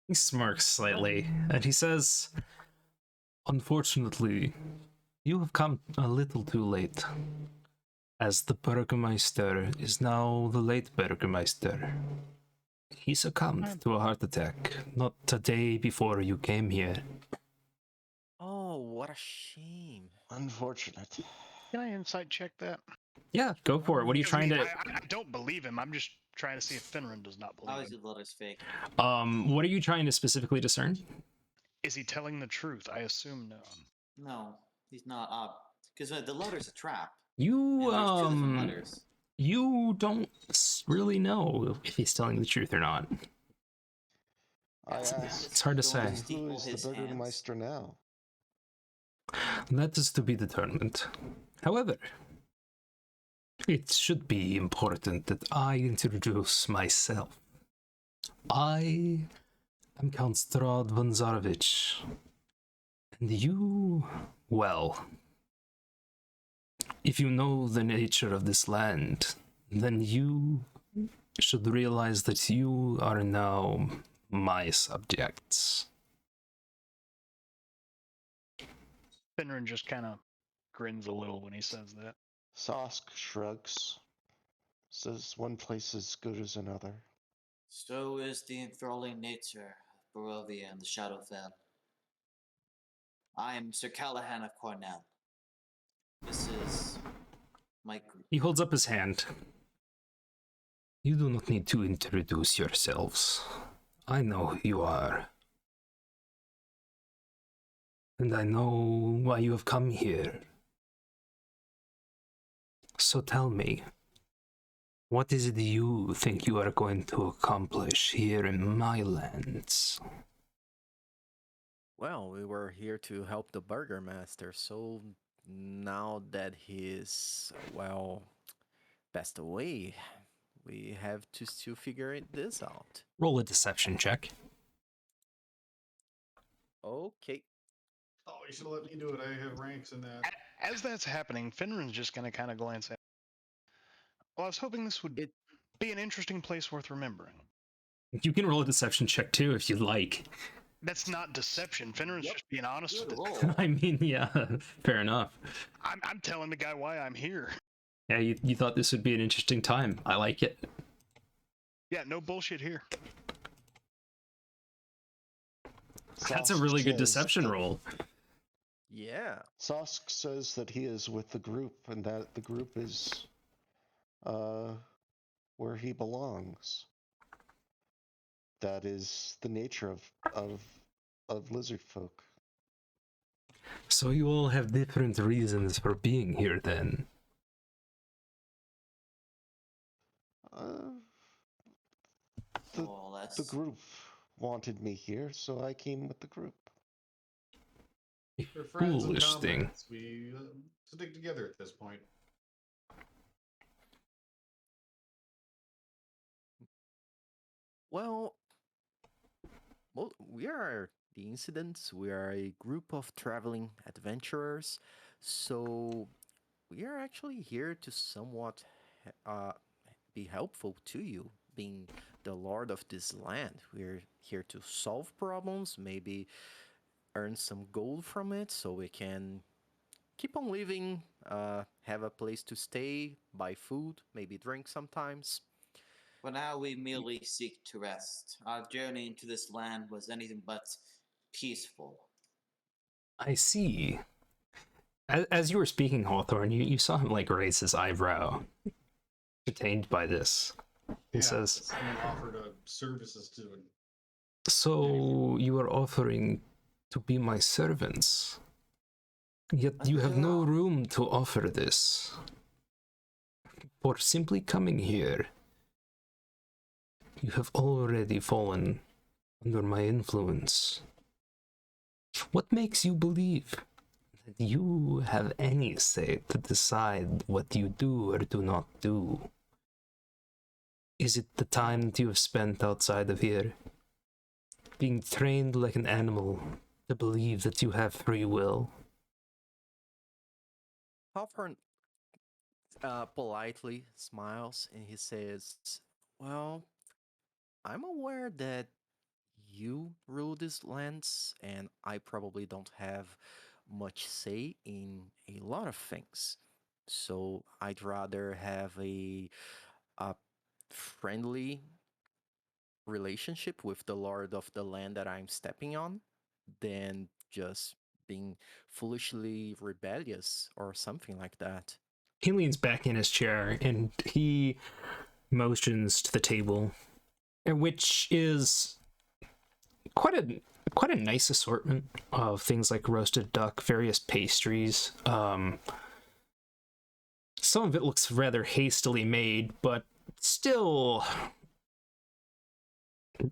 He smirks slightly, and he says, "Unfortunately, you have come a little too late, as the Burgermeister is now the late Burgermeister. He succumbed to a heart attack not a day before you came here."
Oh, what a shame.
Unfortunate.
Can I insight check that?
Yeah, go for it. What are you
Because,
trying to...
I don't believe him. I'm just trying to see if Finneran does not believe
Obviously,
him.
the letter's fake.
What are you trying to specifically discern?
Is he telling the truth? I assume no.
No, he's not up. Because the letter's a trap.
You,
And there's two different letters.
you don't really know if he's telling the truth or not.
I
It's-
asked,
It's hard to
going
say.
steeple
who is the
his hands.
Burgermeister now?
That is to be determined. However, it should be important that I introduce myself. I am Count Strahd von Zarovich. And you, well, if you know the nature of this land, then you should realize that you are now my subjects.
Finneran just kind of grins a little when he says that.
Sosk shrugs. Says one place is good as another.
So is the enthralling nature of Barovia and the Shadowfell. I am Sir Callahan of Cornell. This is my group.
He holds up his hand. You do not need to introduce yourselves. I know who you are. And I know why you have come here. So tell me, what is it you think you are going to accomplish here in my lands?
Well, we were here to help the Burgermaster, so now that he's, well, passed away, we have to still figure this out.
Roll a deception check.
Okay.
Oh, you should have let me do it. I have ranks in that.
As that's happening, Finneran's just going to kind of glance at. Well, I was hoping this would
It-
be an interesting place worth remembering.
You can roll a deception check too if you'd like.
That's not deception. Finneran's
Yep.
just being honest
Good
with it.
roll.
I mean, yeah, fair enough.
I'm telling the guy why I'm here.
Yeah, you thought this would be an interesting time. I like it.
Yeah, no bullshit here.
That's a
Sosk
really good
says
deception
that-
roll.
Yeah.
Sosk says that he is with the group and that the group is where he belongs. That is the nature of lizard folk.
So you all have different reasons for being here then.
The
More or less.
the group wanted me here, so I came with the group.
We're friends and
Foolish thing.
comrades. We stick together at this point.
Well, we are the Incidents. We are a group of traveling adventurers. So we are actually here to somewhat be helpful to you, being the lord of this land. We're here to solve problems, maybe earn some gold from it so we can keep on living, have a place to stay, buy food, maybe drink sometimes.
For now, we merely seek to rest. Our journey into this land was anything but peaceful.
I see. As you were speaking, Hawthorne, you saw him like raise his eyebrow, detained by this. He says,
someone offered services to it.
"So you are offering to be my servants, yet you have no room to offer this. For simply coming here, you have already fallen under my influence. What makes you believe that you have any say to decide what you do or do not do? Is it the time that you have spent outside of here, being trained like an animal to believe that you have free will?"
Hawthorne politely smiles and he says, well, I'm aware that you rule these lands, and I probably don't have much say in a lot of things. So I'd rather have a friendly relationship with the lord of the land that I'm stepping on than just being foolishly rebellious or something like that.
He leans back in his chair and he motions to the table, which is quite a nice assortment of things like roasted duck, various pastries. Some of it looks rather hastily made, but still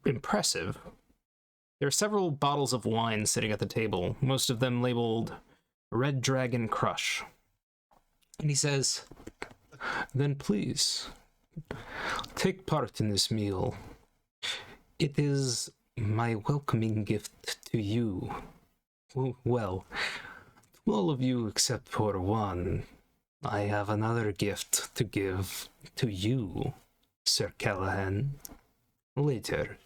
impressive. There are several bottles of wine sitting at the table, most of them labeled Red Dragon Crush. And he says, "Then please, take part in this meal. It is my welcoming gift to you. Well, to all of you except for one. I have another gift to give to you, Sir Callahan, later."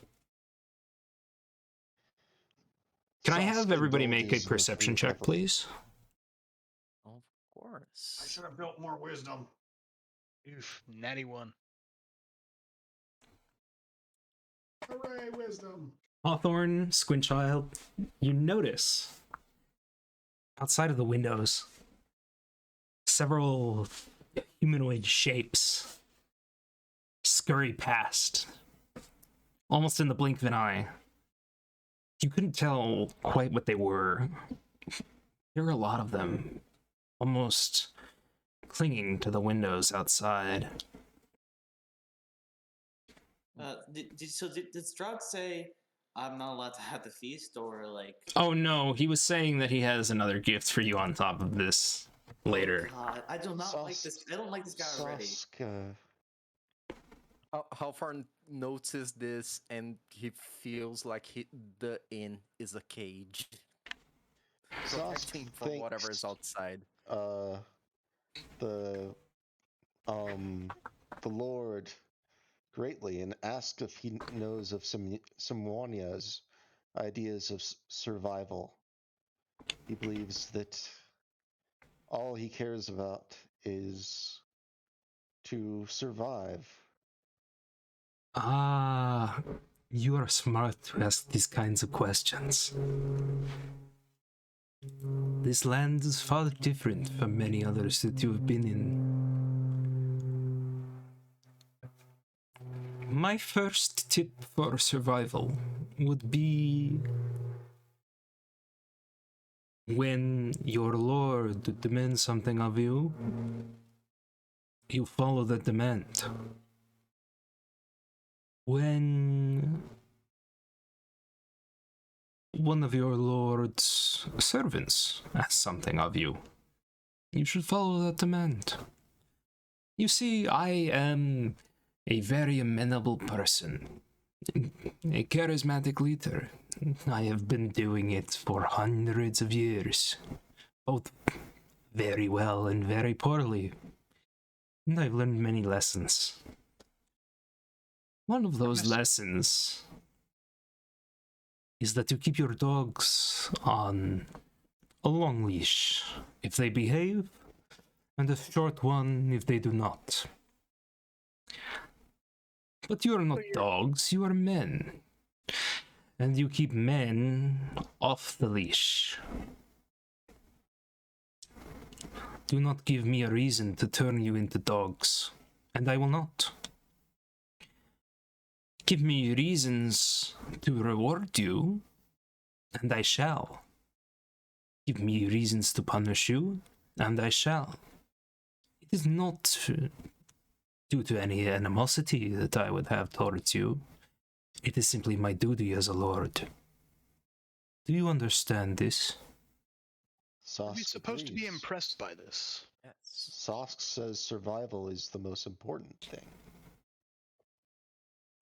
Can I have
Soft
everybody make a
indulges in
perception
food
check,
heavily.
please?
Of course.
I should have built more wisdom.
Oof, natty one.
Hooray, wisdom!
Hawthorne, Squintchild, you notice outside of the windows several humanoid shapes scurry past, almost in the blink of an eye. You couldn't tell quite what they were. There were a lot of them, almost clinging to the windows outside.
Did Strahd say I'm not allowed to have the feast, or like?
Oh no, he was saying that he has another gift for you on top of this later.
God, I do not like this. I don't like this guy already.
Saska.
How far notices this, and he feels like the inn is a cage, protecting him from whatever is outside.
The Lord greatly and asked if he knows of some Wanya's ideas of survival. He believes that all he cares about is to survive.
Ah, you are smart to ask these kinds of questions. This land is far different from many others that you have been in. My first tip for survival would be when your lord demands something of you, you follow the demand. When one of your lord's servants asks something of you, You should follow that demand. You see, I am a very amenable person, a charismatic leader. I have been doing it for hundreds of years, both very well and very poorly. And I've learned many lessons. One of those lessons is that you keep your dogs on a long leash if they behave, and a short one if they do not. But you are not dogs, you are men. And you keep men off the leash. Do not give me a reason to turn you into dogs, and I will not. Give me reasons to reward you, and I shall. Give me reasons to punish you, and I shall. It is not due to any animosity that I would have towards you. It is simply my duty as a lord. Do you understand this?
Are we
Sosk
supposed to be
agrees.
impressed by this?
Yes.
Sosk says survival is the most important thing.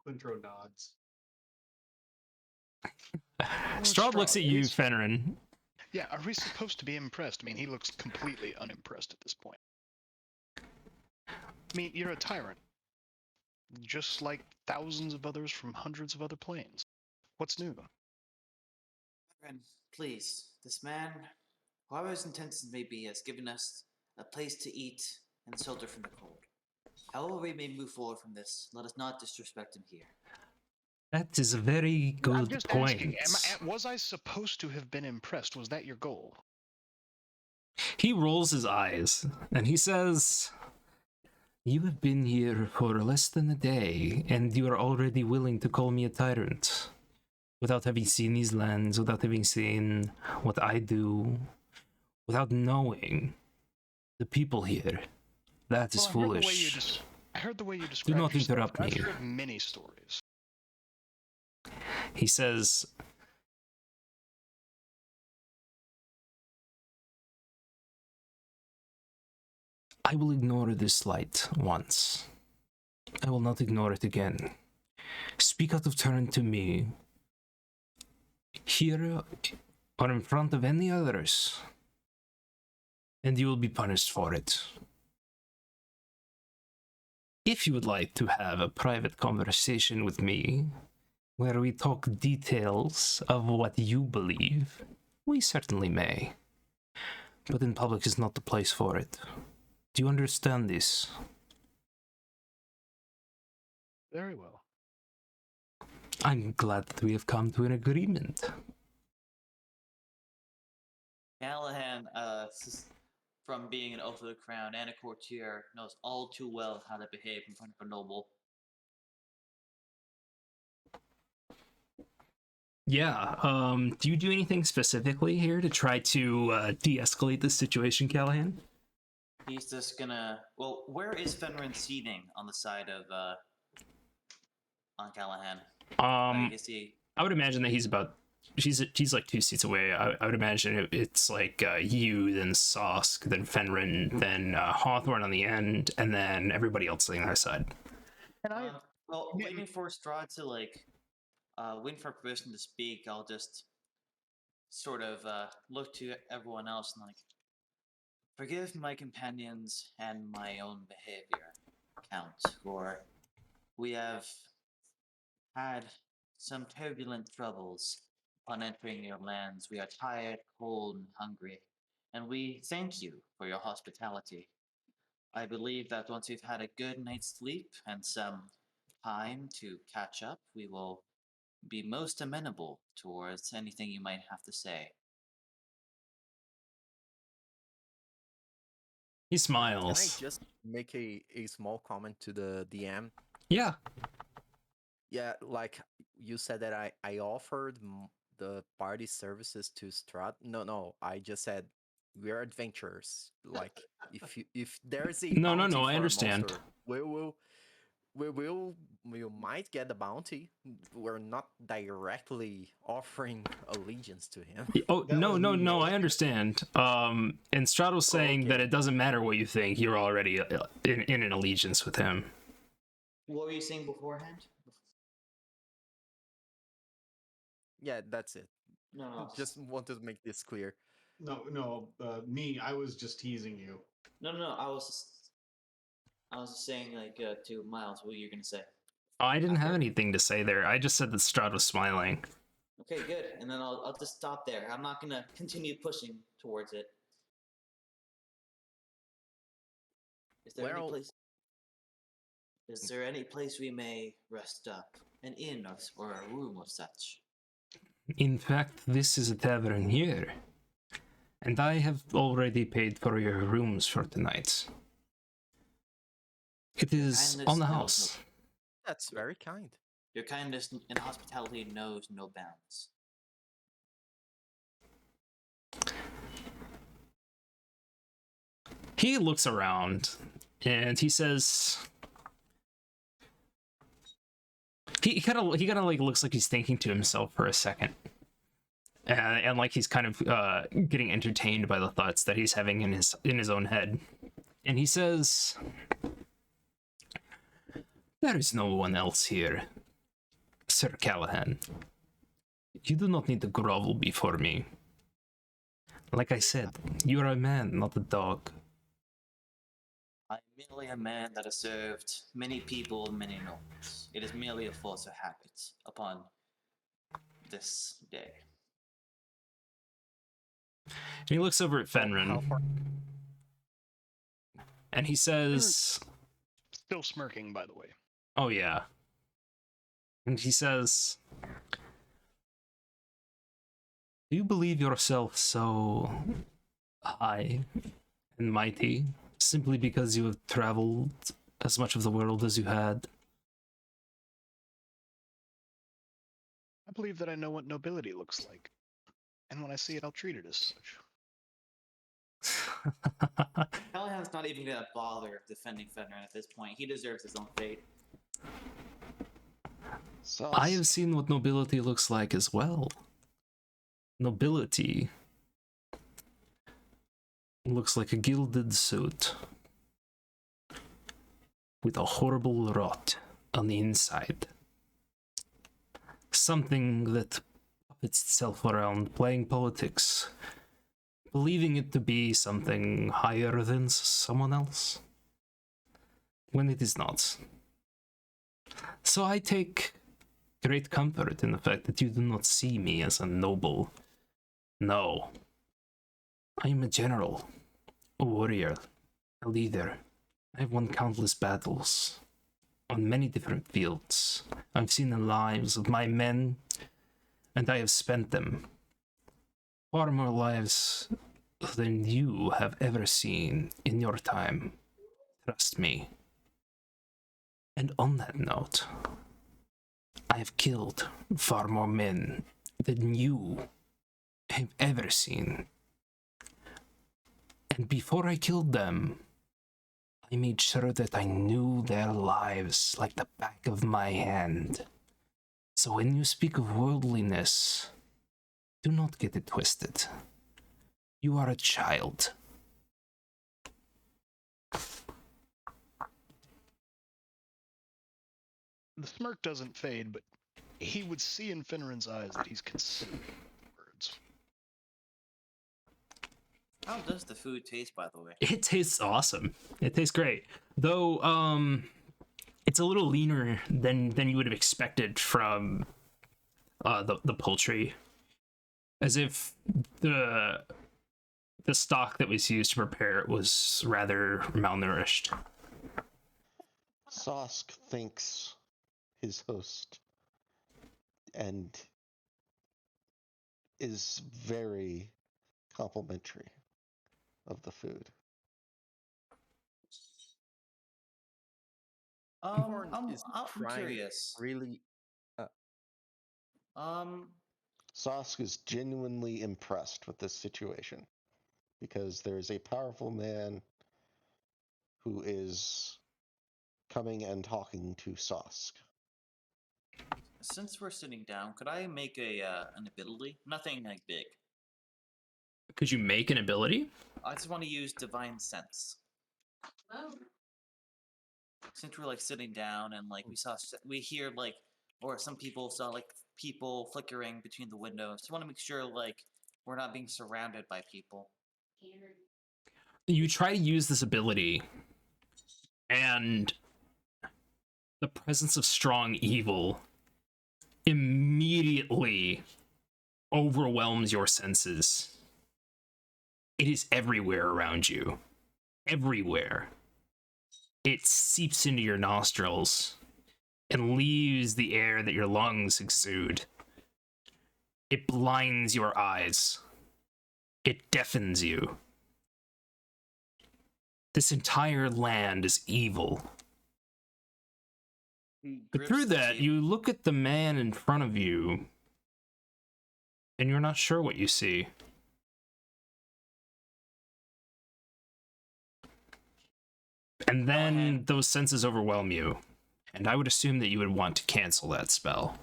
Quintro nods.
Strahd looks at you,
Strahd,
Fenrin.
Yeah, are we supposed to be impressed? I mean, he looks completely unimpressed at this point. I mean, you're a tyrant. Just like thousands of others from hundreds of other planes. What's new?
Friend, please, this man, whoever his intentions may be, has given us a place to eat and shelter from the cold. However we may move forward from this, let us not disrespect him here.
That is a very good
I'm just
point.
asking, was I supposed to have been impressed? Was that your goal?
He rolls his eyes and he says, "You have been here for less than a day, and you are already willing to call me a tyrant. Without having seen these lands, without having seen what I do, without knowing the people here. That is
Well,
foolish."
I heard the way you described
not
yourself,
interrupt
and I've
me.
heard many stories.
He says, "I will ignore this slight once. I will not ignore it again. Speak out of turn to me, here or in front of any others, and you will be punished for it. If you would like to have a private conversation with me, where we talk details of what you believe, we certainly may. But in public is not the place for it. Do you understand this?"
Very well.
I'm glad that we have come to an agreement.
Callahan, from being an oath of the crown and a courtier, knows all too well how to behave in front of a noble.
Yeah, do you do anything specifically here to try to de-escalate this situation, Callahan?
He's just gonna. Well, where is Fenrir seating on the side of on Callahan? Like, is he?
I would imagine that he's like 2 seats away. I would imagine it's like you, then Sosk, then Fenrin, then Hawthorne on the end, and then everybody else on the other side.
And I,
Well, waiting for Strahd to wait for permission to speak, I'll just sort of look to everyone else and forgive my companions and my own behavior, Count, for we have had some turbulent troubles on entering your lands. We are tired, cold, and hungry, and we thank you for your hospitality. I believe that once we've had a good night's sleep and some time to catch up, we will be most amenable towards anything you might have to say.
He
Can I
smiles.
just make a small comment to the DM?
Yeah.
Yeah, like you said that I offered the party services to Strahd. No, I just said we're adventurers. Like if there's a
No,
bounty
I
for a
understand.
monster, we will we might get the bounty. We're not directly offering allegiance to him.
Oh,
That
no,
was
no,
me,
no,
Miller.
I understand. And Strahd was saying that
Okay.
it doesn't matter what you think, you're already in an allegiance with him.
What were you saying beforehand?
Yeah, that's it.
No.
Just wanted to make this clear.
No, me. I was just teasing you.
No. I was just saying, like, to Miles, what you're gonna say.
Oh, I didn't have
After?
anything to say there. I just said that Strahd was smiling.
Okay, good. And then I'll just stop there. I'm not gonna continue pushing towards it. Is there any
Well-
place? Is there any place we may rest up? An inn or a room of such?
In fact, this is a tavern here. And I have already paid for your rooms for tonight. It is
Kindness
on the
knows
house.
That's very kind.
Your kindness and hospitality knows no bounds.
He looks around and he says, he kind of like looks like he's thinking to himself for a second, and like he's kind of getting entertained by the thoughts that he's having in his own head. And he says, "There is no one else here, Sir Callahan. You do not need to grovel before me. Like I said, you are a man, not a dog."
I am merely a man that has served many people and many nobles. It is merely a force of habit upon this day.
And he looks over at Fenrir,
How far?
and he says,
Still smirking, by the way.
"Oh yeah." And he says, "Do you believe yourself so high and mighty simply because you have traveled as much of the world as you had?"
I believe that I know what nobility looks like. And when I see it, I'll treat it as such.
Callahan's not even gonna bother defending Fenrir at this point. He deserves his own fate.
I have seen what nobility looks like as well. Nobility looks like a gilded suit with a horrible rot on the inside. Something that puppets itself around playing politics, believing it to be something higher than someone else, when it is not. So I take great comfort in the fact that you do not see me as a noble. No. I am a general, a warrior, a leader. I have won countless battles on many different fields. I've seen the lives of my men, and I have spent them. Far more lives than you have ever seen in your time. Trust me. And on that note, I have killed far more men than you have ever seen. And before I killed them, I made sure that I knew their lives like the back of my hand. So when you speak of worldliness, do not get it twisted. You are a child.
The smirk doesn't fade, but he would see in Finneran's eyes that he's considering words.
How does the food taste, by the way?
It tastes awesome. It tastes great. Though, it's a little leaner than you would have expected from the poultry. As if the stock that was used to prepare it was rather malnourished.
Sosk thanks his host and is very complimentary of the food.
Horn is
I'm
trying
curious.
Really,
Sosk is genuinely impressed with this situation because there is a powerful man who is coming and talking to Sosk.
Since we're sitting down, could I make an ability? Nothing like big.
Could you make an ability?
I just want to use divine sense. Since we're like sitting down and like we hear like, or some people saw like people flickering between the windows. Just want to make sure like we're not being surrounded by people.
You try to use this ability, and the presence of strong evil immediately overwhelms your senses. It is everywhere around you. Everywhere. It seeps into your nostrils and leaves the air that your lungs exude. It blinds your eyes. It deafens you. This entire land is evil. But through that, you look at the man in front of you, and you're not sure what you see. And then those senses overwhelm you, and I would assume that you would want to cancel that spell.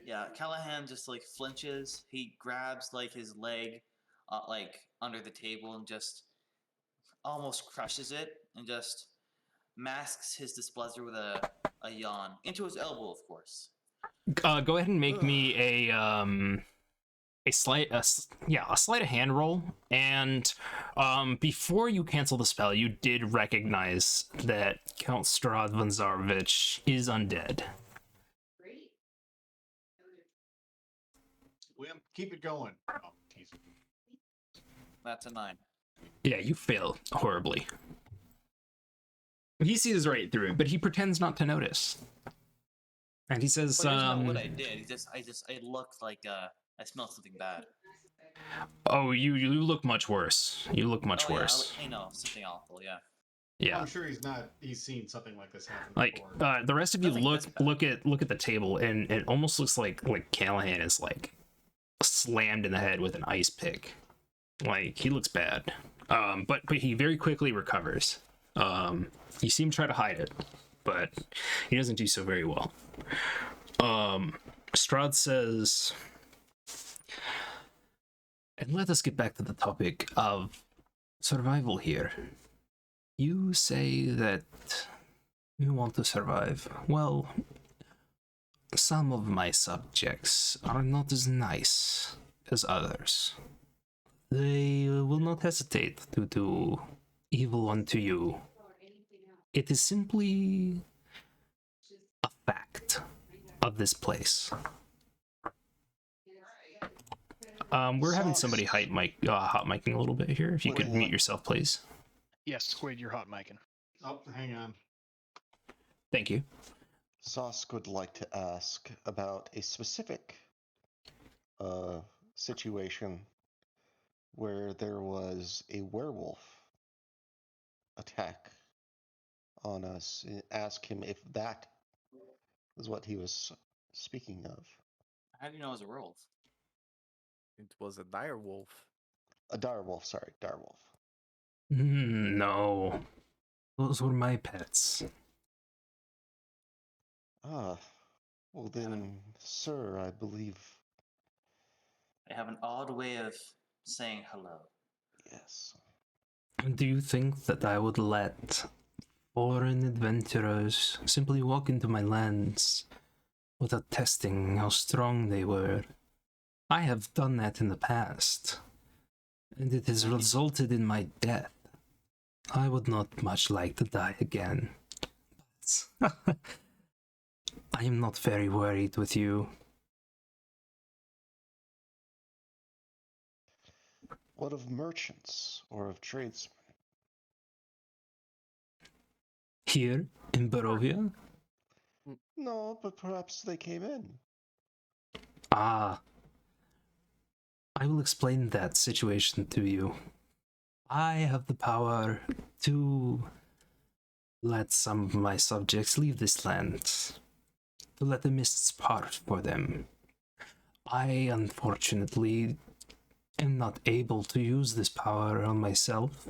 Yeah, Callahan just like flinches. He grabs like his leg, like under the table, and just almost crushes it, and just masks his displeasure with a yawn into his elbow, of course.
Go ahead and make me a sleight of hand roll, and before you cancel the spell, you did recognize that Count Strahd von Zarovich is undead.
William, keep it going. Oh,
That's a 9.
Yeah, you fail horribly. He sees right through it, but he pretends not to notice. And he says,
Well, he doesn't know what I did. I looked like I smelled something bad.
Oh, you look much worse. You look much worse.
Yeah, I know, something awful, yeah.
Yeah.
I'm sure he's seen something like this happen
Like
before.
the rest of you look at the table, and it almost looks like Callahan is like slammed in the head with an ice pick. Like, he looks bad. But he very quickly recovers. You see him try to hide it, but he doesn't do so very well. Strahd says, and let us get back to the topic of survival here. You say that you want to survive. Well, some of my subjects are not as nice as others. They will not hesitate to do evil unto you. It is simply a fact of this place. We're having somebody hot micing a little bit here. If you could mute yourself, please.
Yes, Squid, you're hot micing.
Oh, hang on.
Thank you.
Sosk would like to ask about a specific situation where there was a werewolf attack on us. Ask him if that was what he was speaking of.
How do you know it was a werewolf?
It was a dire wolf.
A direwolf, sorry, direwolf.
No. Those were my pets.
Ah, well then, sir, I believe...
I have an odd way of saying hello.
Yes.
Do you think that I would let foreign adventurers simply walk into my lands without testing how strong they were? I have done that in the past, and it has resulted in my death. I would not much like to die again, but I am not very worried with you.
What of merchants or of tradesmen?
Here in Barovia?
No, but perhaps they came in.
Ah. I will explain that situation to you. I have the power to let some of my subjects leave this land, to let the mists part for them. I, unfortunately, am not able to use this power on myself,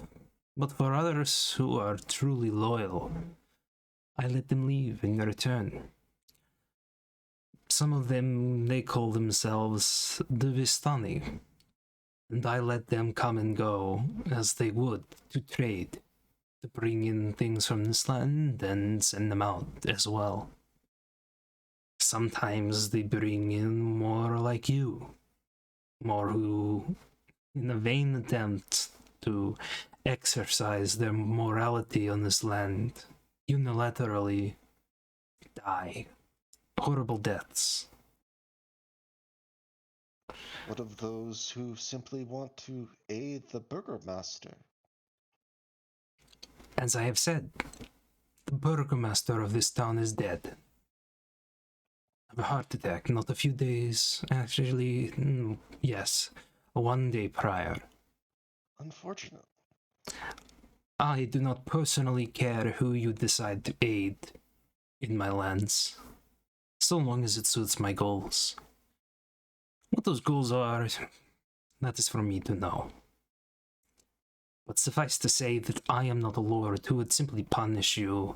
but for others who are truly loyal, I let them leave in return. Some of them, they call themselves the Vistani, and I let them come and go as they would to trade, to bring in things from this land and send them out as well. Sometimes they bring in more like you, more who, in a vain attempt to exercise their morality on this land, unilaterally die horrible deaths.
What of those who simply want to aid the burgomaster?
As I have said, the burgomaster of this town is dead. Of a heart attack, not a few days, actually, yes, 1 day prior.
Unfortunate.
I do not personally care who you decide to aid in my lands, so long as it suits my goals. What those goals are, that is for me to know. But suffice to say that I am not a lord who would simply punish you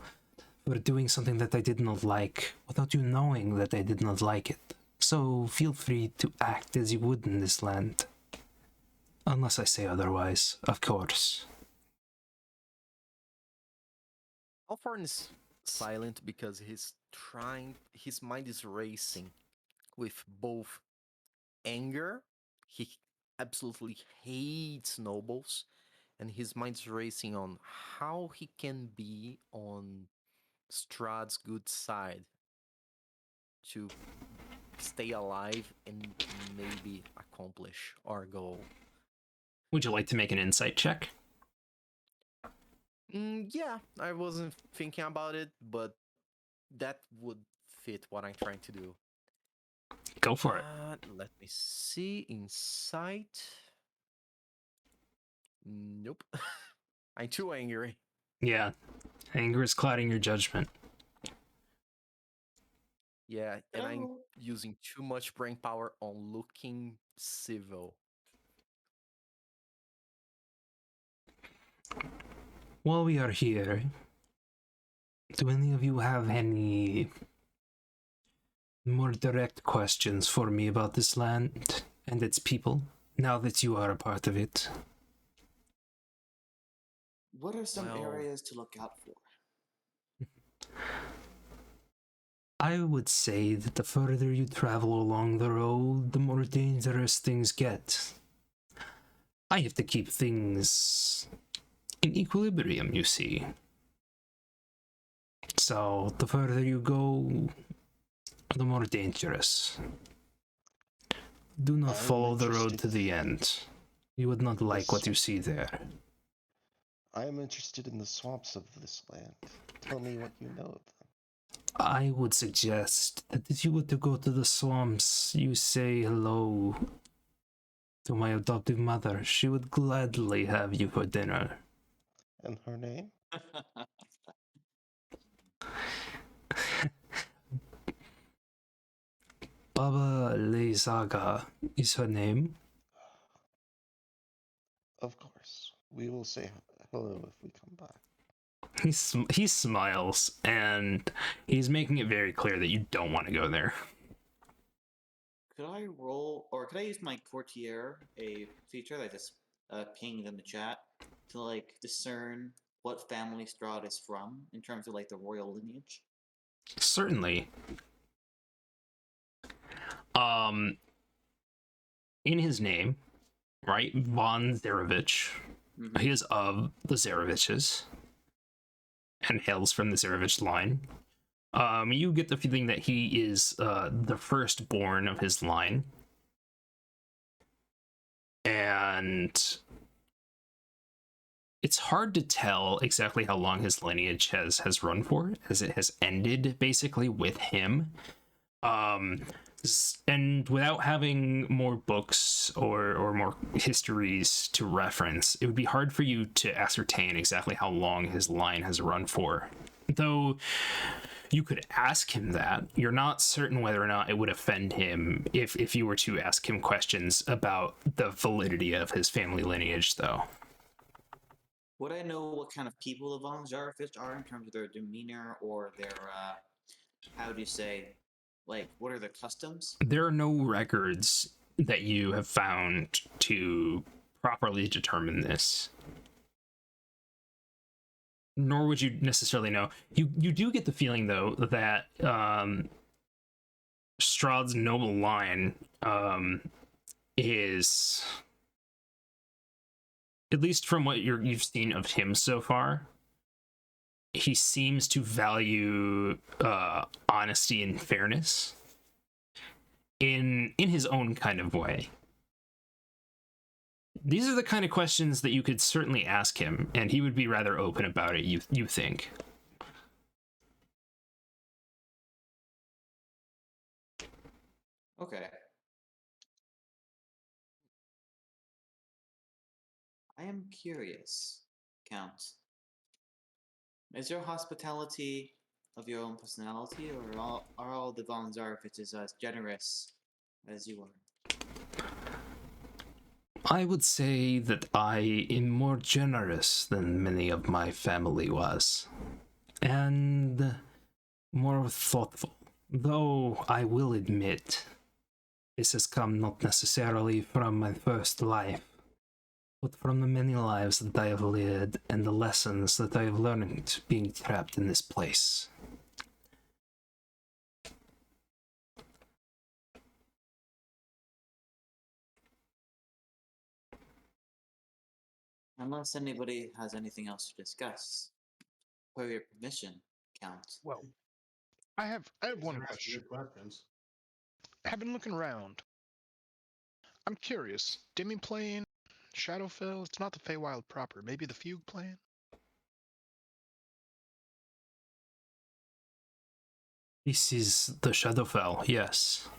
for doing something that I did not like without you knowing that I did not like it. So feel free to act as you would in this land. Unless I say otherwise, of course.
Althorn is silent because his mind is racing with both anger, he absolutely hates nobles, and his mind's racing on how he can be on Strahd's good side to stay alive and maybe accomplish our goal.
Would you like to make an insight check?
Yeah, I wasn't thinking about it, but that would fit what I'm trying to do.
Go for it.
Let me see. Insight. Nope. I'm too angry.
Yeah, anger is clouding your judgment.
Yeah, and I'm
Oh.
using too much brain power on looking civil.
While we are here, do any of you have any more direct questions for me about this land and its people, now that you are a part of it?
What are some
Well-
areas to look out for?
I would say that the further you travel along the road, the more dangerous things get. I have to keep things in equilibrium, you see. So, the further you go, the more dangerous. Do not
I'm
follow the road
interested-
to the end. You would not like what you see there.
I am interested in the swamps of this land. Tell me what you know of them.
I would suggest that if you were to go to the swamps, you say hello to my adoptive mother. She would gladly have you for dinner.
And her name?
Baba Leizaga is her name.
Of course. We will say hello if we come back.
He smiles, and he's making it very clear that you don't want to go there.
Could I roll, or could I use my courtier, a feature that I just pinged in the chat, to like discern what family Strahd is from in terms of like the royal lineage?
Certainly. In his name, right, Von Zarevich,
Mhm.
he is of the Zareviches and hails from the Zarevich line. You get the feeling that he is the firstborn of his line. And it's hard to tell exactly how long his lineage has run for, as it has ended basically with him. And without having more books or more histories to reference, it would be hard for you to ascertain exactly how long his line has run for. Though you could ask him that, you're not certain whether or not it would offend him if you were to ask him questions about the validity of his family lineage, though.
Would I know what kind of people the Von Zarfish are in terms of their demeanor or their, how do you say, like, what are their customs?
There are no records that you have found to properly determine this. Nor would you necessarily know. You do get the feeling, though, that Strahd's noble line is, at least from what you've seen of him so far, he seems to value honesty and fairness in his own kind of way. These are the kind of questions that you could certainly ask him, and he would be rather open about it, you think.
Okay. I am curious, Count. Is your hospitality of your own personality, or are all the Von Zarfiches as generous as you are?
I would say that I am more generous than many of my family was, and more thoughtful, though I will admit this has come not necessarily from my first life, but from the many lives that I have led and the lessons that I have learned being trapped in this place.
Unless anybody has anything else to discuss, per your permission, Count.
Well, I have one
They're asking
question.
good questions.
I've been looking around. I'm curious. Demi-plane, Shadowfell, it's not the Feywild proper. Maybe the Fugue plane?
This is the Shadowfell, yes.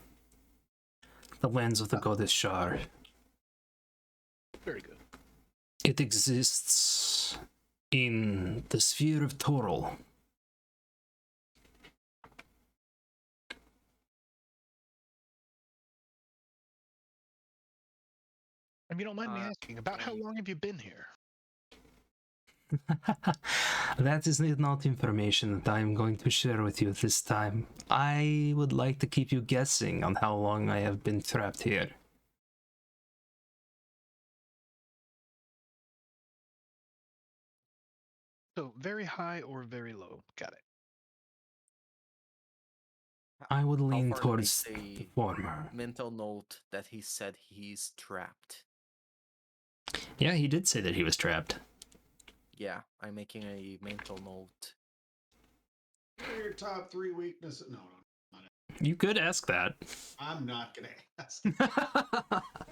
The lands of the goddess Shar.
Very good.
It exists in the sphere of Toril.
And you don't mind me asking, about how long have you been here?
That is not information that I am going to share with you this time. I would like to keep you guessing on how long I have been trapped here.
So, very high or very low? Got it.
I would
How
lean
far do we
towards the
say
former.
mental note that he said he's trapped?
Yeah, he did say that he was trapped.
Yeah, I'm making a mental note.
What are your top 3 weaknesses? No,
You could ask that.
I'm not gonna ask.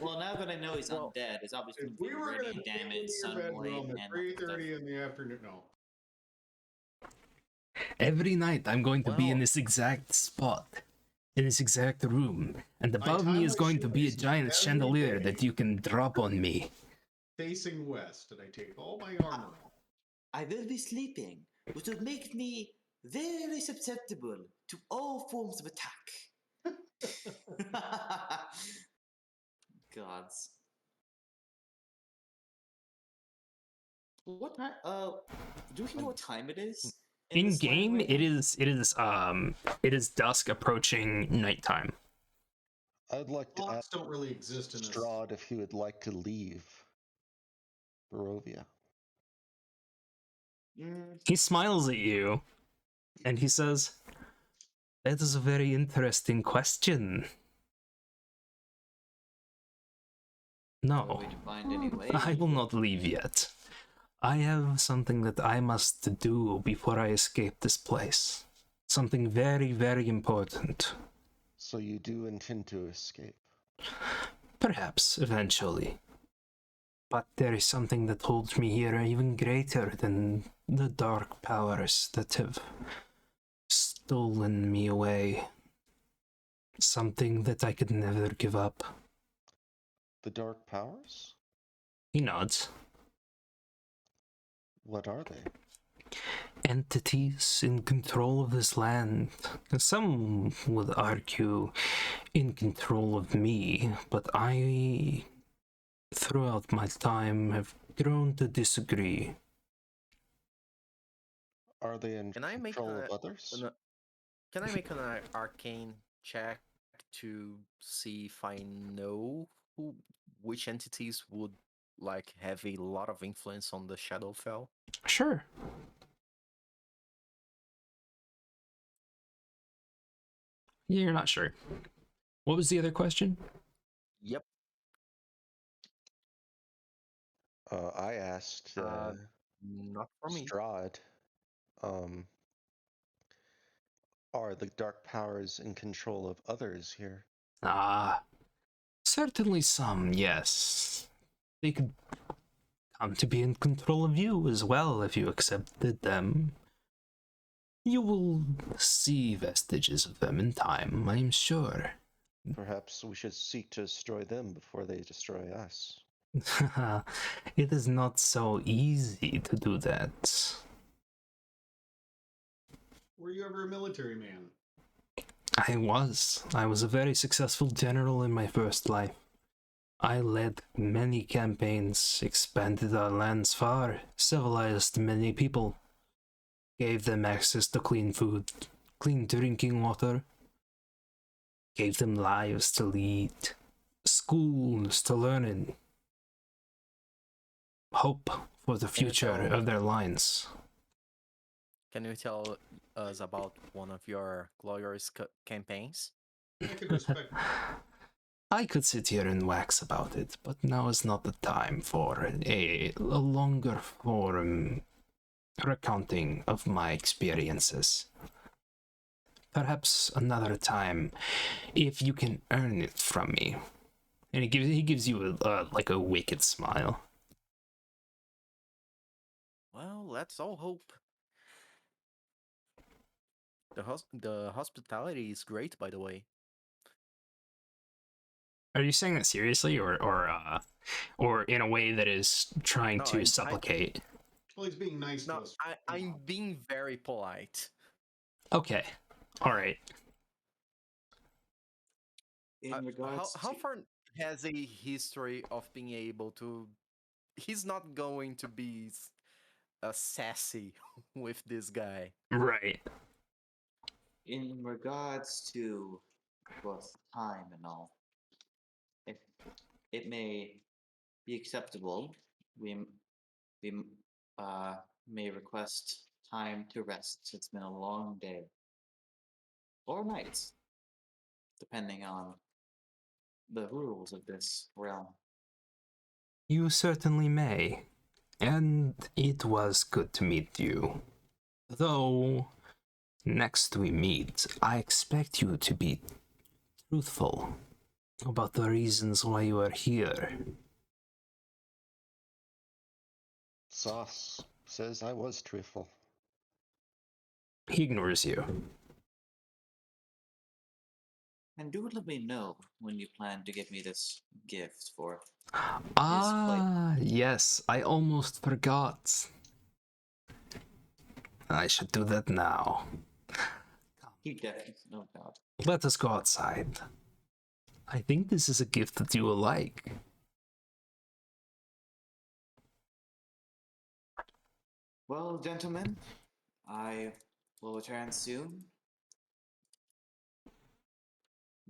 Well, now that I know he's
Well,
undead, it's obviously
If
going
we
to be
were gonna
radiant
dig
damage,
into your
sunlight,
bedroom
and
at
that kind of
3:30 in the afternoon, no.
Every night I'm going to be in
Well-
this exact spot, in this exact room, and above
tie
me is
my
going to be a
shoelaces
giant
every
chandelier
day.
that you can drop on me.
Facing west, and I take all my armor off.
I will be sleeping, which would make me very susceptible to all forms of attack. Gods. What time? Do we know what time it is?
In
this land
game,
right
it
now?
is dusk approaching nighttime.
I'd like to
Clocks
ask
don't really exist in this.
Strahd if he would like to leave Barovia.
He smiles at you, and he says, "That is a very interesting question.
Will
No,
we find any way?
I will not leave yet. I have something that I must do before I escape this place. Something very, very important.
So you do intend to escape.
Perhaps, eventually. But there is something that holds me here even greater than the dark powers that have stolen me away. Something that I could never give up."
The Dark Powers?
He nods.
What are they?
Entities in control of this land. Some would argue in control of me, but I, throughout my time, have grown to disagree.
Are they in
Can I make
control of others?
Can I make an arcane check to see if I know which entities would like have a lot of influence on the Shadowfell?
Sure. Yeah, you're not sure. What was the other question?
Yep.
I asked
Not for me.
Strahd, um, are the dark powers in control of others here?
Ah, certainly some, yes. They could come to be in control of you as well if you accepted them. You will see vestiges of them in time, I'm sure.
Perhaps we should seek to destroy them before they destroy us.
It is not so easy to do that.
Were you ever a military man?
I was. I was a very successful general in my first life. I led many campaigns, expanded our lands far, civilized many people, gave them access to clean food, clean drinking water, gave them lives to lead, schools to learn in, hope for the future of their lines.
Can you tell us about one of your glorious campaigns?
I could respect
I could sit here and wax about it, but now is not the time for a longer form recounting of my experiences. Perhaps another time, if you can earn it from me. And he gives you like a wicked smile.
Well, let's all hope. The hospitality is great, by the way.
Are you saying that seriously, or in a way that is trying
No,
to supplicate?
Well, he's being nice to
No,
us.
I'm being very polite.
Okay, all right.
In regards
How
to
far has a history of being able to? He's not going to be sassy with this guy.
Right.
in regards to both time and all, if it may be acceptable, we may request time to rest. It's been a long day or nights, depending on the rules of this realm.
You certainly may. And it was good to meet you. Though, next we meet, I expect you to be truthful about the reasons why you are here.
Sauce says I was truthful.
He ignores you.
And do let me know when you plan to give me this gift for
Yes, I almost forgot. I should do that now.
he definitely no doubt.
Let us go outside. I think this is a gift that you will like.
Well, gentlemen, I will return soon.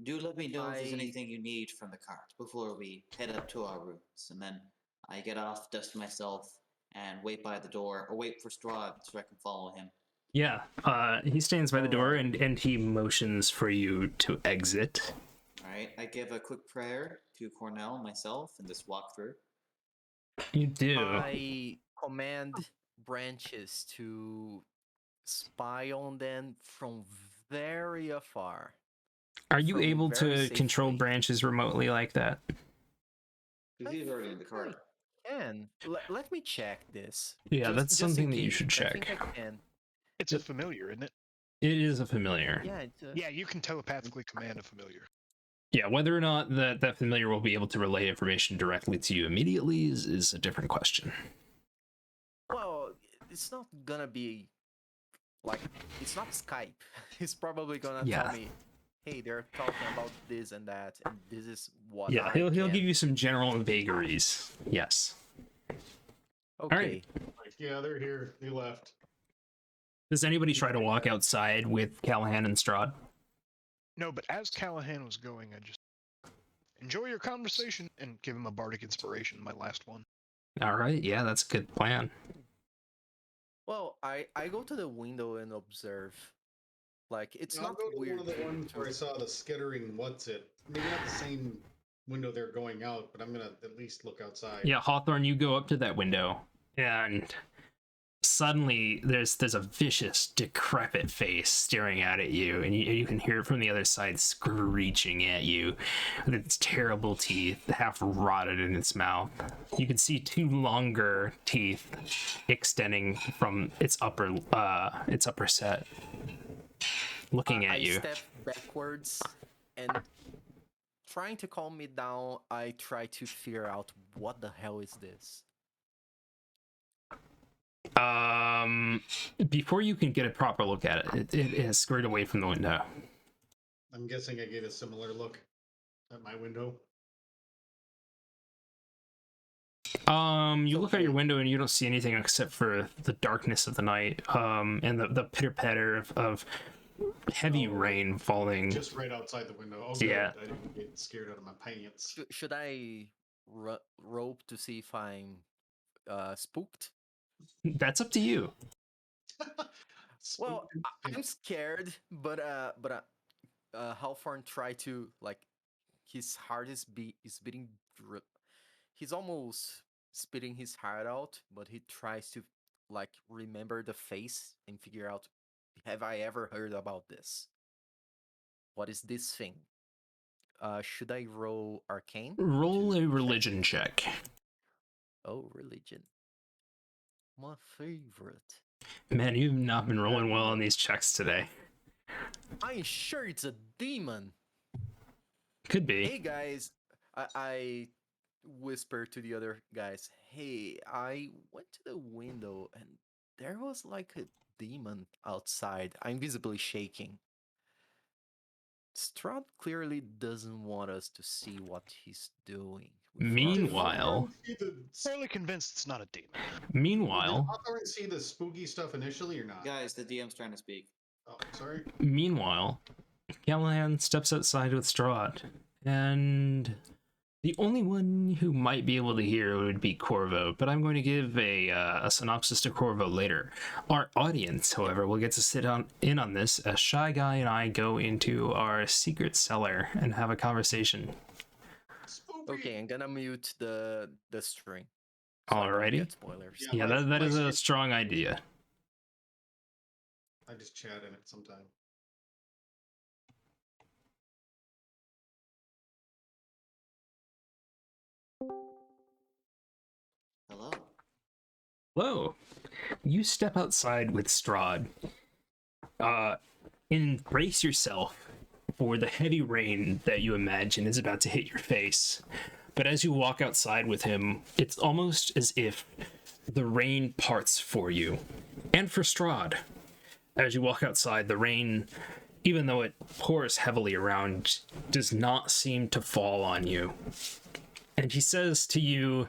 Do let me know if there's anything you need from the cart before we head up to our rooms, and then I get off, dust myself, and wait by the door, or wait for Strahd so I can follow him.
Yeah, he stands by the door and he motions for you to exit.
Alright, I give a quick prayer to Cornell, myself, and this walkthrough.
You do.
I command branches to spy on them from very afar.
Are you
from
able
very
to control
safely.
branches remotely like that?
Because he's already in the cart.
Can. Let me check this.
Yeah, that's
in
something that you
case.
should
I think
check.
I can.
It's a familiar, isn't it?
It is a familiar.
Yeah, it's a...
Yeah, you can telepathically command a familiar.
Yeah, whether or not that familiar will be able to relay information directly to you immediately is a different question.
Well, it's not gonna be like it's not Skype. He's probably gonna tell me, "Hey, they're talking about this and that, and this is what."
Yeah, he'll give you some general vagaries. Yes.
Okay.
All right.
Like, yeah, they're here. They left.
Does anybody try to walk outside with Callahan and Strahd?
No, but as Callahan was going, I just enjoy your conversation and give him a bardic inspiration, my last one.
All right, yeah, that's a good plan.
Well, I go to the window and observe. Like, it's
I'll
not
go to
weird.
one of the ones where I saw the skittering what's it. Maybe not the same window they're going out, but I'm gonna at least look outside.
Yeah, Hawthorne, you go up to that window, and suddenly there's a vicious, decrepit face staring out at you, and you can hear it from the other side screeching at you with its terrible teeth, half rotted in its mouth. You can see two longer teeth extending from its upper set, looking at you.
I step backwards and trying to calm me down, I try to figure out what the hell is this.
Before you can get a proper look at it has scurried away from the window.
I'm guessing I get a similar look at my window.
You look out your window and you don't see anything except for the darkness of the night, and the pitter patter of heavy rain falling.
Just right outside the window. Oh, good.
Yeah.
I didn't get scared out of my pants.
Should I rope to see if I'm spooked?
That's up to you.
Well, I'm scared, but Hawthorne tried to, like, his heart is beating. He's almost spitting his heart out, but he tries to, like, remember the face and figure out, have I ever heard about this? What is this thing? Should I roll Arcane?
Roll a religion check.
Oh, religion. My favorite.
Man, you've not been rolling well on these checks today.
I'm sure it's a demon.
Could be.
Hey guys, I whisper to the other guys, hey, I went to the window and there was like a demon outside. I'm visibly shaking. Strahd clearly doesn't want us to see what he's doing.
Meanwhile,
Fairly convinced it's not a demon.
meanwhile,
Did Hawthorne see the spooky stuff initially or not?
Guys, the DM's trying to speak.
Oh, sorry.
meanwhile, Callahan steps outside with Strahd, and the only one who might be able to hear would be Corvo, but I'm going to give a synopsis to Corvo later. Our audience, however, will get to sit in on this as Shy Guy and I go into our secret cellar and have a conversation.
Spooky.
Okay, I'm gonna mute the string. so I don't
Alrighty.
get spoilers.
Yeah,
my-
that
my
is a
screen-
strong idea.
I just chat in it sometime.
Hello.
Hello. You step outside with Strahd. And brace yourself for the heavy rain that you imagine is about to hit your face. But as you walk outside with him, it's almost as if the rain parts for you. And for Strahd. As you walk outside, the rain, even though it pours heavily around, does not seem to fall on you. And he says to you,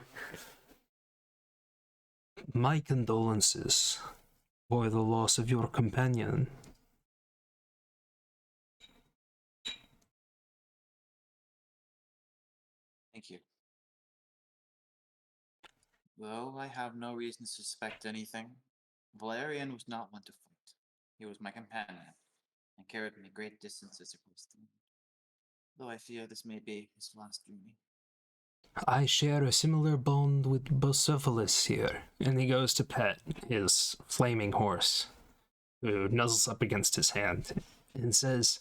"My condolences for the loss of your companion."
Thank you. Though I have no reason to suspect anything, Valerian was not one to fight. He was my companion, and carried me great distances across the land. Though I fear this may be his last journey.
I share a similar bond with Bucephalus here. And he goes to pet his flaming horse, who nuzzles up against his hand and says,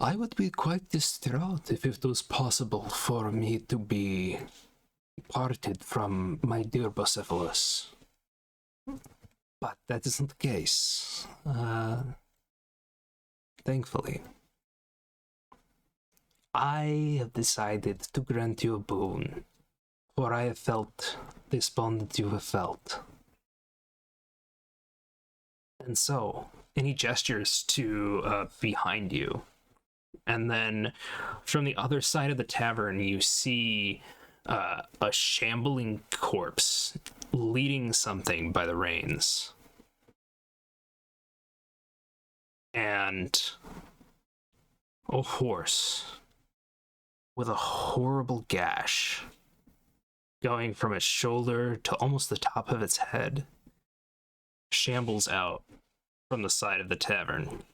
"I would be quite distraught if it was possible for me to be parted from my dear Bucephalus. But that isn't the case. Thankfully. I have decided to grant you a boon, for I have felt this bond that you have felt." And so, and he gestures to behind you. And then from the other side of the tavern, you see a shambling corpse leading something by the reins. and a horse with a horrible gash going from its shoulder to almost the top of its head shambles out from the side of the tavern.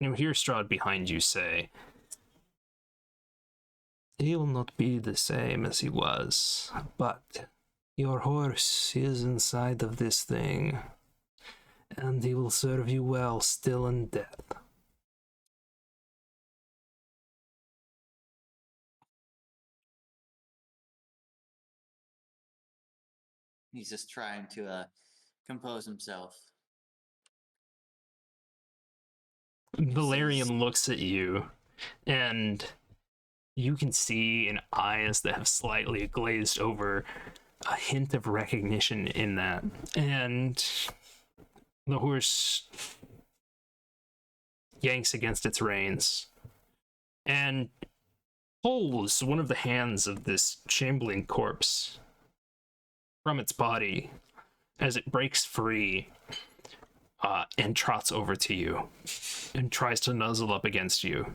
You hear Strahd behind you say, "He will not be the same as he was, but your horse is inside of this thing, and he will serve you well still in death."
He's just trying to compose himself.
Valerian looks at you, and you can see in eyes that have slightly glazed over a hint of recognition in that. And the horse yanks against its reins and pulls one of the hands of this shambling corpse from its body as it breaks free and trots over to you and tries to nuzzle up against you.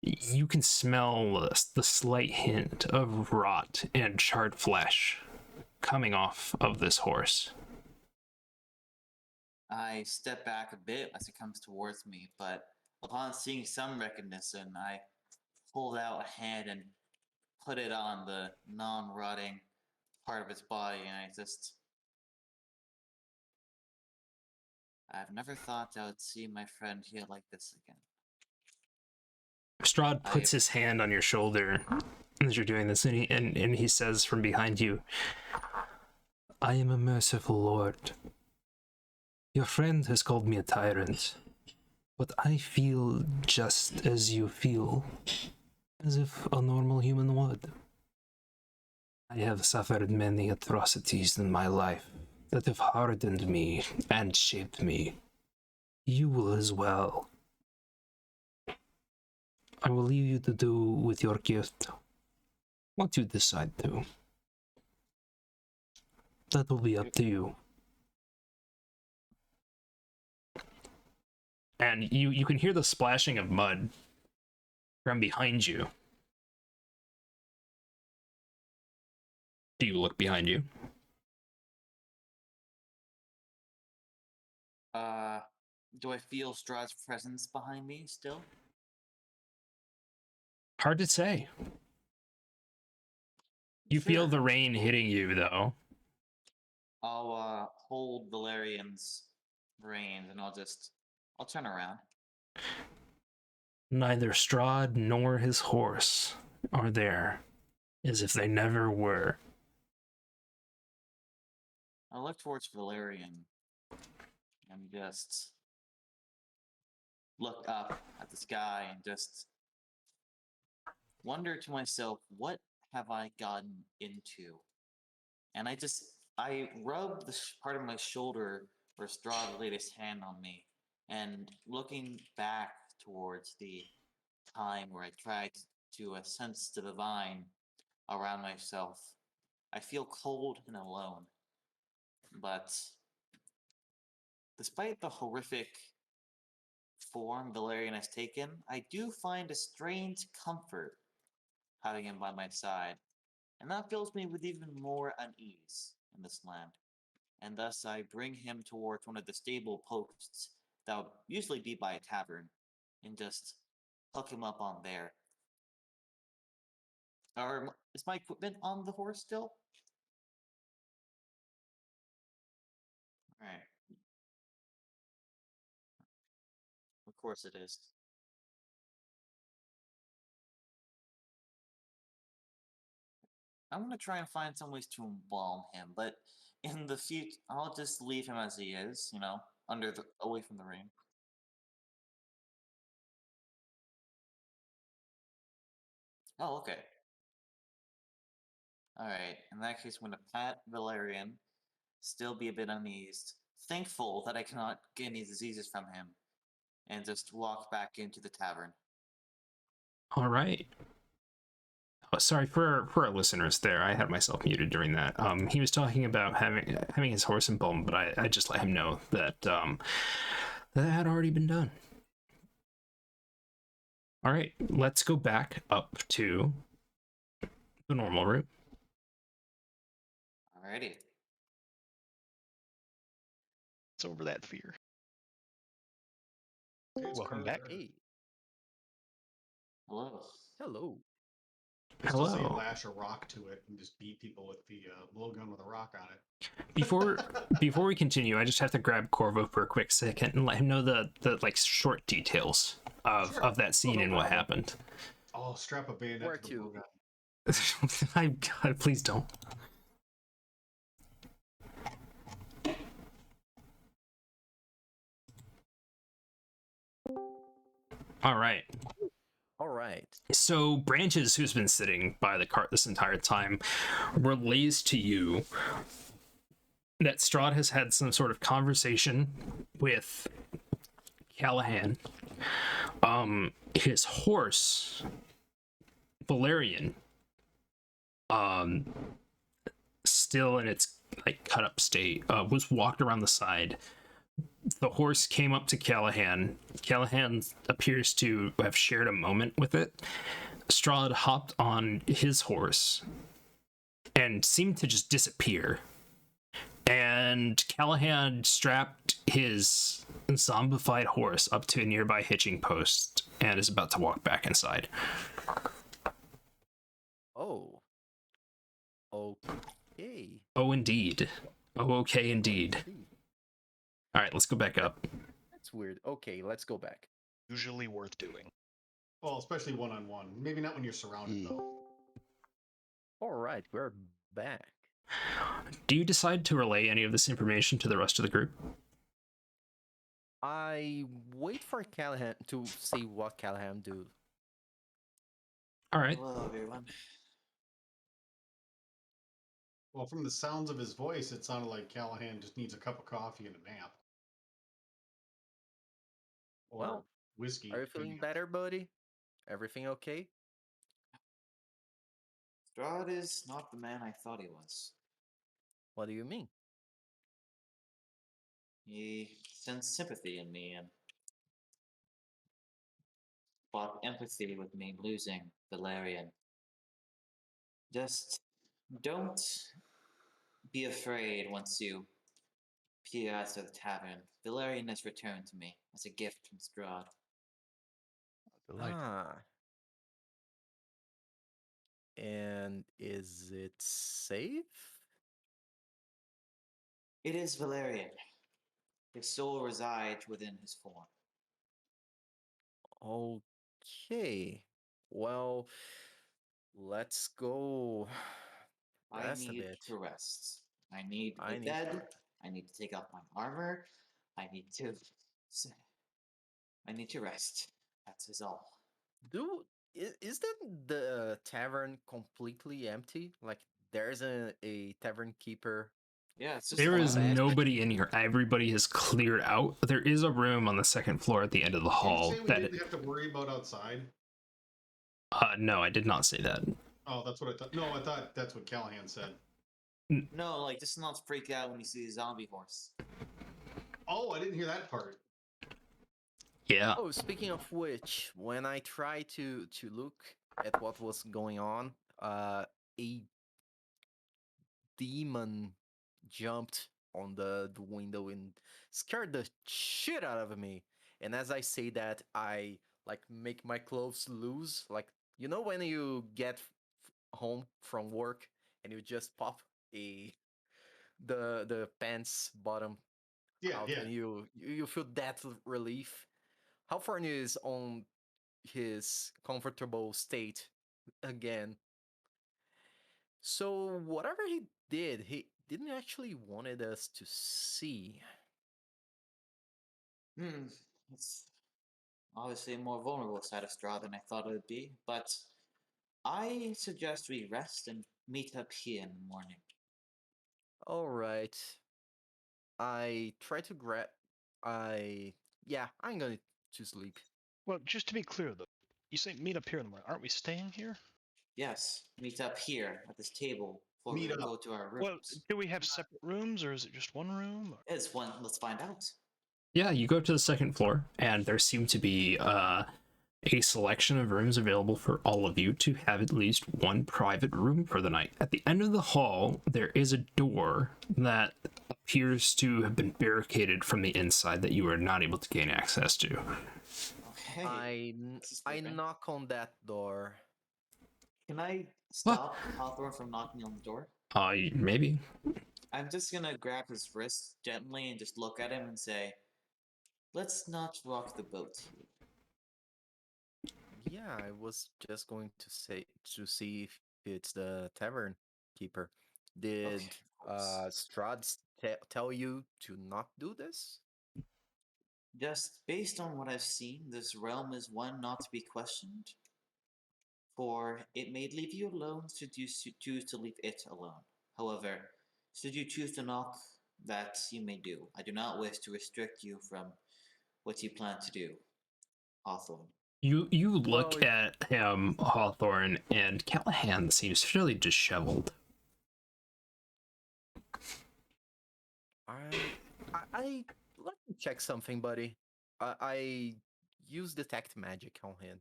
You can smell the slight hint of rot and charred flesh coming off of this horse.
I step back a bit as it comes towards me, but upon seeing some recognition, I hold out a hand and put it on the non-rotting part of its body, and I've never thought I would see my friend here like this again.
Strahd puts his hand on your shoulder as you're doing this, and he says from behind you, "I am a merciful lord. Your friend has called me a tyrant, but I feel just as you feel, as if a normal human would. I have suffered many atrocities in my life that have hardened me and shaped me. You will as well. I will leave you to do with your gift what you decide to. That will be up to you." And you can hear the splashing of mud from behind you. Do you look behind you?
Do I feel Strahd's presence behind me still?
Hard to say. You feel the rain hitting you, though.
I'll hold Valerian's reins and I'll turn around.
Neither Strahd nor his horse are there, as if they never were.
I look towards Valerian and just look up at the sky and just wonder to myself, what have I gotten into? And I rub the part of my shoulder where Strahd laid his hand on me, and looking back towards the time where I tried to sense the divine around myself, I feel cold and alone. But despite the horrific form Valerian has taken, I do find a strange comfort having him by my side, and that fills me with even more unease in this land. And thus I bring him towards one of the stable posts that would usually be by a tavern, and just hook him up on there. Is my equipment on the horse still? Alright. Of course it is. I'm gonna try and find some ways to embalm him, but in the future, I'll just leave him as he is, away from the rain. Oh, okay. Alright, in that case, I'm gonna pat Valerian, still be a bit uneased, thankful that I cannot get any diseases from him, and just walk back into the tavern.
All right. Oh, sorry for our listeners there. I had myself muted during that. He was talking about having his horse embalmed, but I just let him know that that had already been done. All right, let's go back up to the normal route.
Alrighty.
It's over that fear.
Okay, it's
Welcome
Carter.
back.
Hey,
Hello.
hello.
I still say
Hello.
lash a rock to it and just beat people with the blowgun with a rock on it.
Before we continue, I just have to grab Corvo for a quick second and let him know the like short details
Sure.
of that scene
no
and what
problem.
happened.
Oh, strap a bayonet
Where
to the
to?
blowgun.
God, please don't. All right.
All right.
So Branches, who's been sitting by the cart this entire time, relays to you that Strahd has had some sort of conversation with Callahan. His horse, Valerian, still in its like cut up state, was walked around the side. The horse came up to Callahan. Callahan appears to have shared a moment with it. Strahd hopped on his horse and seemed to just disappear. And Callahan strapped his zombified horse up to a nearby hitching post and is about to walk back inside.
Oh. Okay.
Oh, indeed. Oh, okay, indeed. All right, let's go back up.
That's weird. Okay, let's go back.
Usually worth doing.
Well, especially one-on-one. Maybe not when you're surrounded, though.
All right, we're back.
Do you decide to relay any of this information to the rest of the group?
I wait for Callahan to see what Callahan do.
All right.
Hello, everyone.
Well, from the sounds of his voice, it sounded like Callahan just needs a cup of coffee and a nap. Or
Well,
whiskey.
Are you feeling better, buddy? Everything okay?
Strahd is not the man I thought he was.
What do you mean?
He sensed sympathy in me and bought empathy with me losing Valerian. Just don't be afraid once you peer out of the tavern. Valerian has returned to me as a gift from Strahd.
Delightful.
Ah. And is it safe?
It is Valerian. His soul resides within his form.
Okay. Well, let's go
I
rest a
need
bit.
to rest. I need
I
the
need
bed. I need to take off my armor. I need to. I need to rest. That's is all.
Is that the tavern completely empty? Like there's a tavern keeper.
Yeah, it's just
There
one
is
bed.
nobody in here. Everybody has cleared out. There is a room on the second floor at the end of the
Did you
hall
say we
that.
didn't have to worry about outside?
No, I did not say that.
Oh, that's what I thought. No, I thought that's what Callahan said.
No, like just not freak out when you see a zombie horse.
Oh, I didn't hear that part.
Yeah.
Oh, speaking of which, when I tried to look at what was going on, a demon jumped on the window and scared the shit out of me. And as I say that, I like make my clothes loose. Like you know when you get home from work and you just pop the pants bottom
Yeah,
out
yeah.
and you feel that relief. Halford is on his comfortable state again. So whatever he did, he didn't actually wanted us to see.
It's obviously a more vulnerable side of Strahd than I thought it would be, but I suggest we rest and meet up here in the morning.
All right. I try to grab. I'm going to sleep.
Well, just to be clear, though, you say meet up here in the morning. Aren't we staying here?
Yes, meet up here at this table before
Meet
we
up.
go to our
Well,
rooms.
do we have separate rooms, or is it just one room?
It's one. Let's find out.
Yeah, you go up to the second floor, and there seem to be a selection of rooms available for all of you to have at least one private room for the night. At the end of the hall, there is a door that appears to have been barricaded from the inside that you are not able to gain access to.
Okay. This is
I
different.
knock on that door.
Can I stop Hawthorne from knocking on the door?
Maybe.
I'm just gonna grab his wrist gently and just look at him and say, "Let's not rock the boat here."
Yeah, I was just going to say to see if it's the tavern keeper. Did
of course.
Strahd tell you to not do this?
Just based on what I've seen, this realm is one not to be questioned, for it may leave you alone should you choose to leave it alone. However, should you choose to knock, that you may do. I do not wish to restrict you from what you plan to do, Hawthorne.
You
Well,
look at him, Hawthorne, and Callahan seems fairly disheveled.
I let me check something, buddy. I use detect magic on him.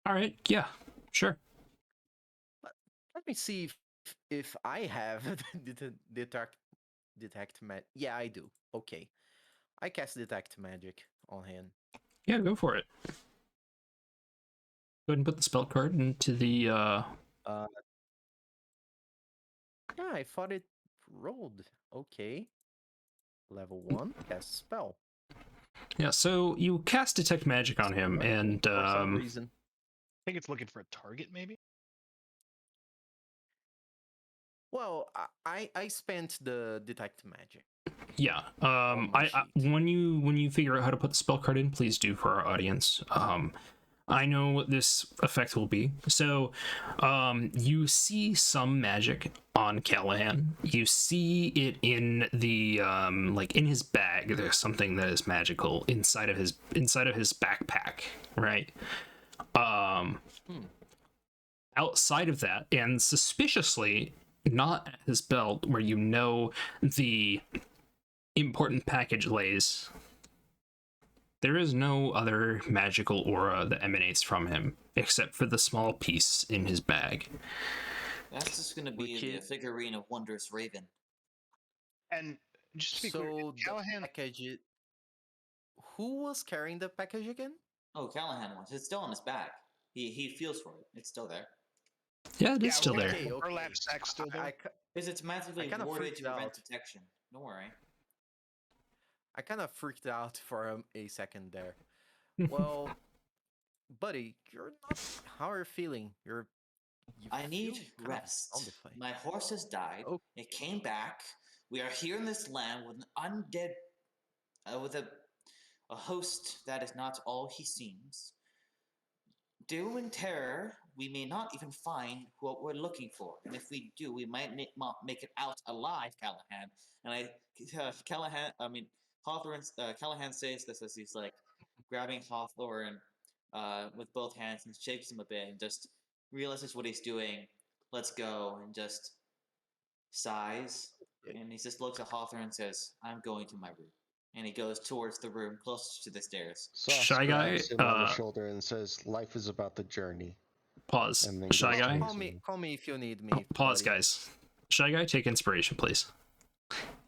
All right, yeah, sure.
Let me see if I have detect magic. Yeah, I do. Okay, I cast detect magic on him.
Yeah, go for it. Go ahead and put the spell card into the
Yeah, I thought it rolled. Okay. Level 1, cast spell.
Yeah, so you cast detect magic on him, and
For some reason.
I think it's looking for a target, maybe.
Well, I spent the detect magic.
yeah,
On my
I
sheet.
when you figure out how to put the spell card in, please do for our audience. I know what this effect will be. So, you see some magic on Callahan. You see it in the like in his bag. There's something that is magical inside of his backpack, right? Outside of that, and suspiciously not at his belt, where you know the important package lays, there is no other magical aura that emanates from him, except for the small piece in his bag.
That's just gonna be
Which
the
is
figurine of Wondrous Raven.
And just to be clear,
so
is Callahan.
the package. Who was carrying the package again?
Oh, Callahan was. It's still in his bag. He feels for it. It's still there.
Yeah, it is
Yeah, I was
still
gonna
there.
say,
Okay,
the
okay.
burlap sack's still there.
Because it's magically
kinda
warded
freaked
to prevent
out.
detection. Don't worry.
I kind of freaked out for a second there. Well, buddy, you're not. How are you feeling? You
I need
feel kind of
rest.
zombified.
My horse has died.
Oh,
It came back. We are here in this land with an undead, with a host that is not all he seems. Due in terror, we may not even find what we're looking for, and if we do, we might not make it out alive, Callahan. And Hawthorne, Callahan says this as he's like grabbing Hawthorne with both hands and shakes him a bit, and just realizes what he's doing. Let's go, and just sighs,
okay.
and he just looks at Hawthorne and says, "I'm going to my room." And he goes towards the room closest to the stairs.
Soft
Shy Guy,
grabs him on the shoulder and says, "Life is about the journey,"
pause.
and then
Shy
goes to
Guy,
his room.
Call me if you need me,
pause,
buddy.
guys. Shy Guy, take inspiration, please.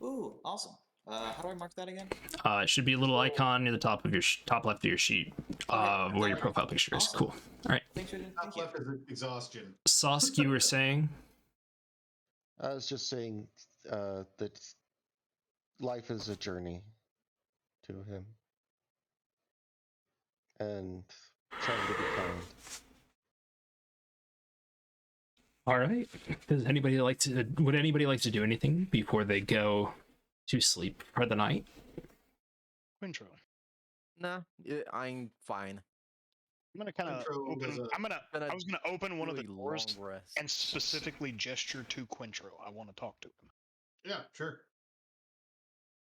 Ooh, awesome. How do I mark that again?
It should be a little icon near the top of your top left of your sheet, where your profile picture is.
Awesome.
Cool. All right,
Thanks for thank
Top
you.
left is exhaustion.
Sosk, you were saying?
I was just saying that life is a journey to him, and trying to be kind.
All right. Would anybody like to do anything before they go to sleep for the night?
Quintro.
Nah, I'm fine.
I'm gonna kind of
Quintro
open.
does a-
I was gonna open one of the
Really
doors
long rest.
and specifically gesture to Quintro. I want to talk to him.
Yeah, sure.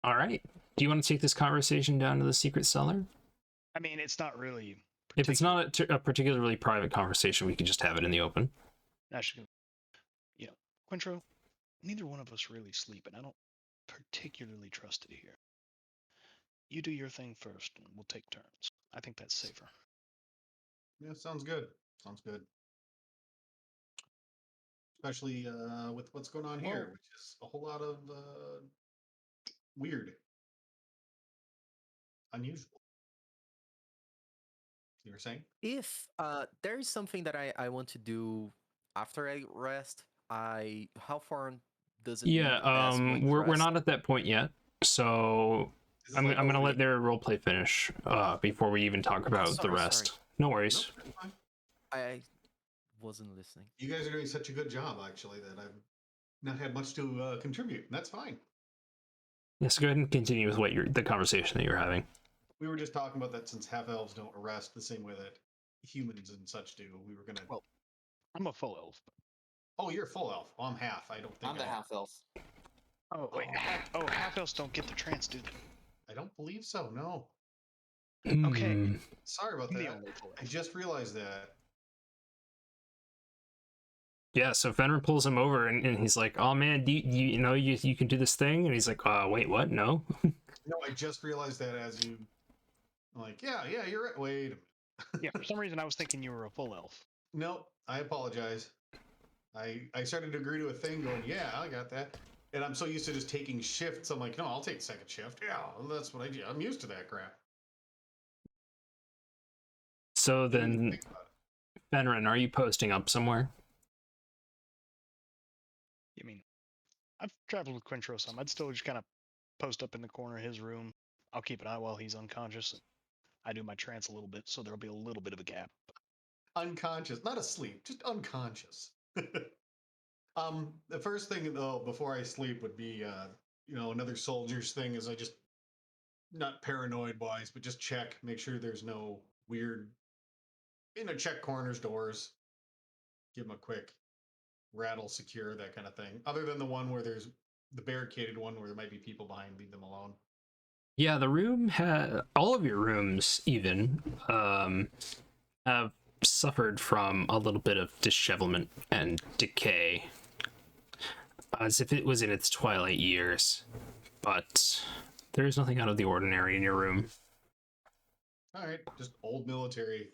All right. Do you want to take this conversation down to the secret cellar?
I mean, it's not really.
If it's not a particularly private conversation, we can just have it in the open.
Actually, Quintro, neither one of us really sleep, and I don't particularly trust it here. You do your thing first, and we'll take turns. I think that's safer.
Yeah, sounds good. Sounds good. Especially with what's going on here,
Well-
which is a whole lot of weird, unusual. You were saying?
If there is something that I want to do after I rest, how far does it
Yeah,
pass when you
we're
rest?
not at that point yet, so
Is this
I'm
like
gonna
over
let
the-
their roleplay finish before we even talk about the
sorry,
rest.
sorry.
No worries.
Nope, that's fine.
I wasn't listening.
You guys are doing such a good job, actually, that I've not had much to contribute. That's fine.
Yes, go ahead and continue with the conversation that you're having.
We were just talking about that since half elves don't arrest the same way that humans and such do. We were gonna.
Well, I'm a full elf.
Oh, you're full elf. Oh, I'm half. I don't think
I'm the half elf.
Oh wait, half elves don't get the trance, do they?
I don't believe so. No.
Okay.
Hmm.
Sorry about
I'm the
that.
only full
I
elf.
just realized that.
Yeah, so Fenrir pulls him over and he's like, "Oh man, you know you can do this thing?" And he's like, wait, what? No."
No, I just realized that as you. I'm like, yeah, you're right. Wait a minute.
Yeah, for some reason I was thinking you were a full elf.
Nope, I apologize. I started to agree to a thing going, yeah, I got that. And I'm so used to just taking shifts. I'm like, no, I'll take second shift. Yeah, well, that's what I do. I'm used to that crap.
So
Didn't even
then,
think about it.
Fenrir, are you posting up somewhere?
I mean, I've traveled with Quintro some. I'd still just kind of post up in the corner of his room. I'll keep an eye while he's unconscious. And I do my trance a little bit, so there'll be a little bit of a gap.
Unconscious, not asleep, just unconscious. The first thing though, before I sleep, would be another soldier's thing. Is I just not paranoid wise, but just check, make sure there's no weird, check corners, doors, give them a quick rattle, secure, that kind of thing. Other than the one where there's the barricaded one where there might be people behind, leave them alone.
Yeah, the room all of your rooms even have suffered from a little bit of dishevelment and decay, as if it was in its twilight years. But there is nothing out of the ordinary in your room.
All right, just old military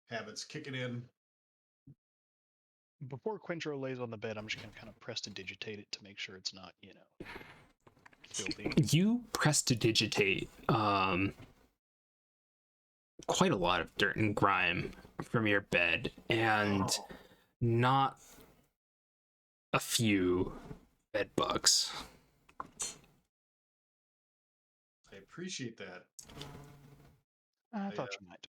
habits kicking in.
Before Quintro lays on the bed, I'm just gonna kind of prestidigitate it to make sure it's not, filthy.
You prestidigitate quite a lot of dirt and grime from your bed, and not a few bed bugs.
I appreciate that.
I thought you might.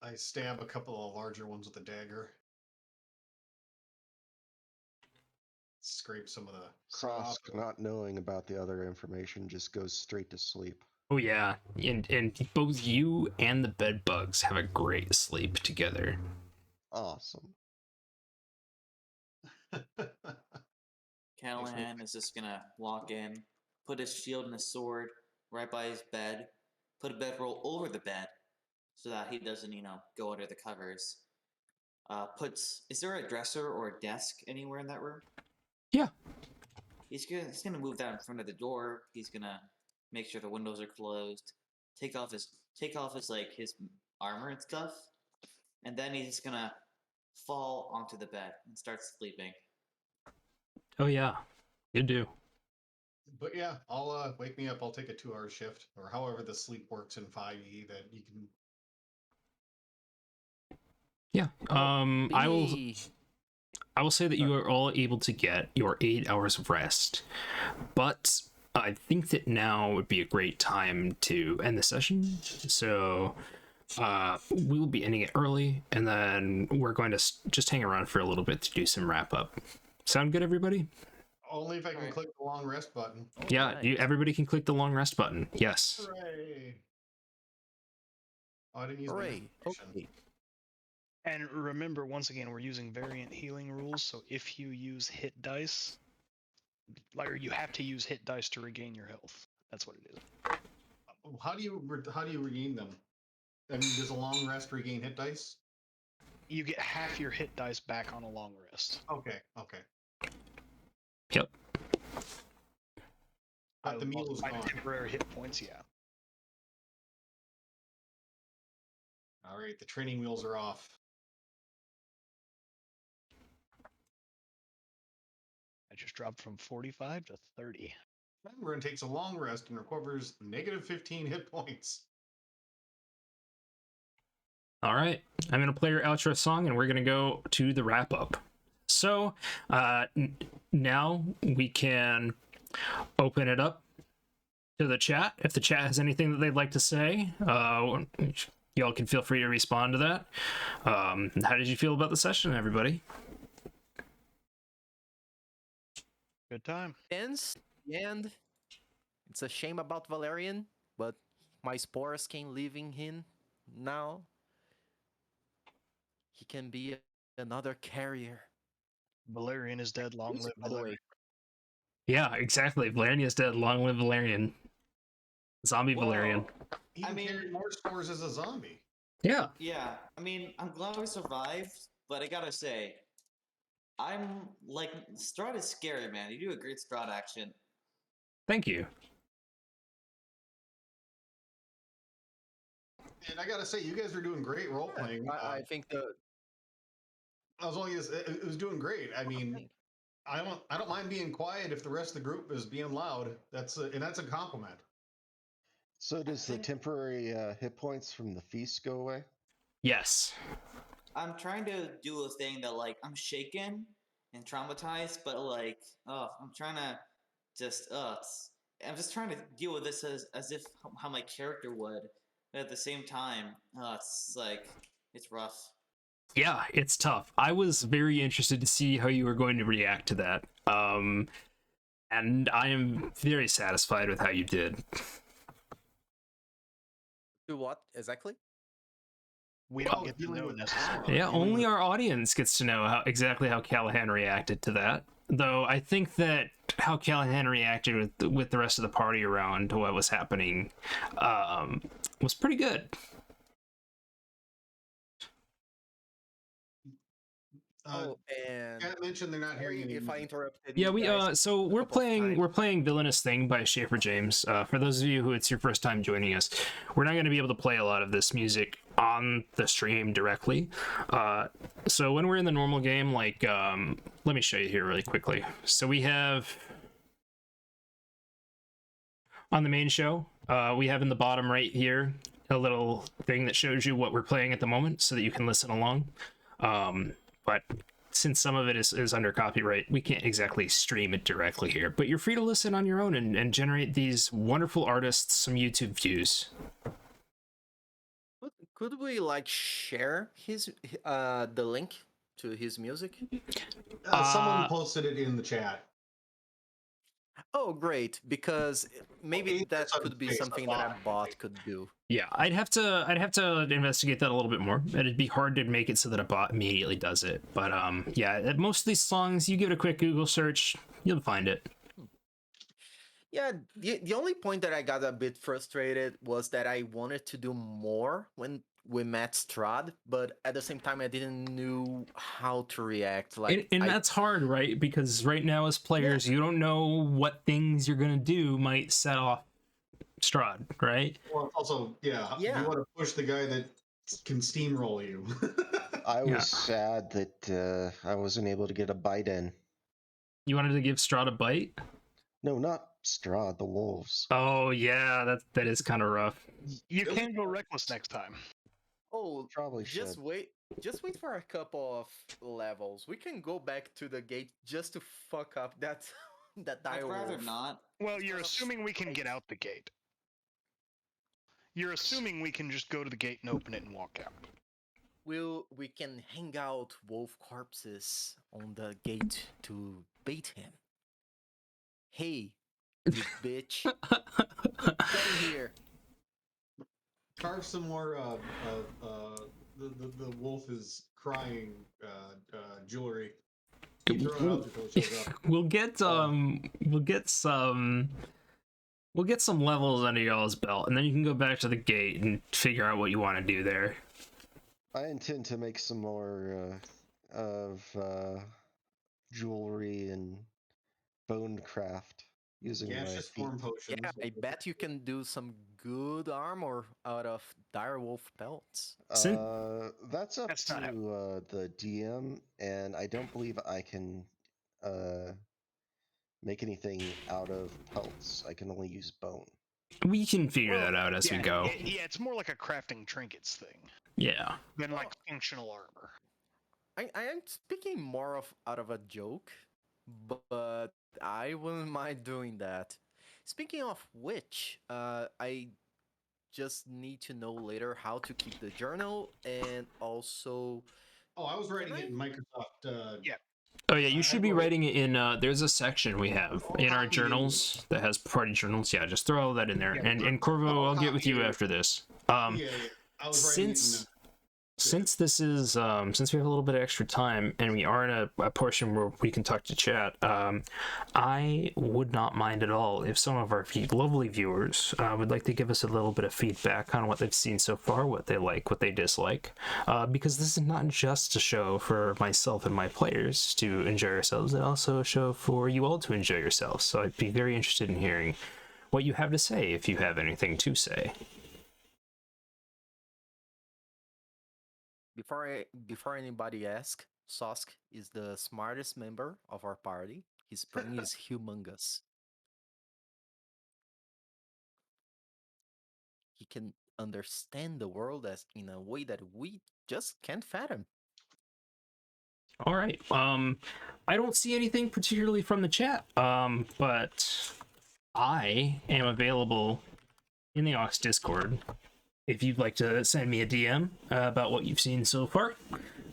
I stab a couple of larger ones with a dagger. Scrape some of the crud off.
Krosk, not knowing about the other information, just goes straight to sleep.
Oh yeah, and both you and the bed bugs have a great sleep together.
Awesome.
Callahan is just gonna walk in, put his shield and his sword right by his bed, put a bedroll over the bed so that he doesn't, go under the covers. Is there a dresser or a desk anywhere in that room?
Yeah.
He's gonna move that in front of the door. He's gonna make sure the windows are closed. Take off his his armor and stuff, and then he's just gonna fall onto the bed and start sleeping.
Oh yeah, you do.
But yeah, I'll wake me up. I'll take a 2-hour shift, or however the sleep works in 5e that you can.
Yeah. I will say that you are all able to get your 8 hours of rest, but I think that now would be a great time to end the session. So we will be ending it early, and then we're going to just hang around for a little bit to do some wrap up. Sound good, everybody?
Only if I can
Alright.
click the long rest button.
Yeah, everybody can click the long rest button. Yes.
Hooray! Oh, I didn't use my
Hooray.
information.
Okay.
And remember, once again, we're using variant healing rules, so if you use hit dice, you have to use hit dice to regain your health. That's what it is.
How do you regain them? I mean, does a long rest regain hit dice?
You get half your hit dice back on a long rest.
Okay.
Yep.
But the meal is
by
gone.
temporary hit points, yeah.
All right, the training wheels are off.
I just dropped from 45 to 30.
Fenrin takes a long rest and recovers negative 15 hit points.
All right, I'm going to play your outro song and we're going to go to the wrap up. So now we can open it up to the chat. If the chat has anything that they'd like to say, y'all can feel free to respond to that. How did you feel about the session, everybody?
Good time.
Ends, and it's a shame about Valerian, but my spores can live in him now. He can be another carrier.
Valerian is dead. Long live
By the
Valerian.
way,
Yeah, exactly. Valerian is dead. Long live Valerian. Zombie Valerian.
He carried more spores as a zombie.
Yeah.
Yeah, I mean, I'm glad we survived, but I gotta say, I'm like, Strahd is scary, man. You do a great Strahd action.
Thank you.
And I gotta say, you guys are doing great role playing.
I think the
I was only it was doing great. I mean, I don't mind being quiet if the rest of the group is being loud. That's a compliment.
So does the
think-
temporary hit points from the feast go away?
Yes.
I'm trying to do a thing that, like, I'm shaken and traumatized, but, like, I'm trying to just, I'm just trying to deal with this as if how my character would. But at the same time, it's like, it's rough.
Yeah, it's tough. I was very interested to see how you were going to react to that. And I am very satisfied with how you did.
do what exactly?
We don't get to know necessarily.
Yeah, only our audience gets to know exactly how Callahan reacted to that. Though I think that how Callahan reacted with the rest of the party around to what was happening was pretty good.
And
Can't mention they're not hearing any
if I
music.
interrupted
Yeah,
you
we
guys
so
a
we're
couple of times.
playing Villainous Thing by Schaefer James. For those of you who it's your first time joining us, we're not going to be able to play a lot of this music on the stream directly. So when we're in the normal game, like let me show you here really quickly. So we have on the main show, we have in the bottom right here a little thing that shows you what we're playing at the moment so that you can listen along. But since some of it is under copyright, we can't exactly stream it directly here. But you're free to listen on your own and generate these wonderful artists some YouTube views.
Could we like share his the link to his music?
Someone posted it in the chat.
Oh, great! Because maybe
Well,
that
it's on
could be
Facebook,
something that a
I
bot
think.
could do.
Yeah, I'd have to investigate that a little bit more. It'd be hard to make it so that a bot immediately does it. But yeah, most of these songs, you give it a quick Google search, you'll find it.
Yeah, the only point that I got a bit frustrated was that I wanted to do more when we met Strahd, but at the same time I didn't know how to react. Like,
And that's hard, right? Because right now as players, you don't know what things you're gonna do might set off Strahd, right?
Well, also, yeah,
Yeah.
you want to push the guy that can steamroll you.
I was
Yeah.
sad that I wasn't able to get a bite in.
You wanted to give Strahd a bite?
No, not Strahd, the wolves.
Oh yeah, that is kind of rough.
You can go reckless next time.
Oh,
Probably
just
should.
wait. Just wait for a couple of levels. We can go back to the gate just to fuck up that that
I'd
dire
rather
wolf.
not.
Well, you're assuming we can get out the gate. You're assuming we can just go to the gate and open it and walk out.
We can hang out wolf corpses on the gate to bait him. Hey, you bitch! Get in here.
Carve some more. The wolf is crying. Jewelry. You throw it out there till it shows up.
We'll get some levels under y'all's belt, and then you can go back to the gate and figure out what you want to do there.
I intend to make some more of jewelry and bone craft. using my
Gaseous
feet.
form potions.
Yeah, I bet you can do some good armor out of direwolf pelts.
That's up
That's
to
not how-
the DM, and I don't believe I can make anything out of pelts. I can only use bone.
We can figure
Well,
that out as we go.
Yeah, it's more like a crafting trinkets thing
Yeah.
than like functional armor.
I am speaking more of out of a joke, but I wouldn't mind doing that. Speaking of which, I just need to know later how to keep the journal and also.
Oh, I was writing
Can
it in Microsoft.
Yeah.
Oh yeah, you
I
should be
wrote-
writing it in. There's a section we have in our
copy you.
journals that has party journals. Yeah, just throw all that in there.
Yeah.
And Corvo, I'll get with
copy
you
your-
after this.
Yeah. I was writing it in.
Since this is since we have a little bit of extra time and we are in a portion where we can talk to chat, I would not mind at all if some of our lovely viewers would like to give us a little bit of feedback on what they've seen so far, what they like, what they dislike, because this is not just a show for myself and my players to enjoy ourselves, it's also a show for you all to enjoy yourselves. So I'd be very interested in hearing what you have to say, if you have anything to say.
Before anybody asks, Sosk is the smartest member of our party. His brain is humongous. He can understand the world as in a way that we just can't fathom.
All right. I don't see anything particularly from the chat. But I am available in the Ox Discord if you'd like to send me a DM about what you've seen so far.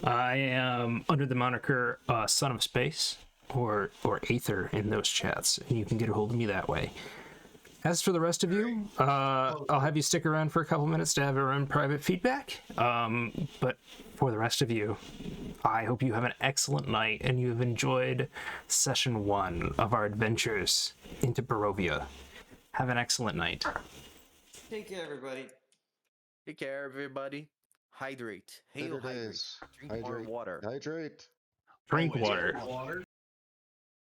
I am under the moniker Son of Space or Aether in those chats, and you can get a hold of me that way. As for the rest of you, I'll have you stick around for a couple minutes to have our own private feedback. But for the rest of you, I hope you have an excellent night and you have enjoyed session 1 of our adventures into Barovia. Have an excellent night.
Take care, everybody.
Take care, everybody. Hydrate. Hail,
Better
hydrate.
days.
Drink more water.
Hydrate.
Drink
Always
water.
Water.